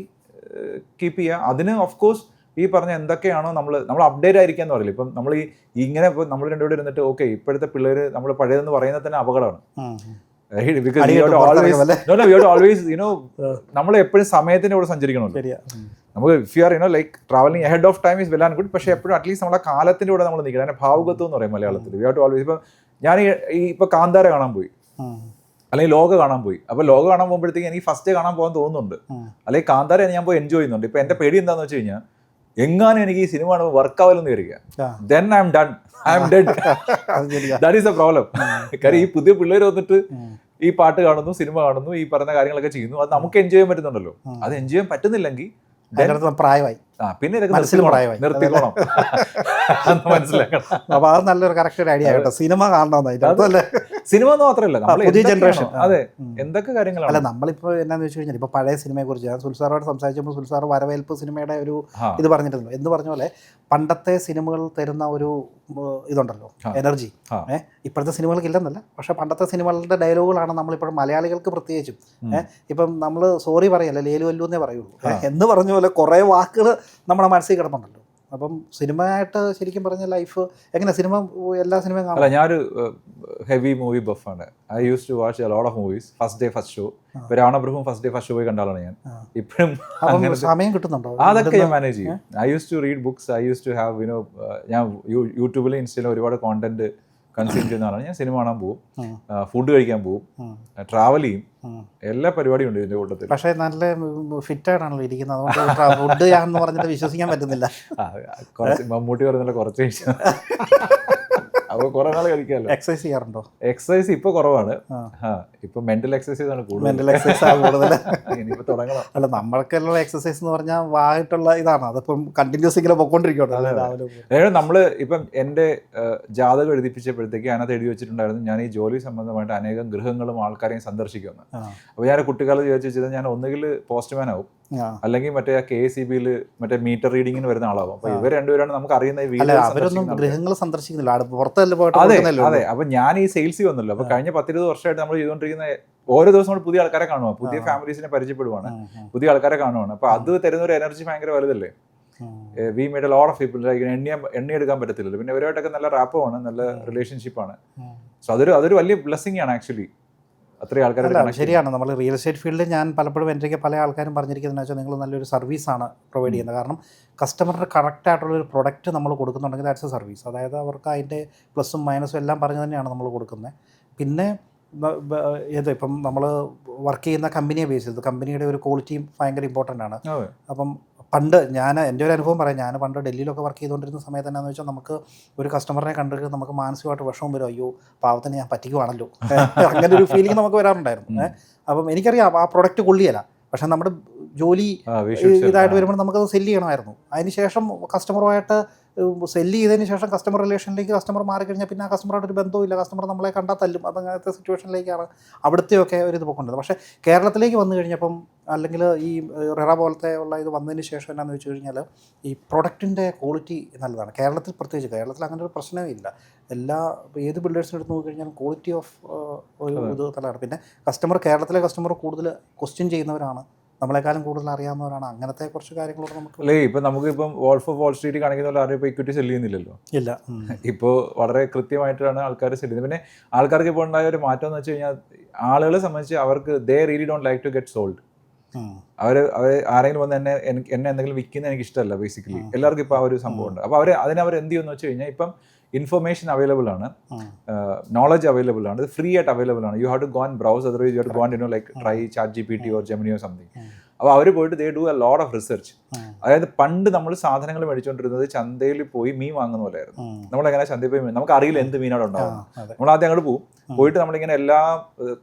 keep ചെയ്യുക. അതിന് of course ഈ പറഞ്ഞ എന്തൊക്കെയാണോ നമ്മൾ update ആയിരിക്കുക എന്ന് പറയില്ല. ഇപ്പം നമ്മൾ ഇങ്ങനെ ഇപ്പോൾ നമ്മൾ രണ്ടുകൂടെ ഇരുന്നിട്ട് ഓക്കെ ഇപ്പോഴത്തെ പിള്ളേർ നമ്മൾ പഴയതെന്ന് പറയുന്നത് തന്നെ അപകടമാണ്. Because we have to always നമ്മൾ എപ്പോഴും സമയത്തിൻ്റെ കൂടെ സഞ്ചരിക്കണമല്ലോ. നമുക്ക് if you are like travelling ahead of time is well and good, പക്ഷേ എപ്പോഴും അറ്റ്ലീസ്റ്റ് നമ്മളെ കാലത്തിൻ്റെ കൂടെ നമ്മൾ നിൽക്കണം. അതിനെ ഭാവുകത്വം എന്ന് പറയും മലയാളത്തിൽ. We have to always. ഇപ്പം ഞാൻ ഇപ്പോൾ കാന്താര കാണാൻ പോയി. അല്ലെങ്കിൽ ലോക കാണാൻ പോയി. അപ്പോൾ ലോക കാണാൻ പോകുമ്പോഴത്തേക്ക് എനിക്ക് ഫസ്റ്റ് കാണാൻ പോകാൻ തോന്നുന്നുണ്ട്, അല്ലെങ്കിൽ കാന്താര ഞാൻ പോയി എൻജോയ് ചെയ്യുന്നുണ്ട്. ഇപ്പം എൻ്റെ പേടി എന്താണെന്ന് വെച്ച് കഴിഞ്ഞാൽ എങ്ങാനും എനിക്ക് ഈ സിനിമ കാണുമ്പോൾ വർക്ക് ആവില്ലെന്ന് വിചാരിക്കുക, then I M done, I M dead. That is A problem. കാര്യം ഈ പുതിയ പിള്ളേർ വന്നിട്ട് ഈ പാട്ട് കാണുന്നു, സിനിമ കാണുന്നു, ഈ പറഞ്ഞ കാര്യങ്ങളൊക്കെ ചെയ്യുന്നു, അത് നമുക്ക് എൻജോയ് ചെയ്യാൻ പറ്റുന്നുണ്ടല്ലോ. അത് എൻജോയ് ചെയ്യാൻ പറ്റുന്നില്ലെങ്കിൽ പ്രായമായി, പിന്നെ നിർത്തിക്കോണം, മനസ്സിലാക്കണം. അപ്പൊ അത് നല്ലൊരു കറക്റ്റ് ഐഡിയ കേട്ടോ. സിനിമ കാണണമെന്നല്ലേ, സിനിമ എന്ന് മാത്രമല്ല പുതിയ ജനറേഷൻ. അതെ, എന്തൊക്കെ കാര്യങ്ങളാണ്. അല്ല, നമ്മളിപ്പോൾ എന്നാന്ന് വെച്ച് കഴിഞ്ഞാൽ ഇപ്പൊ പഴയ സിനിമയെ കുറിച്ച് ഞാൻ സുൽസാറോട് സംസാരിച്ചപ്പോൾ സുൽസാർ വരവേൽപ്പ് സിനിമയുടെ ഒരു ഇത് പറഞ്ഞിരുന്നു. എന്ന് പറഞ്ഞ പോലെ പണ്ടത്തെ സിനിമകൾ തരുന്ന ഒരു ഇതുണ്ടല്ലോ, എനർജി ഇപ്പോഴത്തെ സിനിമകൾക്ക് ഇല്ലെന്നല്ല, പക്ഷെ പണ്ടത്തെ സിനിമകളുടെ ഡയലോഗുകളാണ് നമ്മളിപ്പോൾ മലയാളികൾക്ക് പ്രത്യേകിച്ചും. ഇപ്പം നമ്മൾ സോറി പറയല്ല, ലേലു വല്ലു എന്നേ പറയുള്ളൂ എന്ന് പറഞ്ഞ പോലെ കുറേ വാക്കുകൾ നമ്മുടെ മനസ്സിൽ കിടപ്പുണ്ടല്ലോ. അപ്പം സിനിമയായിട്ട് ശരിക്കും പറഞ്ഞ ലൈഫ് എങ്ങനെ, സിനിമ എല്ലാ സിനിമയും കാണാം. അല്ല, ഞാനൊരു ഹെവി മൂവി ബഫാണ്. I use to watch a lot of movies. First day first show, രാവണപ്രഭുവും ഫസ്റ്റ് ഡേ ഫസ്റ്റ് ഷോ പോയി കണ്ടാലാണ് ഞാൻ. ഇപ്പോഴും സമയം കിട്ടുന്നുണ്ടോ? അതൊക്കെ ഞാൻ മാനേജ് ചെയ്യും. I use to read books, I use to have ഞാൻ യൂട്യൂബിലും ഇൻസ്റ്റയിലും ഒരുപാട് കോണ്ടന്റ് കൺസ്യൂം ചെയ്യുന്നതാണ്. ഞാൻ സിനിമ കാണാൻ പോകും, ഫുഡ് കഴിക്കാൻ പോകും, ട്രാവൽ ചെയ്യും, എല്ലാ പരിപാടിയും ഉണ്ട് ഇതിന്റെ കൂട്ടത്തിൽ. പക്ഷേ നല്ല ഫിറ്റായിട്ടാണല്ലോ ഇരിക്കുന്നത്, അതുകൊണ്ട് ഫുഡ് എന്ന് പറഞ്ഞിട്ട് വിശ്വസിക്കാൻ പറ്റുന്നില്ല. കുറച്ച് മമ്മൂട്ടി പറഞ്ഞല്ലോ, കുറച്ച് കഴിച്ചാൽ അപ്പോൾ കുറെ നാൾ കഴിക്കാമല്ലോ. എക്സസൈസ് ചെയ്യാറുണ്ടോ? എക്സസൈസ് ഇപ്പൊ കുറവാണ്. ഇപ്പൊ മെന്റൽ എക്സസൈസ് ആണ് കൂടുതൽ. ഇനിയിപ്പോ തുടങ്ങണം. അല്ല, നമ്മൾക്കെല്ലാം എക്സസൈസ് എന്ന് പറഞ്ഞാൽ വായിട്ടുള്ള ഇതാണ്, അതിപ്പം കണ്ടിന്യൂസ് ഇങ്ങനെ പൊക്കോണ്ടിരിക്കുകയാണ്. നമ്മള് ഇപ്പം എന്റെ ജാതകം എഴുതിപ്പിച്ചപ്പോഴത്തേക്ക് അതിനകത്ത് എഴുതി വെച്ചിട്ടുണ്ടായിരുന്നു ഞാൻ ഈ ജോലി സംബന്ധമായിട്ട് അനേകം ഗൃഹങ്ങളും ആൾക്കാരെയും സന്ദർശിക്കുമെന്ന്. അപ്പോൾ ഞാൻ കുട്ടിക്കാലത്ത് ചോദിച്ചത് ഞാൻ ഒന്നുകിൽ പോസ്റ്റ്മാൻ ആവും, അല്ലെങ്കിൽ മറ്റേ KSEB മറ്റേ മീറ്റർ റീഡിങ്ങിന് വരുന്ന ആളാവും. അപ്പൊ ഇവർ രണ്ടുപേരാണ് നമുക്ക് അറിയുന്ന ഗൃഹങ്ങൾ സന്ദർശിക്കുന്നില്ല. അതെ, അപ്പൊ ഞാൻ ഈ സെയിൽസ് വന്നല്ലോ. അപ്പൊ കഴിഞ്ഞ 10-20 വർഷമായിട്ട് നമ്മൾ ചെയ്തുകൊണ്ടിരിക്കുന്ന ഓരോ ദിവസം നമ്മൾ പുതിയ ആൾക്കാരെ കാണുക, പുതിയ ഫാമിലീസിനെ പരിചയപ്പെടുവാണ്, പുതിയ ആൾക്കാരെ കാണുവാണ്. അപ്പൊ അത് തരുന്ന ഒരു എനർജി ഭയങ്കര വലുതല്ലേ. We made a lot of people, എണ്ണിയെടുക്കാൻ പറ്റത്തില്ലല്ലോ. പിന്നെ ഇവരുമായിട്ടൊക്കെ നല്ല റാപ്പുമാണ്, നല്ല റിലേഷൻഷിപ്പാണ്. സോ അതൊരു വലിയ ബ്ലെസ്സിങ് ആണ് ആക്ച്വലി. അത്രയും ആൾക്കാർ ശരിയാണ്. നമ്മൾ റിയൽ എസ്റ്റേറ്റ് ഫീൽഡിൽ ഞാൻ പലപ്പോഴും എൻ്റെ പല ആൾക്കാരും പറഞ്ഞിരിക്കുന്നതെന്ന് വെച്ചാൽ നിങ്ങൾ നല്ലൊരു സർവീസാണ് പ്രൊവൈഡ് ചെയ്യുന്നത്. കാരണം കസ്റ്റമറിന് കറക്റ്റായിട്ടുള്ളൊരു പ്രൊഡക്റ്റ് നമ്മൾ കൊടുക്കുന്നുണ്ടെങ്കിൽ ദാറ്റ്സ് എ സർവീസ്. അതായത് അവർക്ക് അതിൻ്റെ പ്ലസും മൈനസും എല്ലാം പറഞ്ഞു തന്നെയാണ് നമ്മൾ കൊടുക്കുന്നത്. പിന്നെ ഇപ്പം നമ്മൾ വർക്ക് ചെയ്യുന്ന കമ്പനിയെ ബേസ് ചെയ്ത് കമ്പനിയുടെ ഒരു ക്വാളിറ്റിയും ഭയങ്കര ഇമ്പോർട്ടൻ്റ് ആണ്. അപ്പം പണ്ട് എൻ്റെ ഒരു അനുഭവം പറയാം. ഞാൻ പണ്ട് ഡൽഹിയിലൊക്കെ വർക്ക് ചെയ്തുകൊണ്ടിരുന്ന സമയത്ത് എന്നാന്ന് വെച്ചാൽ നമുക്ക് ഒരു കസ്റ്റമറിനെ കണ്ടിട്ട് നമുക്ക് മാനസികമായിട്ട് വിഷമം വരും, അയ്യോ പാവത്തിന് ഞാൻ പറ്റിക്കുവാണല്ലോ, അങ്ങനെ ഒരു ഫീലിംഗ് നമുക്ക് വരാറുണ്ടായിരുന്നു. അപ്പം എനിക്കറിയാം ആ പ്രൊഡക്റ്റ് കൊള്ളിയല്ല, പക്ഷെ നമ്മുടെ ജോലി ഇതായിട്ട് വരുമ്പോൾ നമുക്കത് സെല്ല് ചെയ്യണമായിരുന്നു. അതിന് ശേഷം കസ്റ്റമറുമായിട്ട് സെല്ല് ചെയ്തതിന് ശേഷം കസ്റ്റമർ റിലേഷനിലേക്ക് കസ്റ്റമർ മാറിക്കഴിഞ്ഞാൽ പിന്നെ ആ കസ്റ്റമറായിട്ട് ഒരു ബന്ധവുമില്ല, കസ്റ്റമർ നമ്മളെ കണ്ടാൽ തല്ലും. അതങ്ങനത്തെ സിറ്റുവേഷനിലേക്കാണ് അവിടുത്തെയൊക്കെ ഒരു ഇത് പോയിക്കൊണ്ടത്. പക്ഷേ കേരളത്തിലേക്ക് വന്നു കഴിഞ്ഞപ്പം, അല്ലെങ്കിൽ ഈ റെറ പോലത്തെ ഉള്ള ഇത് വന്നതിന് ശേഷം എന്നാന്ന് വെച്ച് കഴിഞ്ഞാൽ ഈ പ്രൊഡക്റ്റിൻ്റെ ക്വാളിറ്റി നല്ലതാണ്. കേരളത്തിൽ പ്രത്യേകിച്ച്, കേരളത്തിൽ അങ്ങനെ ഒരു പ്രശ്നമേ ഇല്ല. ഏത് ബിൽഡേഴ്സിനെ എടുത്ത് നോക്കിക്കഴിഞ്ഞാലും ക്വാളിറ്റി ഓഫ് ഒരു ഇത് തന്നെയാണ്. പിന്നെ കേരളത്തിലെ കസ്റ്റമർ കൂടുതൽ ക്വസ്റ്റ്യൻ ചെയ്യുന്നവരാണ്, നമ്മളെക്കാളും കൂടുതൽ അറിയാവുന്നവരാണ്. അങ്ങനത്തെ കുറച്ച് കാര്യങ്ങളോട് നമുക്ക് ഇപ്പം നമുക്കിപ്പം വോൾഫ് ഓഫ് വാൾ സ്ട്രീറ്റ് കാണിക്കുന്ന പോലെ ആരും ഇപ്പോൾ ഇക്വിറ്റി സെല്ല് ചെയ്യുന്നില്ലല്ലോ. ഇല്ല, ഇപ്പോൾ വളരെ കൃത്യമായിട്ടാണ് ആൾക്കാർ സെല്ല് ചെയ്യുന്നത്. പിന്നെ ആൾക്കാർക്ക് ഇപ്പോൾ ഉണ്ടായ ഒരു മാറ്റം എന്ന് വെച്ച് കഴിഞ്ഞാൽ ആളുകളെ സംബന്ധിച്ച് അവർക്ക് they really don't like to get sold. അവർ ആരെങ്കിലും വന്ന് എന്നെ എന്തെങ്കിലും വിൽക്കുന്നത് എനിക്ക് ഇഷ്ടമല്ല. ബേസിക്കലി എല്ലാവർക്കും ഇപ്പോൾ ആ ഒരു സംഭവം ഉണ്ട്. അപ്പോൾ അവർ എന്ത് ചെയ്യുമെന്ന് വെച്ച് കഴിഞ്ഞാൽ ഇപ്പം ഇൻഫർമേഷൻ അവൈലബിൾ ആണ്, നോളജ് അവൈലബിൾ ആണ്, ഇത് ഫ്രീ ആയിട്ട് അവൈലബിൾ ആണ്. You have to go and browse, otherwise you have to go and like try ChatGPT or Gemini or something. അപ്പോൾ അവർ പോയിട്ട് they do a lot of research. അതായത് പണ്ട് നമ്മൾ സാധനങ്ങൾ മേടിച്ചുകൊണ്ടിരുന്നത് ചന്തയിൽ പോയി മീൻ വാങ്ങുന്ന പോലെയായിരുന്നു. നമ്മളെങ്ങനെ ചന്തയിൽ പോയി നമുക്ക് അറിയില്ല എന്ത് മീനാണ് ഉണ്ടാകുന്നത്. നമ്മൾ ആദ്യം അങ്ങോട്ട് പോകും, പോയിട്ട് നമ്മളിങ്ങനെ എല്ലാ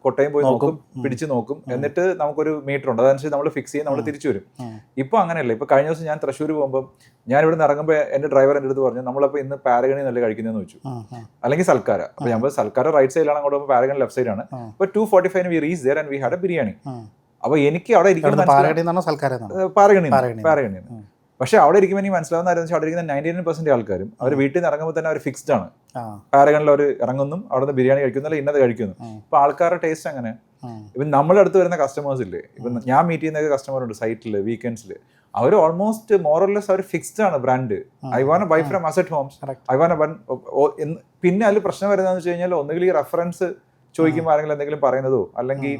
കൊട്ടയും പോയി നോക്കും, പിടിച്ച് നോക്കും, എന്നിട്ട് നമുക്കൊരു മീറ്റർ ഉണ്ട്, അതനുസരിച്ച് നമ്മൾ ഫിക്സ് ചെയ്യും, നമ്മൾ തിരിച്ചു വരും. ഇപ്പോൾ അങ്ങനെയല്ല. ഇപ്പോൾ കഴിഞ്ഞ ദിവസം ഞാൻ തൃശ്ശൂർ പോകുമ്പോൾ ഞാൻ ഇവിടെ നിന്ന് ഇറങ്ങുമ്പോൾ എൻ്റെ ഡ്രൈവർ എൻ്റെ അടുത്ത് പറഞ്ഞു, നമ്മളപ്പോൾ ഇന്ന് പാരഗണി നല്ല കഴിക്കുന്നതെന്ന് വെച്ചു, അല്ലെങ്കിൽ സൽക്കാര. അപ്പോൾ ഞാൻ സൽക്കാര റൈറ്റ് സൈഡിലാണ്, അങ്ങോട്ട് പോകുമ്പോൾ പാരഗണി ലെഫ്റ്റ് സൈഡാണ്. അപ്പോൾ 2:45 V reach there and we had A biryani. അപ്പോൾ എനിക്ക് അവിടെ ഇരിക്കുന്നത് പാരഗണിയാണ്. പക്ഷെ അവിടെ ഇരിക്കുമ്പോൾ എനിക്ക് മനസ്സിലാവുന്ന കാര്യം അവിടെ ഇരിക്കുന്ന 99% ആൾക്കാരും അവർ വീട്ടിൽ നിന്ന് ഇറങ്ങുമ്പോൾ തന്നെ അവർ ഫിക്സ്ഡ് ആണ്. പാരഗണിൽ അവർ ഇറങ്ങുന്നു, അവിടെ നിന്ന് ബിരിയാണി കഴിക്കുന്നു, അല്ലെങ്കിൽ ഇന്നത് കഴിക്കുന്നു. ഇപ്പൊ ആൾക്കാരുടെ ടേസ്റ്റ് അങ്ങനെ. ഇപ്പം നമ്മുടെ അടുത്ത് വരുന്ന കസ്റ്റമേഴ്സ് ഇല്ലേ, ഇപ്പം ഞാൻ മീറ്റ് ചെയ്യുന്ന കസ്റ്റമർ ഉണ്ട് സൈറ്റിൽ വീക്കെൻഡ്സിൽ, അവർ ഓൾമോസ്റ്റ് മോറോലെസ് അവർ ഫിക്സ്ഡ് ആണ് brand. I want buy from Asset Homes, I want. പിന്നെ അതിൽ പ്രശ്നം വരുന്നതെന്ന് വെച്ച് കഴിഞ്ഞാൽ ഒന്നുകിൽ ഈ റെഫറൻസ് ചോദിക്കുമ്പോൾ ആരെങ്കിലും എന്തെങ്കിലും പറയുന്നതോ, അല്ലെങ്കിൽ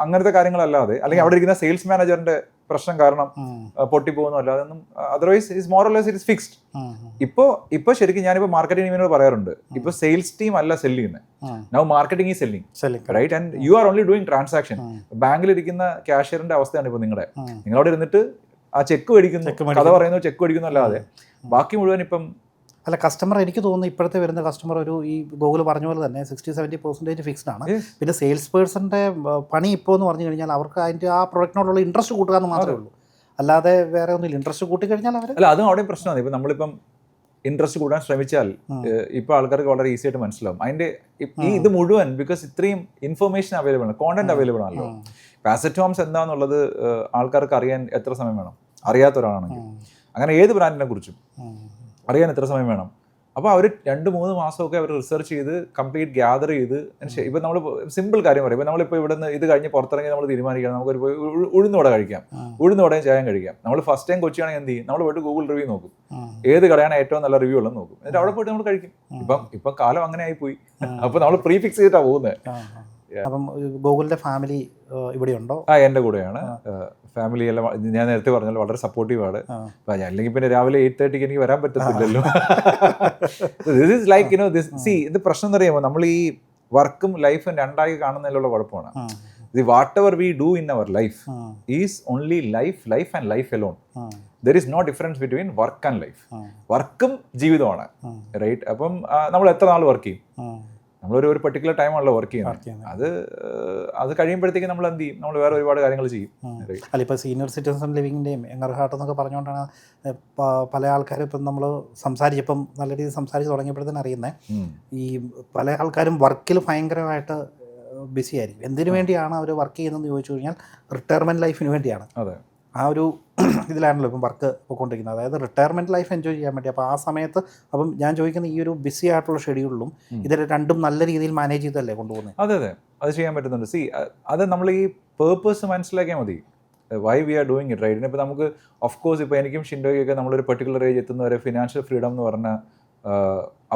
അങ്ങനത്തെ കാര്യങ്ങളല്ലാതെ, അല്ലെങ്കിൽ അവിടെ ഇരിക്കുന്ന സെയിൽസ് മാനേജറിന്റെ പ്രശ്നം കാരണം പൊട്ടിപ്പോകുന്നു അല്ലാതെ ഒന്നും. Otherwise is more or less it is fixed. ഇപ്പൊ ശരിക്കും ഞാനിപ്പോൾ മാർക്കറ്റിംഗ് ടീമിനോട് പറയാറുണ്ട്, ഇപ്പൊ സെയിൽസ് ടീം അല്ല സെല്ല് ചെയ്യുന്നത്, നൗ മാർക്കറ്റിംഗ് ഈ selling, right? And you are only doing transaction. ബാങ്കിലിരിക്കുന്ന ക്യാഷ്യറിന്റെ അവസ്ഥയാണ് ഇപ്പൊ നിങ്ങളവിടെ ഇരുന്നിട്ട് ആ ചെക്ക് മേടിക്കുന്നു, കഥ പറയുന്നു, ചെക്ക് മേടിക്കുന്നു അല്ലാതെ ബാക്കി മുഴുവൻ ഇപ്പം അല്ല. കസ്റ്റമർ എനിക്ക് തോന്നുന്നു ഇപ്പോഴത്തെ വരുന്ന കസ്റ്റമർ ഒരു ഈ ഗൂഗിൾ പറഞ്ഞ പോലെ തന്നെ 60-70% ഫിക്സ്ഡ് ആണ്. പിന്നെ സെയിൽസ് പേഴ്സൻ്റെ പണി ഇപ്പോൾ എന്ന് പറഞ്ഞു കഴിഞ്ഞാൽ അവർക്ക് അതിൻ്റെ ആ പ്രൊഡക്റ്റിനോടുള്ള ഇൻട്രസ്റ്റ് കൂട്ടുക എന്ന് മാത്രമേ ഉള്ളൂ, അല്ലാതെ വേറെ ഒന്നുമില്ല. ഇൻട്രസ്റ്റ് കൂട്ടിക്കഴിഞ്ഞാൽ അവർ അല്ല, അതും അവിടെയും പ്രശ്നമാണ്. ഇപ്പം നമ്മളിപ്പം ഇൻട്രസ്റ്റ് കൂടാൻ ശ്രമിച്ചാൽ ഇപ്പോൾ ആൾക്കാർക്ക് വളരെ ഈസി ആയിട്ട് മനസ്സിലാവും അതിൻ്റെ ഇത് മുഴുവൻ. ബിക്കോസ് ഇത്രയും ഇൻഫർമേഷൻ അവൈലബിൾ ആണ്, കോണ്ടന്റ് അവൈലബിൾ ആണല്ലോ. അസറ്റ് ഹോംസ് എന്താണെന്നുള്ളത് ആൾക്കാർക്ക് അറിയാൻ എത്ര സമയം വേണം? അറിയാത്ത ഒരാളാണെങ്കിൽ അങ്ങനെ ഏത് ബ്രാൻഡിനെ കുറിച്ചും അറിയാൻ എത്ര സമയം വേണം? അപ്പോൾ അവർ 2-3 മാസമൊക്കെ അവർ റിസർച്ച് ചെയ്ത് കംപ്ലീറ്റ് ഗ്യാദർ ചെയ്ത്. ഇപ്പം നമ്മൾ സിമ്പിൾ കാര്യം പറയും, ഇപ്പം നമ്മളിപ്പോൾ ഇവിടെ നിന്ന് ഇത് കഴിഞ്ഞ് പുറത്തിറങ്ങി നമ്മൾ തീരുമാനിക്കണം നമുക്കൊരു ഉഴുന്നോടെ കഴിക്കാം, ഉഴുന്നോടെയും ചായം കഴിക്കാം. നമ്മൾ ഫസ്റ്റ് ടൈം കൊച്ചിയാണെങ്കിൽ എന്ത് ചെയ്യും? നമ്മൾ പോയിട്ട് ഗൂഗിൾ റിവ്യൂ നോക്കും, ഏത് കടയാണ് ഏറ്റവും നല്ല റിവ്യൂ ഉള്ളത് നോക്കും, എന്നിട്ട് അവിടെ പോയിട്ട് നമ്മൾ കഴിക്കും. ഇപ്പം കാലം അങ്ങനെ ആയിപ്പോയി. അപ്പോൾ നമ്മൾ പ്രീ ഫിക്സ് ചെയ്തിട്ടാണ് പോകുന്നത്. അപ്പം ഗൂഗിളിൻ്റെ ഫാമിലി ഇവിടെയുണ്ടോ? എൻ്റെ കൂടെയാണ്. ഫാമിലി എല്ലാം ഞാൻ നേരത്തെ പറഞ്ഞാൽ വളരെ സപ്പോർട്ടീവാണ്. അല്ലെങ്കിൽ പിന്നെ രാവിലെ 8:30 എനിക്ക് വരാൻ പറ്റത്തില്ലല്ലോ. This is like you know this C ഇത് പ്രശ്നം എന്ന് പറയുമ്പോൾ നമ്മൾ ഈ വർക്കും ലൈഫും രണ്ടായി കാണുന്നതിലുള്ള കുഴപ്പമാണ്. The whatever we do in our life is only life and life alone. There is no difference between work and life. വർക്കും ജീവിതമാണ്, റൈറ്റ്? അപ്പം നമ്മൾ എത്ര നാൾ വർക്ക് ചെയ്യും? നമ്മളൊരു പെർട്ടിക്കുലർ ടൈമാണല്ലോ വർക്ക് ചെയ്യുന്നത്. അത് കഴിയുമ്പോഴത്തേക്ക് നമ്മൾ എന്ത് ചെയ്യും? നമ്മൾ വേറെ ഒരുപാട് കാര്യങ്ങൾ ചെയ്യും. അല്ല, ഇപ്പോൾ സീനിയർ സിറ്റിസൺ ലിവിങ്ങിൻ്റെയും യങ്ങർ ഹാർട്ട് എന്നൊക്കെ പറഞ്ഞുകൊണ്ടാണ് പല ആൾക്കാരും ഇപ്പം നമ്മൾ സംസാരിച്ചപ്പം നല്ല രീതിയിൽ സംസാരിച്ച് തുടങ്ങിയപ്പോഴത്തേന് അറിയുന്നത് ഈ പല ആൾക്കാരും വർക്കിൽ ഭയങ്കരമായിട്ട് ബിസി ആയിരിക്കും. എന്തിനു വേണ്ടിയാണ് അവർ വർക്ക് ചെയ്യുന്നതെന്ന് ചോദിച്ചു കഴിഞ്ഞാൽ റിട്ടയർമെൻറ്റ് ലൈഫിന് വേണ്ടിയാണ്. അതെ, ആ ഒരു ഇതിലാണല്ലോ ഇപ്പം വർക്ക് പോയിക്കൊണ്ടിരിക്കുന്നത്, അതായത് റിട്ടയർമെൻറ്റ് ലൈഫ് എൻജോയ് ചെയ്യാൻ വേണ്ടി. അപ്പോൾ ആ സമയത്ത് അപ്പം ഞാൻ ചോദിക്കുന്ന ഈ ഒരു ബിസി ആയിട്ടുള്ള ഷെഡ്യൂളിലും ഇത് രണ്ടും നല്ല രീതിയിൽ മാനേജ് ചെയ്തല്ലേ കൊണ്ടുപോകുന്നത്? അതെ, അത് ചെയ്യാൻ പറ്റുന്നുണ്ട്. സി അത് നമ്മൾ ഈ പേർപ്പസ് മനസ്സിലാക്കിയാൽ മതി, why we are doing it, right? ഇപ്പോൾ നമുക്ക് ഓഫ് കോഴ്സ് ഇപ്പോൾ എനിക്കും ഷിൻഡോയ്ക്കൊക്കെ നമ്മളൊരു പെർട്ടിക്കുലർ ഏജ് എത്തുന്നവരെ ഫിനാൻഷ്യൽ ഫ്രീഡം എന്ന് പറഞ്ഞ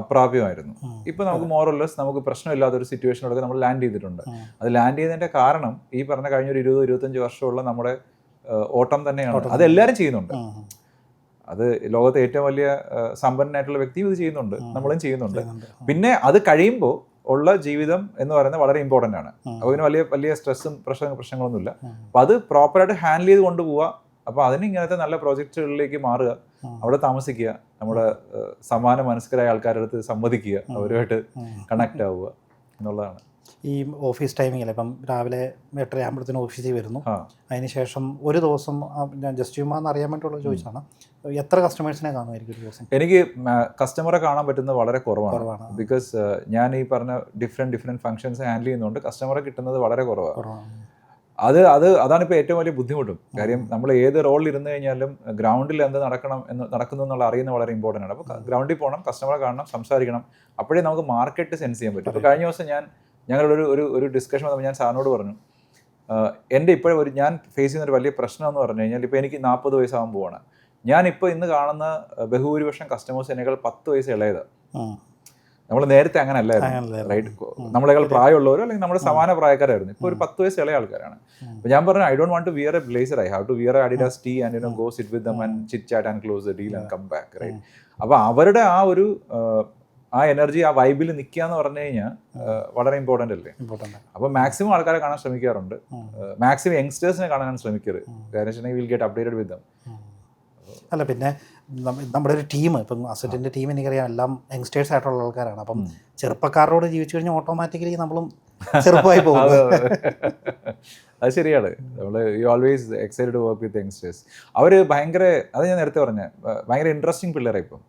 അപ്രാപ്യമായിരുന്നു. ഇപ്പോൾ നമുക്ക് മോറൽലെസ് നമുക്ക് പ്രശ്നമില്ലാത്തൊരു സിറ്റുവേഷനിലൊക്കെ നമ്മൾ ലാൻഡ് ചെയ്തിട്ടുണ്ട്. അത് ലാൻഡ് ചെയ്തതിൻ്റെ കാരണം ഈ പറഞ്ഞ കഴിഞ്ഞൊരു 20-25 വർഷമുള്ള നമ്മുടെ ഓട്ടം തന്നെയാണ്. അതെല്ലാവരും ചെയ്യുന്നുണ്ട്. അത് ലോകത്തെ ഏറ്റവും വലിയ സമ്പന്നനായിട്ടുള്ള വ്യക്തിയും ഇത് ചെയ്യുന്നുണ്ട്, നമ്മളും ചെയ്യുന്നുണ്ട്. പിന്നെ അത് കഴിയുമ്പോൾ ഉള്ള ജീവിതം എന്ന് പറയുന്നത് വളരെ ഇമ്പോർട്ടൻ്റ് ആണ്. അപ്പോൾ ഇതിന് വലിയ സ്ട്രെസ്സും പ്രശ്നങ്ങളൊന്നുമില്ല. അപ്പോൾ അത് പ്രോപ്പറായിട്ട് ഹാൻഡിൽ ചെയ്ത് കൊണ്ടുപോവുക. അപ്പോൾ അതിന് ഇങ്ങനത്തെ നല്ല പ്രോജക്റ്റുകളിലേക്ക് മാറുക, അവിടെ താമസിക്കുക, നമ്മുടെ സമാന മനസ്കരായ ആൾക്കാരുടെ അടുത്ത് സംവദിക്കുക, അവരുമായിട്ട് കണക്റ്റ് ആവുക എന്നുള്ളതാണ്. ഈ ഓഫീസ് ടൈമിങ്ങിൽ ഇപ്പം രാവിലെ 8:30 ആകുമ്പോഴത്തേനും ഓഫീസിൽ വരുന്നു, അതിനുശേഷം ഒരു ദിവസം ഞാൻ ജസ്റ്റ് ചുമ്മാന്ന് അറിയാൻ വേണ്ടിയുള്ള ചോദിച്ചാണ്, എത്ര കസ്റ്റമേഴ്സിനെ കാണുമായിരിക്കും ഒരു ദിവസം? എനിക്ക് കസ്റ്റമറെ കാണാൻ പറ്റുന്നത് വളരെ കുറവാണ്. ബിക്കോസ് ഞാൻ ഈ പറഞ്ഞ ഡിഫറെൻറ്റ് ഫംഗ്ഷൻസ് ഹാൻഡിൽ ചെയ്യുന്നതുകൊണ്ട് കസ്റ്റമറെ കിട്ടുന്നത് വളരെ കുറവാണ്. അതാണ് ഇപ്പോൾ ഏറ്റവും വലിയ ബുദ്ധിമുട്ടും. കാര്യം നമ്മൾ ഏത് റോളിൽ ഇരുന്ന് കഴിഞ്ഞാലും ഗ്രൗണ്ടിൽ എന്ത് നടക്കുന്നു എന്നുള്ള അറിയുന്നത് വളരെ ഇമ്പോർട്ടൻ്റ് ആണ്. അപ്പോൾ ഗ്രൗണ്ടിൽ പോകണം, കസ്റ്റമറെ കാണണം, സംസാരിക്കണം, അപ്പോഴേ നമുക്ക് മാർക്കറ്റ് സെൻസ് ചെയ്യാൻ പറ്റും. ഇപ്പോൾ കഴിഞ്ഞ ദിവസം ഞങ്ങളുടെ ഒരു ഡിസ്കഷൻ വന്നപ്പോൾ ഞാൻ സാറിനോട് പറഞ്ഞു, എൻ്റെ ഇപ്പോഴും ഞാൻ ഫേസ് ചെയ്യുന്നൊരു വലിയ പ്രശ്നം എന്ന് പറഞ്ഞു കഴിഞ്ഞാൽ, ഇപ്പോൾ എനിക്ക് 40 വയസ്സാകാൻ പോവാണ്. ഞാനിപ്പോൾ ഇന്ന് കാണുന്ന ബഹുഭൂരിപക്ഷം കസ്റ്റമേഴ്സ് എന്നേക്കാൾ 10 വയസ്സ് ഇളയത്. നമ്മൾ നേരത്തെ അങ്ങനെ അല്ലായിരുന്നു, റൈറ്റ്? നമ്മളെക്കാൾ പ്രായമുള്ളവരോ അല്ലെങ്കിൽ നമ്മുടെ സമാന പ്രായക്കാരായിരുന്നു. ഇപ്പോൾ ഒരു 10 വയസ്സ് ഇളയ ആൾക്കാരാണ്. അപ്പോൾ ഞാൻ പറഞ്ഞു, I don't want to wear a blazer, I have to wear a Adidas tee and go sit with them and chit chat and close the deal and come back, right? അപ്പോൾ അവരുടെ ആ എനർജി, ആ വൈബിൽ നിൽക്കുക എന്ന് പറഞ്ഞു കഴിഞ്ഞാൽ വളരെ important അല്ലേ? അപ്പോൾ മാക്സിമം ആൾക്കാരെ കാണാൻ ശ്രമിക്കാറുണ്ട്, മാക്സിമം യങ്സ്റ്റേഴ്സിനെ കാണാൻ ശ്രമിക്കരുത്. കാരണം വെച്ചിട്ടുണ്ടെങ്കിൽ വിൽ ഗെറ്റ് അപ്ഡേറ്റഡ് വിത്ത് ദം. അല്ല, പിന്നെ നമ്മുടെ ഒരു ടീം, ഇപ്പം അസറ്റിൻ്റെ ടീം എനിക്കറിയാം എല്ലാം യങ്സ്റ്റേഴ്സ് ആയിട്ടുള്ള ആൾക്കാരാണ്. അപ്പം ചെറുപ്പക്കാരോട് ജീവിച്ചു കഴിഞ്ഞാൽ ഓട്ടോമാറ്റിക്കലി നമ്മളും ചെറുപ്പമായി പോകും. അത് ശരിയാണ്. നമ്മൾ you always excited to work with youngsters. അവർ ഭയങ്കര, അത് ഞാൻ നേരത്തെ പറഞ്ഞ ഭയങ്കര ഇൻട്രസ്റ്റിംഗ് പിള്ളേരാണ്. ഇപ്പം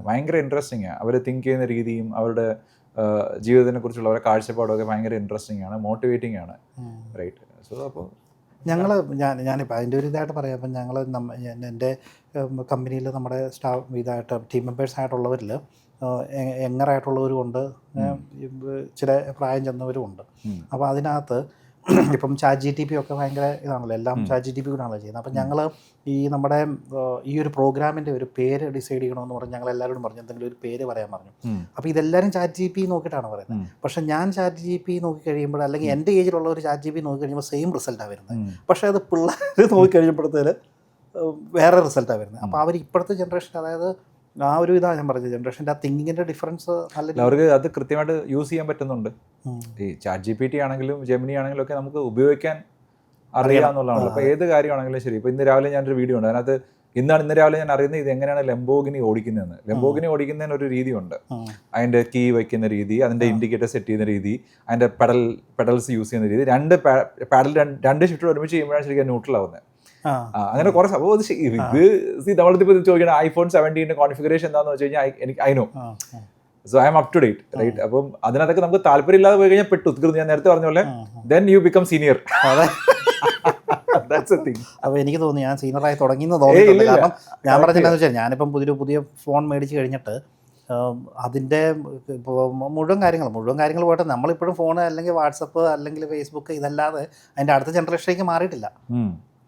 ഭയങ്കര ഇൻട്രസ്റ്റിംഗ് ആണ്. അവർ തിങ്ക് ചെയ്യുന്ന രീതിയും അവരുടെ ജീവിതത്തിനെ കുറിച്ചുള്ള അവരുടെ കാഴ്ചപ്പാടൊക്കെ ഭയങ്കര ഇൻട്രസ്റ്റിംഗ് ആണ്, മോട്ടിവേറ്റിംഗ് ആണ്, റൈറ്റ്? സോ അപ്പോൾ ഞാനിപ്പോൾ അതിൻ്റെ ഒരു ഇതായിട്ട് പറയാം. അപ്പം ഞങ്ങൾ എൻ്റെ കമ്പനിയിൽ നമ്മുടെ ഇതായിട്ട് ടീം മെമ്പേഴ്സായിട്ടുള്ളവരിൽ യങ്ങറായിട്ടുള്ളവരും ഉണ്ട്, ചില പ്രായം ചെന്നവരും ഉണ്ട്. അപ്പോൾ അതിനകത്ത് ഇപ്പം ChatGPT ഒക്കെ ഭയങ്കര ഇതാണല്ലോ, എല്ലാം ChatGPT കൂടാണല്ലോ ചെയ്യുന്നത്. അപ്പം ഞങ്ങൾ ഈ നമ്മുടെ ഈ ഒരു പ്രോഗ്രാമിൻ്റെ ഒരു പേര് ഡിസൈഡ് ചെയ്യണമെന്ന് പറഞ്ഞ് ഞങ്ങൾ എല്ലാവരോടും പറഞ്ഞു എന്തെങ്കിലും ഒരു പേര് പറയാൻ പറഞ്ഞു. അപ്പോൾ ഇതെല്ലാവരും ChatGPT നോക്കിയിട്ടാണ് പറയുന്നത്. പക്ഷേ ഞാൻ ChatGPT നോക്കി കഴിയുമ്പോൾ, അല്ലെങ്കിൽ എൻ്റെ ഏജിലുള്ള ഒരു ChatGPT നോക്കി കഴിയുമ്പോൾ സെയിം റിസൾട്ടാണ് വരുന്നത്. പക്ഷേ അത് പിള്ളേർ നോക്കി കഴിയുമ്പോഴത്തേന് വേറെ റിസൾട്ടാണ് വരുന്നത്. അപ്പോൾ അവർ ഇപ്പോഴത്തെ ജനറേഷൻ, അതായത് ആ ഒരു ഇതാണ് ഞാൻ പറഞ്ഞത്, ജനറേഷൻ്റെ ആ തിങ്കിങ്ങിൻ്റെ ഡിഫറൻസ് നല്ല അവർക്ക് അത് കൃത്യമായിട്ട് യൂസ് ചെയ്യാൻ പറ്റുന്നുണ്ട്. ഈ ChatGPT ആണെങ്കിലും ജെമിനി ആണെങ്കിലും ഒക്കെ നമുക്ക് ഉപയോഗിക്കാൻ അറിയാമെന്നുള്ളതാണല്ലോ. അപ്പോൾ ഏത് കാര്യമാണെങ്കിലും ശരി. ഇപ്പോൾ ഇന്ന് രാവിലെ ഞാനൊരു വീഡിയോ ഉണ്ട്, അതിനകത്ത് ഇന്ന് രാവിലെ ഞാൻ അറിയുന്നത് ഇത് എങ്ങനെയാണ് ലംബോഗിനി ഓടിക്കുന്നതെന്ന്. ലംബോഗിനി ഓടിക്കുന്നതിന് ഒരു രീതിയുണ്ട്. അതിൻ്റെ കീ വയ്ക്കുന്ന രീതി, അതിൻ്റെ ഇൻഡിക്കേറ്റർ സെറ്റ് ചെയ്യുന്ന രീതി, അതിൻ്റെ പെഡൽസ് യൂസ് ചെയ്യുന്ന രീതി, രണ്ട് ഷിഫ്റ്റ് ഒരുമിച്ച് ചെയ്യുമ്പോഴാണ് ശരിക്കും ന്യൂട്രൽ ആവുന്നത്. അങ്ങനെ കുറെ സംഭവം. ഇത് നമ്മളിപ്പോൾ ചോദിക്കണം iPhone 17 കോൺഫിഗറേഷൻ എന്താണെന്ന് വെച്ച് കഴിഞ്ഞാൽ എനിക്ക് I know, so I am up to date, right. അപ്പം അതിനകത്തൊക്കെ നമുക്ക് താല്പര്യമില്ലാതെ പോയി കഴിഞ്ഞാൽ പെട്ടു. ഞാൻ നേരത്തെ പറഞ്ഞ പോലെ ദെൻ യു ബിക്കം സീനിയർ. അപ്പോൾ എനിക്ക് തോന്നി ഞാൻ സീനിയറായി തുടങ്ങിയെന്ന് തോന്നിയിട്ടുണ്ട്. കാരണം ഞാൻ പറഞ്ഞതെന്ന് വെച്ചാൽ ഞാനിപ്പം പുതിയ ഫോൺ മേടിച്ച് കഴിഞ്ഞിട്ട് അതിൻ്റെ ഇപ്പോൾ മുഴുവൻ കാര്യങ്ങൾ പോയിട്ട് നമ്മളിപ്പോഴും ഫോൺ അല്ലെങ്കിൽ വാട്സപ്പ് അല്ലെങ്കിൽ ഫേസ്ബുക്ക് ഇതല്ലാതെ അതിൻ്റെ അടുത്ത ജനറേഷനിലേക്ക് മാറിയിട്ടില്ല.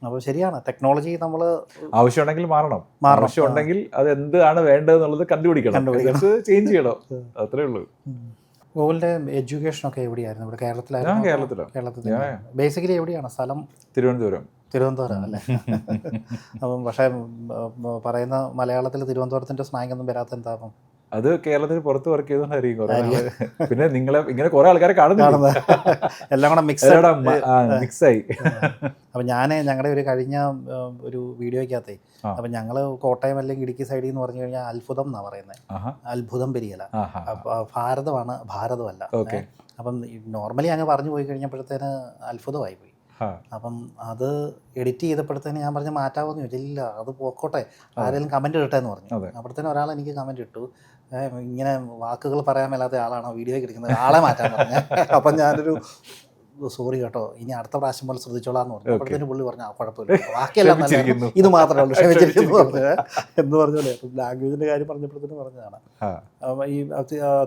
അപ്പോൾ ശരിയാണ്, ടെക്നോളജി നമ്മൾ ആവശ്യമുണ്ടെങ്കിൽ മാറണം. ആവശ്യമുണ്ടെങ്കിൽ അത് എന്താണ് വേണ്ടതെന്നുള്ളത് കണ്ടുപിടിക്കണം, ചേഞ്ച് ചെയ്യണം, അത്രേ ഉള്ളൂ. ഗോകുലിൻ്റെ എഡ്യൂക്കേഷനൊക്കെ എവിടെയായിരുന്നു? ഇവിടെ കേരളത്തിലായിരുന്നു? കേരളത്തിൽ ബേസിക്കലി എവിടെയാണ് സ്ഥലം? തിരുവനന്തപുരം അല്ലേ? അപ്പം പക്ഷേ പറയുന്ന മലയാളത്തിൽ തിരുവനന്തപുരത്തിൻ്റെ സ്ലാങ് ഒന്നും വരാത്ത എന്താ? അപ്പം അത് കേരളത്തിൽ പുറത്ത് വർക്ക് ചെയ്തുകൊണ്ടായിരിക്കും. പിന്നെ നിങ്ങളെ ഇങ്ങനെ കുറെ ആൾക്കാരെ കാണുന്നത് എല്ലാം കൂടെ മിക്സായി. അപ്പം ഞങ്ങളുടെ ഒരു കഴിഞ്ഞ ഒരു വീഡിയോയ്ക്കകത്തേ, അപ്പം ഞങ്ങൾ കോട്ടയം അല്ലെങ്കിൽ ഇടുക്കി സൈഡിൽ നിന്ന് പറഞ്ഞു കഴിഞ്ഞാൽ അത്ഭുതം എന്നാണ് പറയുന്നത്. അത്ഭുതം പെരിയല, ഭാരതമാണ്, ഭാരതമല്ല. അപ്പം നോർമലി അങ്ങ് പറഞ്ഞു പോയി കഴിഞ്ഞപ്പോഴത്തേന് അത്ഭുതമായി പോയി. അപ്പം അത് എഡിറ്റ് ചെയ്തപ്പോഴത്തേന് ഞാൻ പറഞ്ഞ് മാറ്റാമെന്ന് ചോദിച്ചില്ല, അത് പോക്കോട്ടെ, ആരെങ്കിലും കമൻറ്റ് ഇടട്ടെന്ന് പറഞ്ഞു. അപ്പോഴത്തേനും ഒരാൾ എനിക്ക് കമൻറ്റ് ഇട്ടു, ഇങ്ങനെ വാക്കുകൾ പറയാൻ മേലാത്ത ആളാണോ വീഡിയോയ്ക്ക് എടുക്കുന്നത്, ആളെ മാറ്റാൻ പറഞ്ഞു. അപ്പം ഞാനൊരു സോറി കേട്ടോ, ഇനി അടുത്ത പ്രാവശ്യം പോലെ ശ്രദ്ധിച്ചോളാന്ന് പറഞ്ഞു. അപ്പോഴത്തേനും പുള്ളി പറഞ്ഞു കുഴപ്പമില്ല, ബാക്കിയെല്ലാം നല്ല, ഇത് മാത്രമേ ഉള്ളൂ ക്ഷമിച്ചിരിക്കുന്നു എന്ന് പറഞ്ഞോളേ. അപ്പം ലാംഗ്വേജിൻ്റെ കാര്യം പറഞ്ഞപ്പോഴത്തേനും പറഞ്ഞതാണ്. ഈ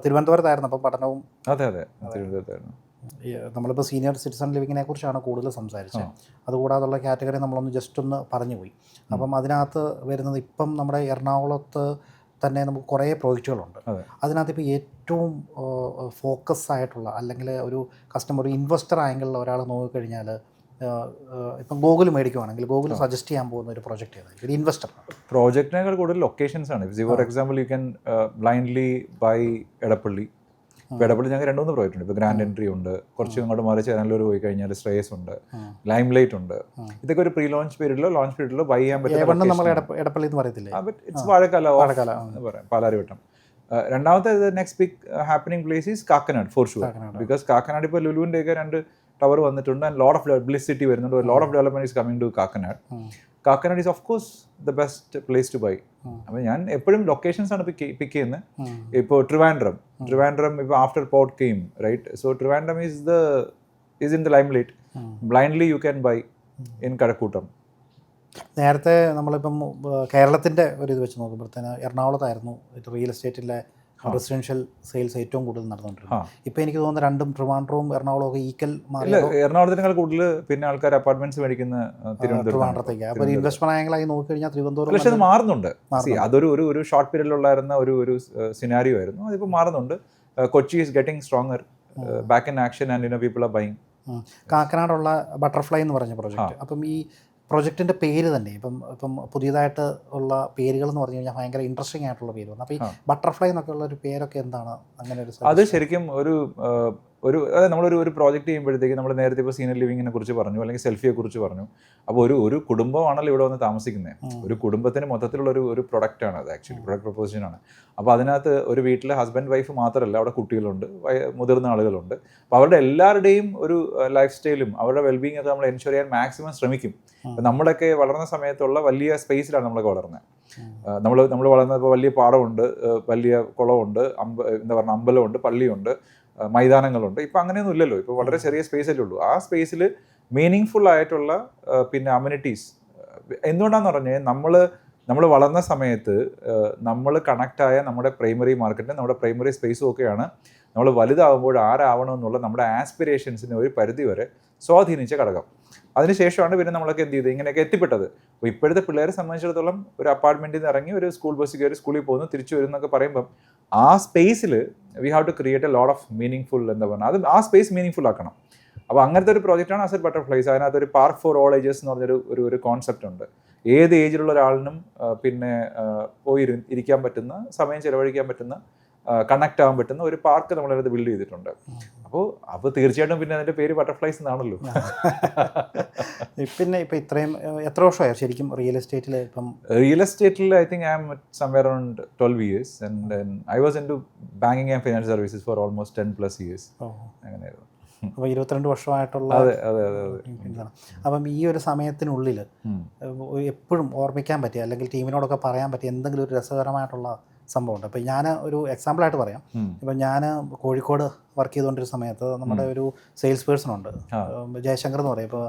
തിരുവനന്തപുരത്തായിരുന്നു അപ്പം പഠനവും? അതെ, തിരുവനന്തപുരത്തായിരുന്നു. നമ്മളിപ്പോൾ സീനിയർ സിറ്റിസൺ ലിവിങ്ങിനെ കുറിച്ചാണ് കൂടുതൽ സംസാരിച്ചത്. അതുകൂടാതുള്ള കാറ്റഗറി നമ്മളൊന്ന് ജസ്റ്റ് ഒന്ന് പറഞ്ഞു പോയി. അപ്പം അതിനകത്ത് വരുന്നത് ഇപ്പം നമ്മുടെ എറണാകുളത്ത് തന്നെ നമുക്ക് കുറേ പ്രോജക്റ്റുകളുണ്ട്. അതിനകത്ത് ഇപ്പോൾ ഏറ്റവും ഫോക്കസ് ആയിട്ടുള്ള, അല്ലെങ്കിൽ ഒരു കസ്റ്റമർ ഇൻവെസ്റ്റർ ആംഗിളിൽ ഒരാൾ നോക്കിക്കഴിഞ്ഞാൽ, ഇപ്പം ഗൂഗിൾ മേടിക്കുവാണെങ്കിൽ ഗൂഗിൾ സജസ്റ്റ് ചെയ്യാൻ പോകുന്ന ഒരു പ്രോജക്റ്റ് ഏതായിരിക്കും? ഒരു ഇൻവെസ്റ്റർ പ്രോജക്റ്റിനേക്കാൾ കൂടുതൽ ലൊക്കേഷൻസ് ആണ്. For example you can blindly buy Edappally. ഇപ്പോൾ എടപ്പള്ളി ഞങ്ങൾക്ക് 2-3 പ്രോജക്റ്റ് ഉണ്ട്. ഇപ്പോൾ ഗ്രാൻഡ് എൻട്രി ഉണ്ട്, കുറച്ച് അങ്ങോട്ട് മാറി ചേരാനല്ലൂർ പോയി കഴിഞ്ഞാൽ ശ്രേയസ് ഉണ്ട്, ലൈം ലൈറ്റ് ഉണ്ട്. ഇതൊക്കെ ഒരു പ്രീ ലോഞ്ച് പീരീഡിലോ ലോഞ്ച് പീരീഡിലോ ബൈ ചെയ്യാൻ പറ്റും. എടപ്പള്ളി എന്ന് പറയത്തില്ലേ? ഇറ്റ്സ് വാഴക്കാല എന്ന് പറയാം, പാലാരിവട്ടം. രണ്ടാമത്തെ next big happening place is Kakkanad for sure. Because Kakkanad ഇപ്പോൾ ലുലുവിൻ്റെ ഒക്കെ 2 ടവർ വന്നിട്ടുണ്ട്, and lot of bliss city വരുന്നുണ്ട്, lot of development is coming to Kakkanad. Kakkanad is of course the best place to buy. അപ്പോൾ ഞാൻ എപ്പോഴും ലൊക്കേഷൻസ് ആണ് പിക്ക് ചെയ്യുന്നത്. ഇപ്പോൾ ട്രിവാൻഡ്രം ഇപ്പോൾ after port came, right? So Trivandrum is in the limelight. Blindly you can buy in Kazhakkoottam. നേരത്തെ നമ്മളിപ്പം കേരളത്തിൻ്റെ ഒരു ഇത് വെച്ച് നോക്കുമ്പോഴത്തേന് എറണാകുളത്തായിരുന്നു റിയൽ എസ്റ്റേറ്റിലെ റെസിഡൻഷ്യൽ സെയിൽസ് ഏറ്റവും കൂടുതൽ നടന്നുകൊണ്ടിരുന്നത്. ഇപ്പോൾ എനിക്ക് തോന്നുന്നു രണ്ടും, ട്രിവാൻഡ്രവും എറണാകുളവും ഒക്കെ ഈക്വൽ മാറി. എറണാകുളത്തിനേക്കാൾ കൂടുതൽ പിന്നെ ആൾക്കാർ അപ്പാർട്ട്മെന്റ്സ് മേടിക്കുന്ന ട്രിവാൻഡ്രത്തേക്ക്. അപ്പോൾ ഇൻവെസ്റ്റ്മെന്റ് ആംഗിളായി നോക്കിക്കഴിഞ്ഞാൽ തിരുവനന്തപുരം. പക്ഷേ അത് മാറുന്നുണ്ട്. അതൊരു ഷോർട്ട് പീരീഡിലുണ്ടായിരുന്ന ഒരു സിനാരിയോ ആയിരുന്നു. അതിപ്പോൾ മാറുന്നുണ്ട്. Kochi is getting stronger, back in action, and people are buying. കാക്കനാടുള്ള ബട്ടർഫ്ലൈ എന്ന് പറഞ്ഞ പ്രോജക്റ്റ്, അപ്പം ഈ പ്രൊജക്റ്റിൻ്റെ പേര് തന്നെ ഇപ്പം പുതിയതായിട്ട് ഉള്ള പേരുകൾ എന്ന് പറഞ്ഞു കഴിഞ്ഞാൽ ഭയങ്കര ഇൻട്രസ്റ്റിംഗ് ആയിട്ടുള്ള പേര് വന്നു. അപ്പോൾ ഈ ബട്ടർഫ്ലൈ എന്നൊക്കെ ഉള്ള ഒരു പേരൊക്കെ എന്താണ്? അങ്ങനെ ഒരു അത് ശരിക്കും അതായത് നമ്മളൊരു പ്രോജക്റ്റ് ചെയ്യുമ്പോഴത്തേക്ക് നമ്മൾ നേരത്തെ ഇപ്പോൾ സീനിയർ ലിവിങ്ങിനെ കുറിച്ച് പറഞ്ഞു, അല്ലെങ്കിൽ സെൽഫിയെ കുറിച്ച് പറഞ്ഞു. അപ്പോൾ ഒരു കുടുംബമാണല്ലോ ഇവിടെ വന്ന് താമസിക്കുന്നത്. ഒരു കുടുംബത്തിന് മൊത്തത്തിലുള്ള ഒരു പ്രൊഡക്റ്റാണ് അത്, ആക്ച്വലി പ്രൊഡക്റ്റ് പ്രൊപ്പോസിഷനാണ്. അപ്പോൾ അതിനകത്ത് ഒരു വീട്ടിൽ ഹസ്ബൻഡ് വൈഫ് മാത്രമല്ല, അവിടെ കുട്ടികളുണ്ട്, മുതിർന്ന ആളുകളുണ്ട്. അപ്പോൾ അവരുടെ എല്ലാവരുടെയും ഒരു ലൈഫ് സ്റ്റൈലും അവരുടെ വെൽബീങ് ഒക്കെ നമ്മൾ എൻഷുർ ചെയ്യാൻ മാക്സിമം ശ്രമിക്കും. നമ്മളൊക്കെ വളർന്ന സമയത്തുള്ള വലിയ സ്പേസിലാണ് നമ്മളൊക്കെ വളർന്നത്. നമ്മൾ വളർന്നപ്പോൾ വലിയ പാടമുണ്ട്, വലിയ കുളമുണ്ട്, അമ്പലമുണ്ട്, പള്ളിയുണ്ട്, മൈതാനങ്ങളുണ്ട്. ഇപ്പം അങ്ങനെയൊന്നും ഇല്ലല്ലോ. ഇപ്പോൾ വളരെ ചെറിയ സ്പേസല്ലേ ഉള്ളൂ. ആ സ്പേസിൽ മീനിങ് ഫുൾ ആയിട്ടുള്ള പിന്നെ അമ്യൂണിറ്റീസ്. എന്തുകൊണ്ടാന്ന് പറഞ്ഞാൽ നമ്മൾ നമ്മൾ വളർന്ന സമയത്ത് നമ്മൾ കണക്റ്റായ നമ്മുടെ പ്രൈമറി മാർക്കറ്റും നമ്മുടെ പ്രൈമറി സ്പേസും ഒക്കെയാണ് നമ്മൾ വലുതാകുമ്പോൾ ആരാവണമെന്നുള്ള നമ്മുടെ ആസ്പിറേഷൻസിന് ഒരു പരിധി വരെ സ്വാധീനിച്ച ഘടകം. അതിനുശേഷമാണ് പിന്നെ നമ്മളൊക്കെ എന്ത് ചെയ്ത് ഇങ്ങനെയൊക്കെ എത്തിപ്പെട്ടത്. അപ്പോൾ ഇപ്പോഴത്തെ പിള്ളേരെ സംബന്ധിച്ചിടത്തോളം ഒരു അപ്പാർട്ട്മെൻറ്റിൽ നിന്ന് ഇറങ്ങി ഒരു സ്കൂൾ ബസ് കയറി സ്കൂളിൽ പോകുന്നു, തിരിച്ചു വരും എന്നൊക്കെ പറയുമ്പം ആ സ്പേസിൽ we have to create a lot of meaningful എന്താ പറഞ്ഞാൽ അത് ആ സ്പേസ് മീനിങ് ഫുൾ ആക്കണം. അപ്പോൾ അങ്ങനത്തെ ഒരു പ്രോജക്റ്റാണ് അസറ്റ് ബട്ടർഫ്ലൈസ്. അതിനകത്ത് ഒരു പാർക്ക് ഫോർ ഓൾ ഏജസ് എന്ന് പറഞ്ഞൊരു ഒരു കോൺസെപ്റ്റ് ഉണ്ട്. ഏത് ഏജിലുള്ള ഒരാളിനും പിന്നെ പോയി ഇരിക്കാൻ പറ്റുന്ന, സമയം ചിലവഴിക്കാൻ പറ്റുന്ന, കണക്ട് ആകാൻ പറ്റുന്ന ഒരു പാർക്ക് നമ്മളത് ബിൽഡ് ചെയ്തിട്ടുണ്ട്. അപ്പോൾ തീർച്ചയായിട്ടും പിന്നെ അതിൻ്റെ പേര് ബട്ടർഫ്ലൈസ് എന്നാണല്ലോ. പിന്നെ ഇപ്പം ഇത്രയും എത്ര വർഷമായി ശരിക്കും റിയൽ എസ്റ്റേറ്റിൽ? ഇപ്പം റിയൽ എസ്റ്റേറ്റിൽ I think I am somewhere around 12 years and I was in to banking and financial services for almost 10+ years. അങ്ങനെയായിരുന്നു. അപ്പോൾ 22 വർഷമായിട്ടുള്ള. അതെ. അപ്പം ഈ ഒരു സമയത്തിനുള്ളിൽ എപ്പോഴും ഓർമ്മിക്കാൻ പറ്റിയ അല്ലെങ്കിൽ ടീമിനോടൊക്കെ പറയാൻ പറ്റിയ എന്തെങ്കിലും ഒരു രസകരമായിട്ടുള്ള സംഭവമുണ്ട്? ഇപ്പം ഞാൻ ഒരു എക്സാമ്പിളായിട്ട് പറയാം. ഇപ്പം ഞാൻ കോഴിക്കോട് വർക്ക് ചെയ്തുകൊണ്ടിരുന്ന സമയത്ത് നമ്മുടെ ഒരു സെയിൽസ് പേഴ്സൺ ഉണ്ട്, ജയശങ്കർ എന്ന് പറയും, ഇപ്പോൾ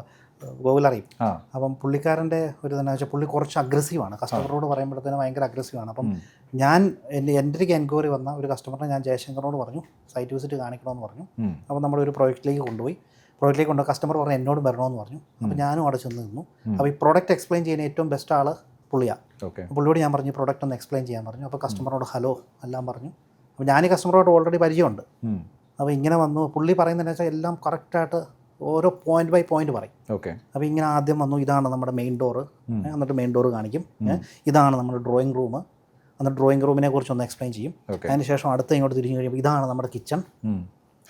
ഗോകുൽ അറിയും. അപ്പം പുള്ളിക്കാരൻ്റെ ഒരു തന്നെ വെച്ചാൽ പുള്ളി കുറച്ച് അഗ്രസീവാണ്. കസ്റ്റമറോട് പറയുമ്പോഴത്തേനും ഭയങ്കര അഗ്രസീവാണ്. അപ്പം ഞാൻ എൻ്റെ എൻക്വയറി വന്ന ഒരു കസ്റ്റമറിനെ ഞാൻ ജയശങ്കറിനോട് പറഞ്ഞു സൈറ്റ് വിസിറ്റ് കാണിക്കണമെന്ന് പറഞ്ഞു. അപ്പം നമ്മളൊരു പ്രോജക്റ്റിലേക്ക് കൊണ്ടുപോയി. കസ്റ്റമർ പറഞ്ഞു എന്നോടും വരണമെന്ന് പറഞ്ഞു. അപ്പം ഞാനും അവിടെ ചെന്ന് നിന്നു. അപ്പോൾ ഈ പ്രോഡക്റ്റ് എക്സ്പ്ലെയിൻ ചെയ്യാൻ ഏറ്റവും ബെസ്റ്റ് ആൾ പുള്ളിയാണ്. പുള്ളിയോട് ഞാൻ പറഞ്ഞു പ്രോഡക്റ്റ് ഒന്ന് എക്സ്പ്ലെയിൻ ചെയ്യാൻ പറഞ്ഞു. അപ്പോൾ കസ്റ്റമറോട് ഹലോ എല്ലാം പറഞ്ഞു. അപ്പോൾ ഞാൻ ഈ കസ്റ്റമറോട് ഓൾറെഡി പരിചയമുണ്ട്. അപ്പോൾ ഇങ്ങനെ വന്നു. പുള്ളി പറയുന്നതെന്ന് വെച്ചാൽ എല്ലാം കറക്റ്റായിട്ട് ഓരോ പോയിന്റ് ബൈ പോയിന്റ് പറയും. അപ്പോൾ ഇങ്ങനെ ആദ്യം വന്നു, ഇതാണ് നമ്മുടെ മെയിൻ ഡോറ്, എന്നിട്ട് മെയിൻ ഡോറ് കാണിക്കും. ഇതാണ് നമ്മുടെ ഡ്രോയിങ് റൂം, എന്നിട്ട് ഡ്രോയിങ് റൂമിനെ കുറിച്ച് ഒന്ന് എക്സ്പ്ലെയിൻ ചെയ്യും. അതിന് ശേഷം അടുത്ത് ഇങ്ങോട്ട് തിരിഞ്ഞു കഴിയുമ്പോൾ ഇതാണ് നമ്മുടെ കിച്ചൺ,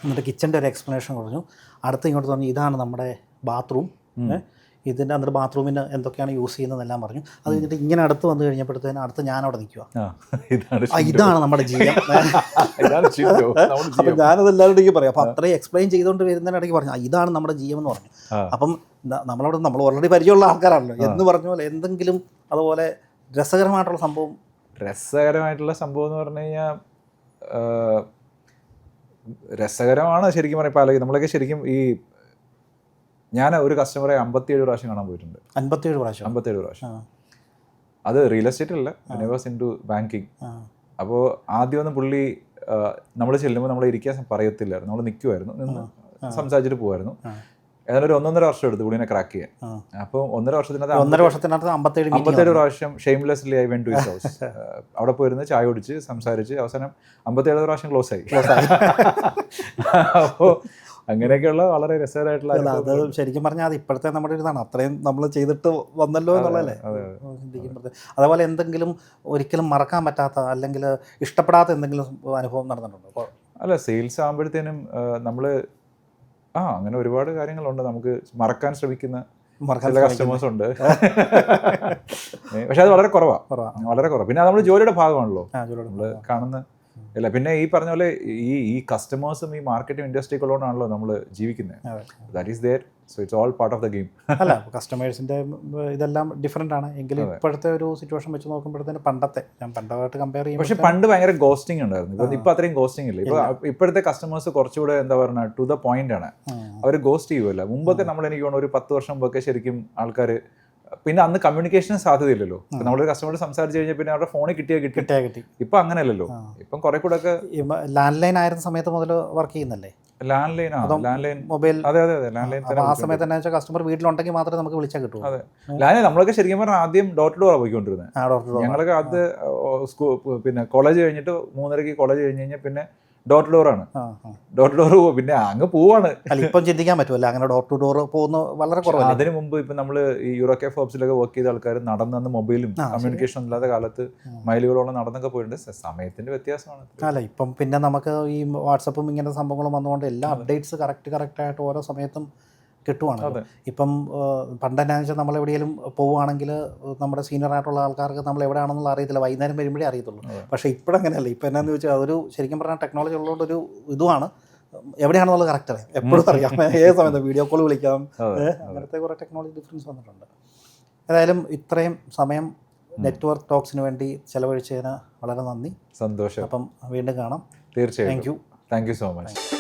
എന്നിട്ട് കിച്ചൻ്റെ ഒരു എക്സ്പ്ലനേഷൻ പറഞ്ഞു. അടുത്ത് ഇങ്ങോട്ട് പറഞ്ഞു ഇതാണ് നമ്മുടെ ബാത്റൂം, ഇതിൻ്റെ എന്നിട്ട് ബാത്റൂമിന് എന്തൊക്കെയാണ് യൂസ് ചെയ്യുന്നതെല്ലാം പറഞ്ഞു. അത് കഴിഞ്ഞിട്ട് ഇങ്ങനെ അടുത്ത് വന്നു കഴിഞ്ഞപ്പോഴത്തേനും അടുത്ത് ഞാനവിടെ നിൽക്കുക, ഇതാണ് നമ്മുടെ ജീവൻ. അപ്പം ഞാനത് എല്ലാവരുടെയും പറയാം. അപ്പം അത്രയും എക്സ്പ്ലെയിൻ ചെയ്തുകൊണ്ട് വരുന്നതിനിടയ്ക്ക് പറഞ്ഞു ഇതാണ് നമ്മുടെ ജീവൻ എന്ന് പറഞ്ഞു. അപ്പം നമ്മൾ ഓൾറെഡി പരിചയമുള്ള ആൾക്കാരാണല്ലോ എന്ന് പറഞ്ഞ പോലെ എന്തെങ്കിലും അതുപോലെ രസകരമായിട്ടുള്ള സംഭവം എന്ന് പറഞ്ഞു കഴിഞ്ഞാൽ രസകരമാണ് ശരിക്കും പറയാം. ഇപ്പോൾ നമ്മളൊക്കെ ശരിക്കും ഈ ഞാൻ ഒരു കസ്റ്റമറെ 57 പ്രാവശ്യം കാണാൻ പോയിട്ടുണ്ട്. 57 പ്രാവശ്യം. അത് റിയൽ എസ്റ്റേറ്റ് അല്ല, I was in to banking. അപ്പോൾ ആദ്യമൊന്നും പുള്ളി നമ്മൾ ചെല്ലുമ്പോൾ നമ്മൾ ഇരിക്കാൻ പറയത്തില്ലായിരുന്നു, നമ്മൾ നിൽക്കുമായിരുന്നു, നിന്ന് സംസാരിച്ചിട്ട് പോകുമായിരുന്നു. ഏതായാലും ഒരു 1.5 വർഷം എടുത്തു പുള്ളിനെ ക്രാക്ക് ചെയ്യാൻ. അപ്പോൾ 1.5 വർഷത്തിനകത്ത് 57 പ്രാവശ്യം shamelessly I went to his house. അവിടെ പോയിരുന്ന് ചായ കുടിച്ച് സംസാരിച്ച് അവസാനം 57 പ്രാവശ്യം ക്ലോസ് ആയി. അപ്പോൾ അങ്ങനെയൊക്കെയുള്ള വളരെ രസകരമായിട്ടുള്ള അത് ശരിക്കും പറഞ്ഞാൽ അത് ഇപ്പോഴത്തെ നമ്മുടെ ഒരു ഇതാണ്, അത്രയും നമ്മൾ ചെയ്തിട്ട് വന്നല്ലോ എന്നുള്ളതല്ലേ ചിന്തിക്കുമ്പോൾ. അതേപോലെ എന്തെങ്കിലും ഒരിക്കലും മറക്കാൻ പറ്റാത്ത അല്ലെങ്കിൽ ഇഷ്ടപ്പെടാത്ത എന്തെങ്കിലും അനുഭവം നടന്നിട്ടുണ്ടോ? അല്ല, സെയിൽസ് ആകുമ്പോഴത്തേനും നമ്മൾ അങ്ങനെ ഒരുപാട് കാര്യങ്ങളുണ്ട് നമുക്ക് മറക്കാൻ ശ്രമിക്കുന്ന ചില കസ്റ്റമേഴ്സ് ഉണ്ട്. പക്ഷെ അത് വളരെ കുറവാണ്. പിന്നെ നമ്മൾ ജോലിയുടെ ഭാഗമാണല്ലോ നമ്മൾ കാണുന്ന. ഇല്ല, പിന്നെ ഈ പറഞ്ഞ പോലെ ഈ കസ്റ്റമേഴ്സും ഈ മാർക്കറ്റിംഗ് ഇൻഡസ്ട്രിക്ക് ഉള്ളതുകൊണ്ടാണല്ലോ നമ്മൾ ജീവിക്കുന്നത്. That is there, so it's all part of the game. അല്ല, കസ്റ്റമേഴ്സിൻ്റെ ഇതെല്ലാം ഡിഫറെൻ്റ് ആണ്. എങ്കിലും ഇപ്പോഴത്തെ ഒരു സിറ്റുവേഷൻ വെച്ച് നോക്കുമ്പോഴത്തേന് ഞാൻ പണ്ടമായിട്ട് കമ്പയർ ചെയ്യും. പക്ഷേ പണ്ട് ഭയങ്കര ഗോസ്റ്റിംഗ് ഉണ്ടായിരുന്നു. ഇപ്പോൾ അത്രയും ഗോസ്റ്റിംഗ് ഇല്ല. ഇപ്പോഴത്തെ കസ്റ്റമേഴ്സ് കുറച്ചുകൂടെ എന്താ പറയുക, ടു ദ പോയിന്റ് ആണ്. അവർ ഗോസ്റ്റ് ചെയ്യുമല്ല. മുമ്പൊക്കെ നമ്മൾ എനിക്ക് തോന്നുന്നു ഒരു 10 വർഷം മുമ്പൊക്കെ ശരിക്കും ആൾക്കാർ, പിന്നെ അന്ന് കമ്മ്യൂണിക്കേഷന് സാധ്യതയില്ലല്ലോ. നമ്മളൊരു കസ്റ്റമർ സംസാരിച്ച് കഴിഞ്ഞാൽ പിന്നെ അവരുടെ ഫോണിൽ കിട്ടി. ഇപ്പം അങ്ങനെയല്ലല്ലോ. ഇപ്പം കുറെ കൂടെ ഒക്കെ ലാൻഡ് ലൈൻ ആയിരുന്ന സമയത്ത് മുതൽ വർക്ക് ചെയ്യുന്നല്ലേ? Land line mobile. അതെ. ലാൻഡ് ലൈൻ ആ സമയത്ത് തന്നെ കസ്റ്റമർ വീട്ടിലുണ്ടെങ്കിൽ മാത്രമേ നമുക്ക് വിളിച്ചാൽ കിട്ടൂ. അതെ, ലാൻഡ് ലൈൻ നമ്മളൊക്കെ ശരിക്കും പറഞ്ഞാൽ ആദ്യം ഡോർ ടു ഡോർ പോയിക്കൊണ്ടിരുന്നത്. ഞങ്ങളൊക്കെ അത് പിന്നെ കോളേജ് കഴിഞ്ഞിട്ട് 3:30 കോളേജ് കഴിഞ്ഞ് കഴിഞ്ഞാൽ പിന്നെ ഡോർ ടു ഡോർ ആണ്. ഡോർ ടു ഡോർ പിന്നെ അങ്ങ് പോവാണ്. ഇപ്പം ചിന്തിക്കാൻ പറ്റുമല്ലോ അങ്ങനെ ഡോർ ടു ഡോർ പോകുന്ന വളരെ കുറവാണ്. അതിന് മുമ്പ് ഇപ്പം നമ്മൾ ഈ യൂറോക്കെ ഫോബ്സിലൊക്കെ വർക്ക് ചെയ്ത ആൾക്കാർ നടന്നു മൊബൈലും കമ്മ്യൂണിക്കേഷൻ ഇല്ലാത്ത കാലത്ത് മൈലുകളോളം നടന്നൊക്കെ പോയിട്ടുണ്ട്. സമയത്തിന്റെ വ്യത്യാസമാണ്. അല്ല, ഇപ്പം പിന്നെ നമുക്ക് ഈ വാട്സപ്പും ഇങ്ങനത്തെ സംഭവങ്ങളും വന്നുകൊണ്ട് എല്ലാ അപ്ഡേറ്റ്സ് കറക്റ്റായിട്ട് ഓരോ സമയത്തും കിട്ടുവാണ്. ഇപ്പം പണ്ടെന്നാന്ന് വെച്ചാൽ നമ്മൾ എവിടെയെങ്കിലും പോവുകയാണെങ്കിൽ നമ്മുടെ സീനിയർ ആയിട്ടുള്ള ആൾക്കാർക്ക് നമ്മൾ എവിടെയാണെന്നുള്ള അറിയത്തില്ല, വൈകുന്നേരം വരുമ്പോഴേ അറിയത്തുള്ളൂ. പക്ഷേ ഇപ്പോഴങ്ങനെയല്ല. ഇപ്പം എന്നാന്ന് ചോദിച്ചാൽ അതൊരു ശരിക്കും പറഞ്ഞാൽ ടെക്നോളജി ഉള്ളതുകൊണ്ടൊരു ഇതുമാണ്, എവിടെയാണെന്നുള്ളത് കറക്റ്റ് അറിയാം, എപ്പോഴും അറിയാം, ഏത് സമയത്ത് വീഡിയോ കോൾ വിളിക്കാം. അങ്ങനത്തെ കുറേ ടെക്നോളജി ഡിഫറൻസ് വന്നിട്ടുണ്ട്. ഏതായാലും ഇത്രയും സമയം നെറ്റ്വർക്ക് ടോക്സിന് വേണ്ടി ചെലവഴിച്ചതിന് വളരെ നന്ദി, സന്തോഷം. അപ്പം വീണ്ടും കാണാം. തീർച്ചയായും. Thank you so much.